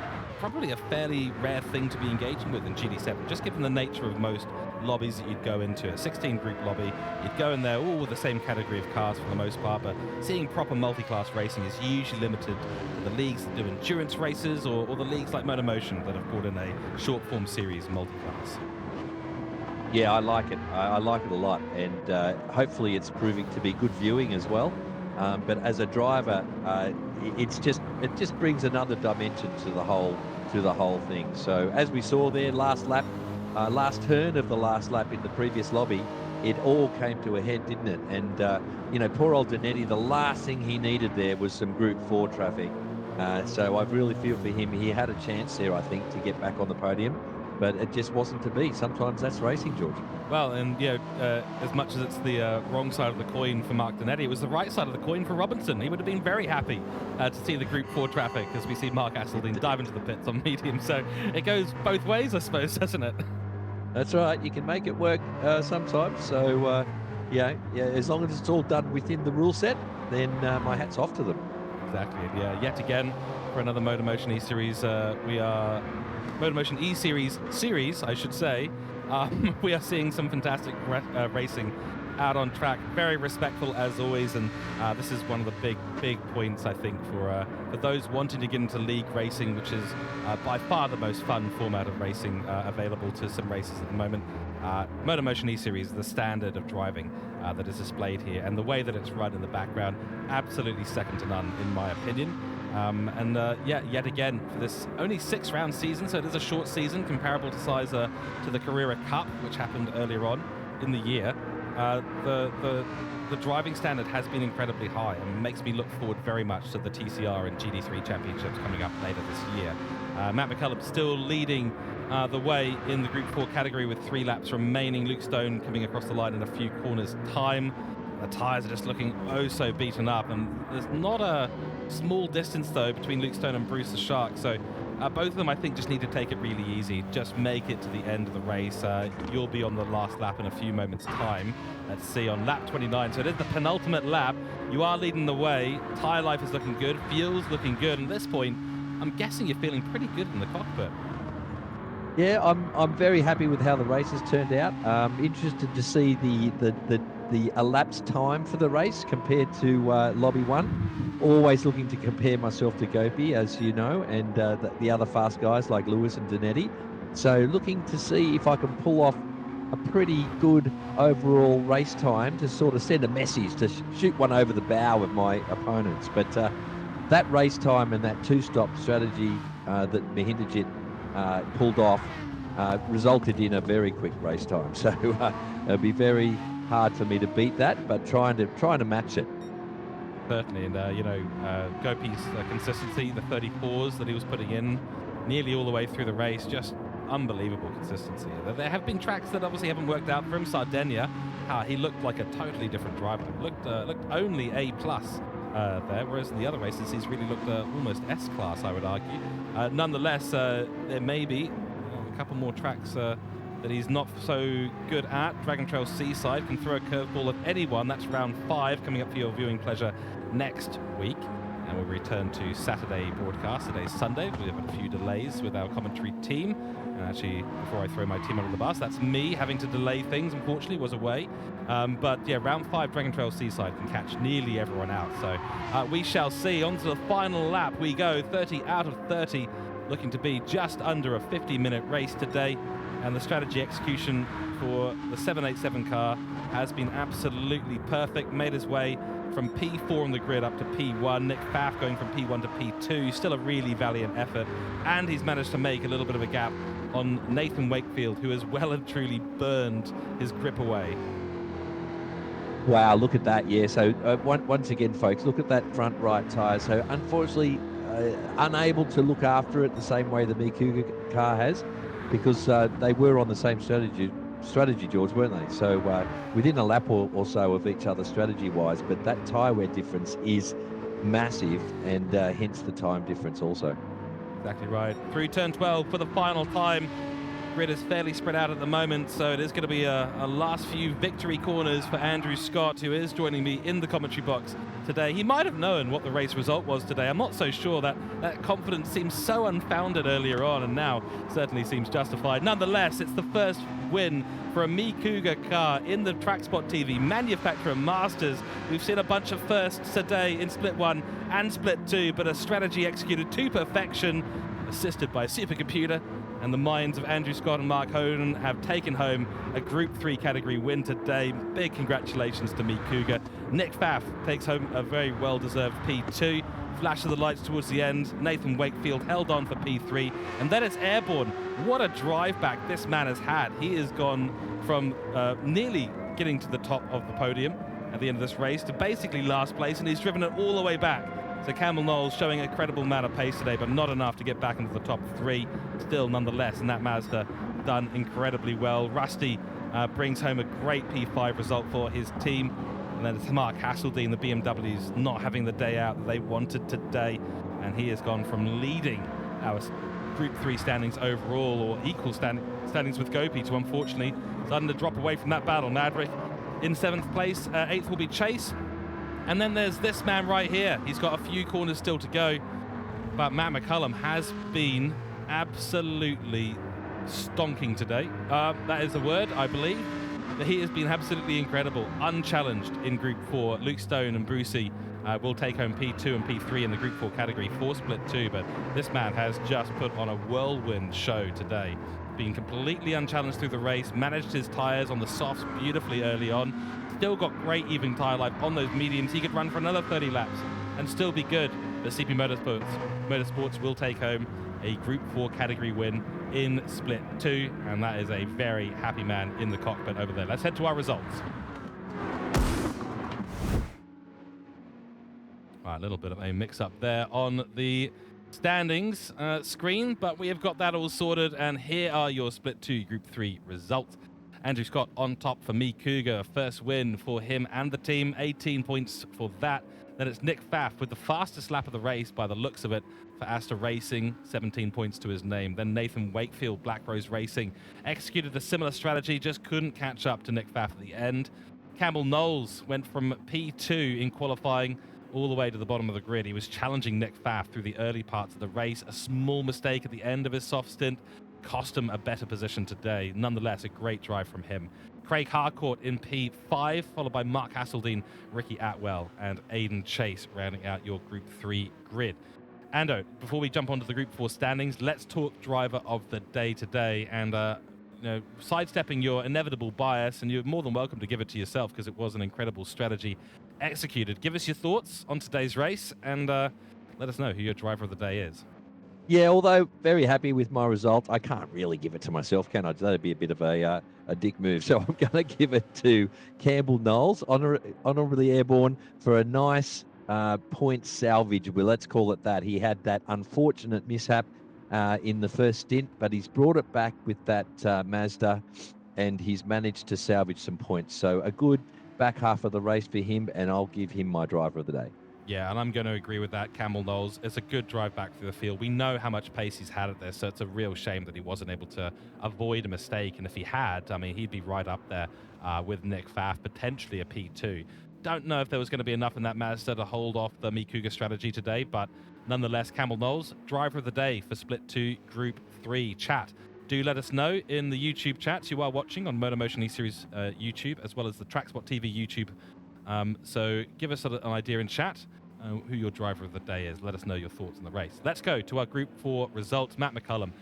A: fairly rare thing to be engaging with in GD7, just given the nature of most lobbies that you'd go into. A 16-group lobby, you'd go in there all with the same category of cars for the most part, but seeing proper multi-class racing is usually limited to the leagues that do endurance races or the leagues like MotorMotion that have brought in a short-form series multi-class.
C: Yeah, I like it. I like it a lot, and hopefully it's proving to be good viewing as well. But as a driver, it just brings another dimension to the whole thing. So as we saw there, last turn of the last lap in the previous lobby, it all came to a head, didn't it? And poor old Donetti, the last thing he needed there was some Group 4 traffic. So I really feel for him. He had a chance there, I think, to get back on the podium, but it just wasn't to be. Sometimes that's racing, George.
A: Well, and as much as it's the wrong side of the coin for Mark Donetti, it was the right side of the coin for Robinson. He would have been very happy to see the Group 4 traffic as we see Mark Asseldine dive into the pits on medium. So it goes both ways, I suppose, doesn't it?
C: That's right. You can make it work sometimes. So, as long as it's all done within the rule set, then my hat's off to them.
A: Exactly. Yeah, yet again, for another MotorMotion E-Series, we are... MotorMotion E-Series, I should say, we are seeing some fantastic racing out on track, very respectful as always, and this is one of the big points, I think, for those wanting to get into league racing, which is by far the most fun format of racing available to sim races at the moment. MotorMotion E-Series is the standard of driving that is displayed here, and the way that it's run in the background, absolutely second to none, in my opinion. Yet again, for this only 6-round season, so it is a short season, comparable to size to the Carrera Cup, which happened earlier on in the year. The driving standard has been incredibly high and makes me look forward very much to the TCR and GD3 championships coming up later this year. Matt McCullum still leading the way in the Group 4 category with 3 laps remaining. Luke Stone coming across the line in a few corners' time. The tyres are just looking oh so beaten up, and there's not a small distance though between Luke Stone and Bruce the Shark, so both of them I think just need to take it really easy, just make it to the end of the race. You'll be on the last lap in a few moments time. Let's see, on lap 29, so it is the penultimate lap. You are leading the way, tyre life is looking good, fuel's looking good, and at this point I'm guessing you're feeling pretty good in the cockpit.
C: Yeah, I'm very happy with how the race has turned out. Interested to see the elapsed time for the race compared to Lobby 1. Always looking to compare myself to Gopi, as you know, and the other fast guys like Lewis and Donetti. So looking to see if I can pull off a pretty good overall race time to sort of send a message, to shoot one over the bow of my opponents. But that race time and that two-stop strategy that Mahindajit pulled off resulted in a very quick race time. So it'll be very hard for me to beat that, but trying to match it.
A: Certainly, and Gopi's consistency, the 34s that he was putting in nearly all the way through the race, just unbelievable consistency. There have been tracks that obviously haven't worked out for him. Sardinia, he looked like a totally different driver. Looked only A+ there, whereas in the other races he's really looked almost S-class, I would argue. Nonetheless, there may be a couple more tracks that he's not so good at. Dragon Trail Seaside can throw a curveball at anyone. That's round 5 coming up for your viewing pleasure next week. And we'll return to Saturday broadcast. Today's Sunday. We have a few delays with our commentary team. And actually, before I throw my team under the bus, that's me having to delay things, unfortunately, was away. But yeah, round 5 Dragon Trail Seaside can catch nearly everyone out. So we shall see. On to the final lap we go. 30 out of 30. Looking to be just under a 50-minute race today. And the strategy execution for the 787 car has been absolutely perfect. Made his way from P4 on the grid up to P1. Nick Pfaff going from P1 to P2. Still a really valiant effort. And he's managed to make a little bit of a gap on Nathan Wakefield, who has well and truly burned his grip away.
C: Wow, look at that. Yeah, so once again, folks, look at that front right tyre. So unfortunately, unable to look after it the same way the Kooke car has, because they were on the same strategy, George, weren't they? So within a lap or so of each other strategy-wise, but that tyre wear difference is massive, and hence the time difference also.
A: Exactly right. Through turn 12 for the final time. Grid is fairly spread out at the moment, so it is going to be a last few victory corners for Andrew Scott, who is joining me in the commentary box today. He might have known what the race result was today. I'm not so sure. That confidence seems so unfounded earlier on, and now certainly seems justified. Nonetheless, it's the first win for a Kooke car in the TrackSpotTV Manufacturer Masters. We've seen a bunch of firsts today in Split 1 and Split 2, but a strategy executed to perfection, assisted by a supercomputer. And the minds of Andrew Scott and Mark Honan have taken home a Group 3 category win today. Big congratulations to Kooke. Nick Pfaff takes home a very well-deserved P2. Flash of the lights towards the end. Nathan Wakefield held on for P3. And then it's airborne. What a drive back this man has had. He has gone from nearly getting to the top of the podium at the end of this race to basically last place, and he's driven it all the way back. So Campbell Knowles showing a credible amount of pace today, but not enough to get back into the top 3. Still, nonetheless, and that Mazda done incredibly well. Rusty brings home a great P5 result for his team. And then it's Mark Hasseldine, the BMW's not having the day out that they wanted today. And he has gone from leading our Group 3 standings overall, or equal standings with Gopi, to unfortunately starting to drop away from that battle. Madrick in 7th place. 8th will be Chase. And then there's this man right here. He's got a few corners still to go. But Matt McCullum has been absolutely stonking today. That is the word, I believe. he has been absolutely incredible, unchallenged in Group 4. Luke Stone and Brucey will take home P2 and P3 in the Group 4 category for Split 2, but this man has just put on a whirlwind show today. Been completely unchallenged through the race, managed his tyres on the softs beautifully early on, still got great evening tyre life on those mediums. He could run for another 30 laps and still be good. But CP Motorsports will take home a Group 4 category win in Split 2, and that is a very happy man in the cockpit over there. Let's head to our results. All right, a little bit of a mix-up there on the standings screen, but we have got that all sorted, and here are your Split 2 Group 3 results. Andrew Scott on top for me, Cougar. First win for him and the team, 18 points for that. Then it's Nick Pfaff with the fastest lap of the race by the looks of it for Astor Racing, 17 points to his name. Then Nathan Wakefield, Black Rose Racing, executed a similar strategy, just couldn't catch up to Nick Pfaff at the end. Campbell Knowles went from P2 in qualifying all the way to the bottom of the grid. He was challenging Nick Pfaff through the early parts of the race. A small mistake at the end of his soft stint cost him a better position today. Nonetheless, a great drive from him. Craig Harcourt in P5, followed by Mark Hasseldine, Ricky Atwell, and Aidan Chase rounding out your Group 3 grid. Ando, before we jump onto the Group 4 standings, let's talk driver of the day today. And sidestepping your inevitable bias, and you're more than welcome to give it to yourself because it was an incredible strategy executed. Give us your thoughts on today's race and let us know who your driver of the day is.
C: Yeah, although very happy with my result, I can't really give it to myself, can I? That'd be a bit of a dick move. So I'm going to give it to Campbell Knowles, honorably airborne, for a nice point salvage. Well, let's call it that. He had that unfortunate mishap in the first stint, but he's brought it back with that Mazda, and he's managed to salvage some points. So a good back half of the race for him, and I'll give him my driver of the day.
A: Yeah, and I'm going to agree with that, Campbell Knowles. It's a good drive back through the field. We know how much pace he's had at this, so it's a real shame that he wasn't able to avoid a mistake. And if he had, I mean, he'd be right up there with Nick Pfaff, potentially a P2. Don't know if there was going to be enough in that Mazda to hold off the Mikuga strategy today, but nonetheless, Campbell Knowles, driver of the day for Split 2 Group 3 chat. Do let us know in the YouTube chats you are watching on MotorMotion E-Series YouTube, as well as the TrackSpotTV YouTube. So give us an idea in chat who your driver of the day is. Let us know your thoughts on the race. Let's go to our Group 4 results. Matt McCullum,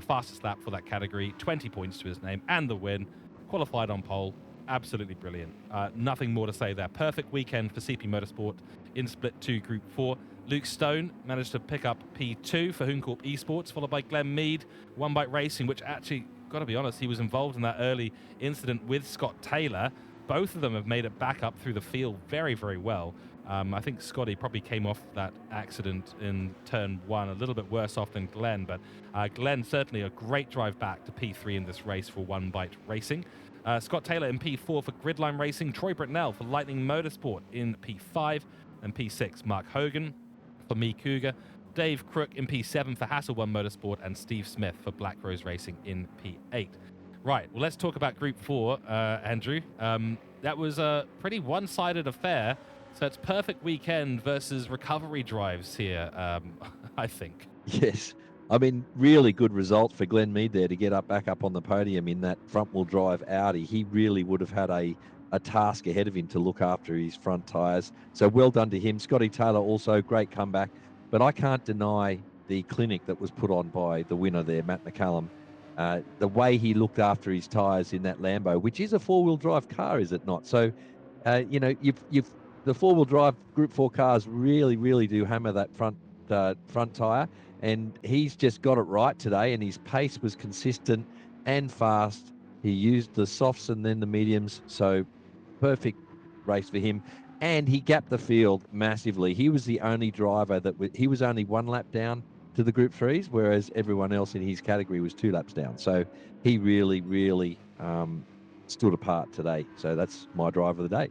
A: fastest lap for that category, 20 points to his name, and the win. Qualified on pole. Absolutely brilliant. Nothing more to say there. Perfect weekend for CP Motorsport in Split 2 Group 4. Luke Stone managed to pick up P2 for Hooncorp Esports, followed by Glenn Mead, One Bite Racing, which actually, got to be honest, he was involved in that early incident with Scott Taylor. Both of them have made it back up through the field very, very well. I think Scotty probably came off that accident in turn 1 a little bit worse off than Glenn, but Glenn certainly a great drive back to P3 in this race for One Bite Racing. Scott Taylor in P4 for Gridline Racing, Troy Britnell for Lightning Motorsport in P5, and P6 Mark Hogan for Me Cougar, Dave Crook in P7 for Hassel One Motorsport, and Steve Smith for Black Rose Racing in P8. Right, well, let's talk about Group 4, Andrew. That was a pretty one-sided affair. So it's perfect weekend versus recovery drives here, I think.
C: Yes. I mean, really good result for Glenn Mead there to get back up on the podium in that front-wheel drive Audi. He really would have had a task ahead of him to look after his front tyres. So well done to him. Scotty Taylor also, great comeback. But I can't deny the clinic that was put on by the winner there, Matt McCullum. The way he looked after his tyres in that Lambo, which is a four-wheel drive car, is it not? So, the four-wheel drive Group 4 cars really, really do hammer that front tyre, and he's just got it right today, and his pace was consistent and fast. He used the softs and then the mediums, so perfect race for him. And he gapped the field massively. He was the only driver he was only 1 lap down to the Group 3s, whereas everyone else in his category was 2 laps down. So he really, really stood apart today. So that's my driver of the day.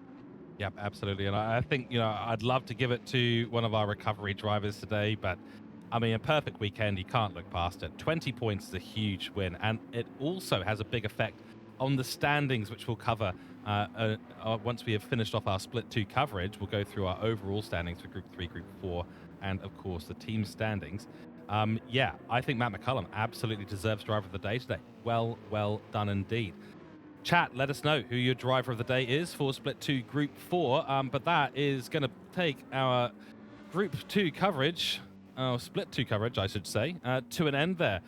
A: Yep, absolutely. And I think, I'd love to give it to one of our recovery drivers today, but I mean, a perfect weekend, you can't look past it. 20 points is a huge win, and it also has a big effect on the standings, which we'll cover once we have finished off our Split 2 coverage. We'll go through our overall standings for Group 3, Group 4, and of course the team standings. I think Matt McCullum absolutely deserves driver of the day today. Well done indeed. Chat, let us know who your driver of the day is for Split 2 Group 4. But that is going to take our Group 2 coverage, Split 2 coverage, I should say, to an end there.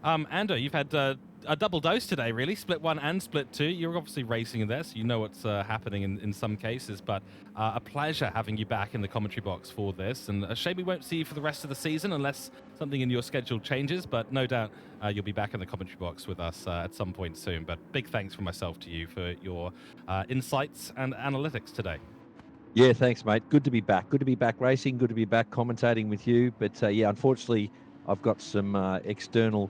A: Ando, you've had a double dose today, really. Split 1 and Split 2. You're obviously racing in there, so you know what's happening in some cases. But a pleasure having you back in the commentary box for this. And a shame we won't see you for the rest of the season unless something in your schedule changes. But no doubt you'll be back in the commentary box with us at some point soon. But big thanks from myself to you for your insights and analytics today.
C: Yeah, thanks, mate. Good to be back. Good to be back racing. Good to be back commentating with you. But yeah, unfortunately, I've got some external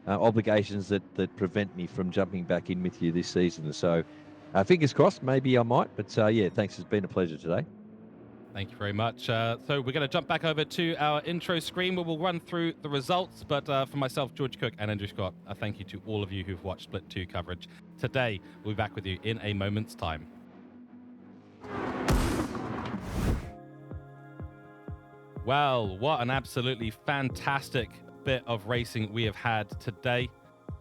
C: obligations that prevent me from jumping back in with you this season. So fingers crossed, maybe I might. But yeah, thanks. It's been a pleasure today.
A: Thank you very much. So we're going to jump back over to our intro screen where we'll run through the results. But for myself, George Cooke, and Andrew Scott, a thank you to all of you who've watched Split 2 coverage today. We'll be back with you in a moment's time. Well, what an absolutely fantastic bit of racing we have had today.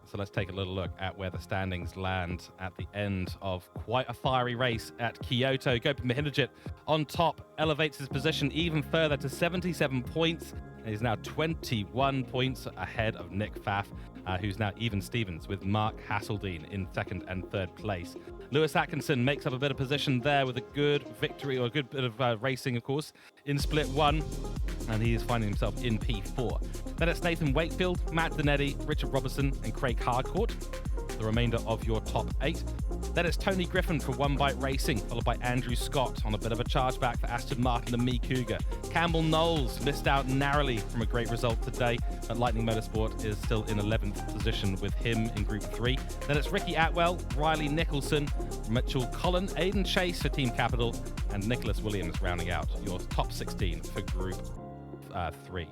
A: So let's take a little look at where the standings land at the end of quite a fiery race at Kyoto. Gopin Mahindranjit on top elevates his position even further to 77 points. And he's now 21 points ahead of Nick Pfaff, who's now even Stevens with Mark Hasseldine in second and third place. Lewis Atkinson makes up a bit of position there with a good victory, or a good bit of racing, of course, in Split 1. And he is finding himself in P4. Then it's Nathan Wakefield, Matt Zanetti, Richard Robertson, and Craig Harcourt, the remainder of your top 8. Then it's Tony Griffin for One Bite Racing, followed by Andrew Scott on a bit of a chargeback for Aston Martin and Me Cougar. Campbell Knowles missed out narrowly from a great result today, but Lightning Motorsport is still in 11th position with him in Group 3. Then it's Ricky Atwell, Riley Nicholson, Mitchell Collin, Aidan Chase for Team Capital, and Nicholas Williams rounding out your top 16 for Group 3.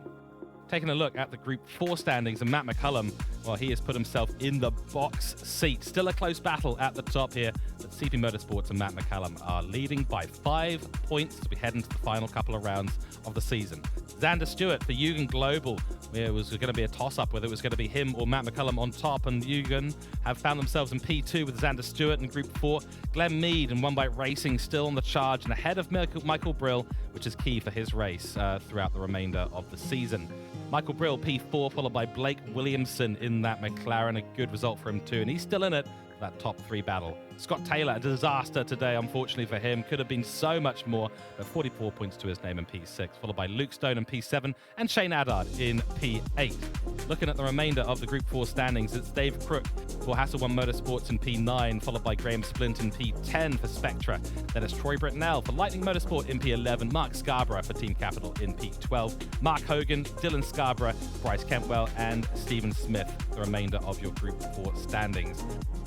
A: Taking a look at the Group 4 standings, and Matt McCullum, well, he has put himself in the box seat. Still a close battle at the top here, but CP Motorsports and Matt McCullum are leading by 5 points as we head into the final couple of rounds of the season. Xander Stewart for Yugen Global. It was going to be a toss-up whether it was going to be him or Matt McCullum on top, and Yugen have found themselves in P2 with Xander Stewart in Group 4. Glenn Mead and One Bite Racing still on the charge and ahead of Michael Brill, which is key for his race throughout the remainder of the season. Michael Brill, P4, followed by Blake Williamson in that McLaren. A good result for him too, and he's still in it, that top 3 battle. Scott Taylor, a disaster today, unfortunately for him. Could have been so much more, but 44 points to his name in P6, followed by Luke Stone in P7 and Shane Addard in P8. Looking at the remainder of the Group 4 standings, it's Dave Crook for Hasselone Motorsports in P9, followed by Graham Splint in P10 for Spectra. Then it's Troy Britnell for Lightning Motorsport in P11, Mark Scarborough for Team Capital in P12, Mark Hogan, Dylan Scarborough, Bryce Kentwell, and Stephen Smith, the remainder of your Group 4 standings.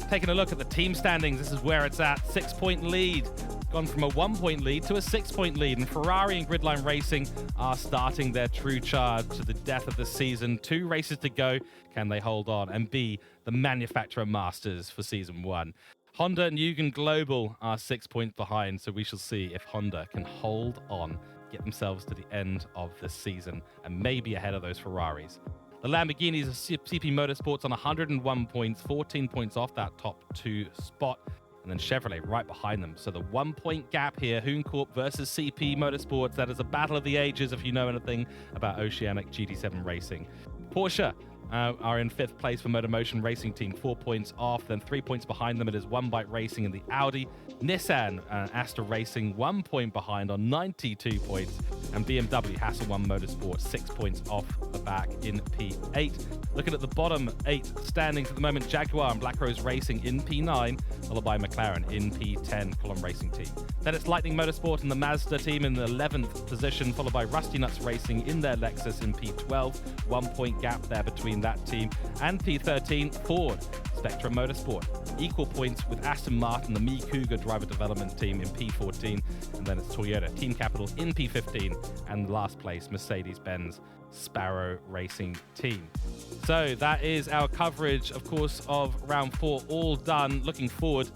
A: Taking a look at the team standings, this is where it's at. 6-point lead. Gone from a 1-point lead to a 6-point lead. And Ferrari and Gridline Racing are starting their true charge to the death of the season. 2 races to go. Can they hold on and be the manufacturer masters for Season 1? Honda and Yugen Global are 6 points behind, so we shall see if Honda can hold on, get themselves to the end of the season, and maybe ahead of those Ferraris. The Lamborghinis of CP Motorsports on 101 points, 14 points off that top 2 spot. And then Chevrolet right behind them. So the 1-point gap here, Hoon Corp versus CP Motorsports. That is a battle of the ages if you know anything about Oceanic GT7 racing. Porsche are in 5th place for MotorMotion Racing Team, 4 points off. Then 3 points behind them, it is One Bite Racing and the Audi. Nissan Astra Racing, 1 point behind on 92 points. And BMW Hasselone Motorsport, 6 points off the back in P8. Looking at the bottom 8 standings at the moment, Jaguar and Black Rose Racing in P9, followed by McLaren in P10, Column Racing Team. Then it's Lightning Motorsport and the Mazda team in the 11th position, followed by Rusty Nuts Racing in their Lexus in P12. 1 point gap there between that team. And P13, Ford, Spectrum Motorsport. Equal points with Aston Martin, the Me Cougar driver development team in P14. And then it's Toyota Team Capital in P15. And last place, Mercedes-Benz Sparrow Racing Team. So that is our coverage, of course, of round 4 all done. Looking forward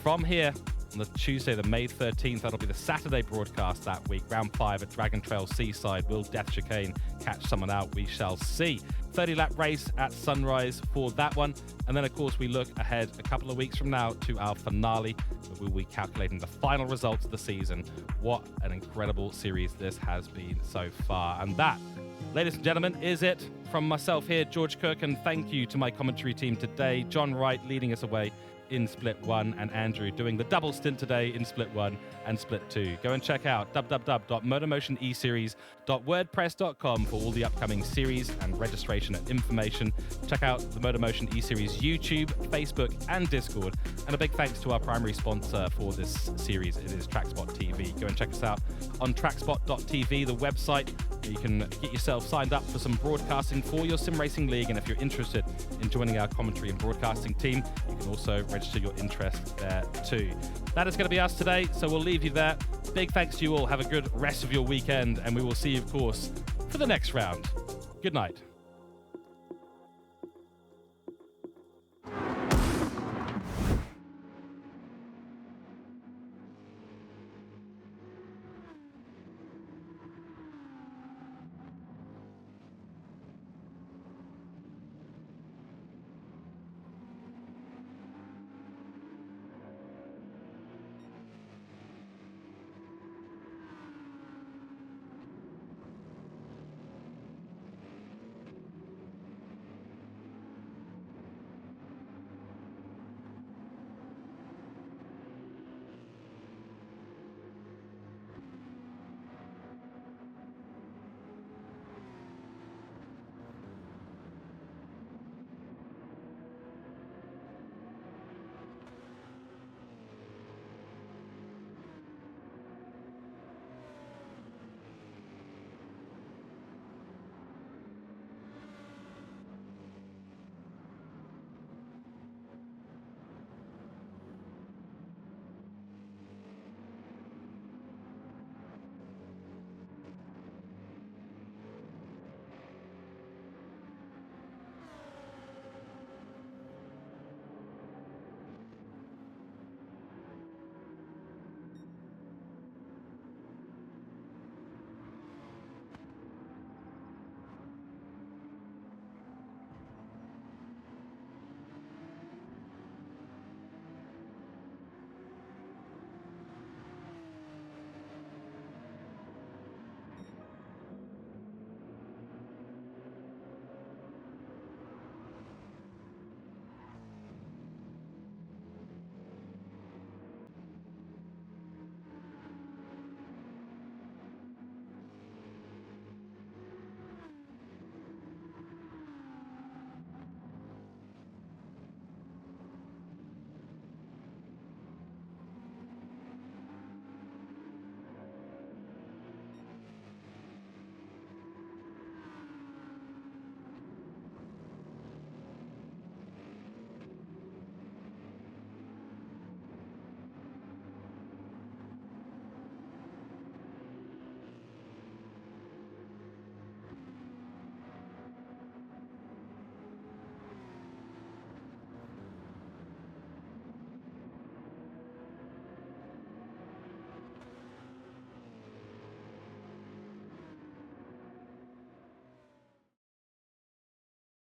A: from here on the Tuesday, the May 13th. That'll be the Saturday broadcast that week. Round 5 at Dragon Trail Seaside. Will Death Chicane catch someone out? We shall see. 30-lap race at sunrise for that one. And then, of course, we look ahead a couple of weeks from now to our finale, where we'll be calculating the final results of the season. What an incredible series this has been so far. And that, ladies and gentlemen, is it from myself here, George Cooke, and thank you to my commentary team today. John Wright leading us away in Split 1, and Andrew doing the double stint today in Split 1 and Split 2. Go and check out www.motormotioneseries.wordpress.com for all the upcoming series and registration and information. Check out the MotorMotion E-Series YouTube, Facebook, and Discord. And a big thanks to our primary sponsor for this series. It is TrackSpotTV. Go and check us out on TrackSpot.tv, the website. You can get yourself signed up for some broadcasting for your sim racing league. And if you're interested in joining our commentary and broadcasting team, you can also register your interest there too. That is going to be us today, so we'll leave you there. Big thanks to you all. Have a good rest of your weekend, and we will see you, of course, for the next round. Good night.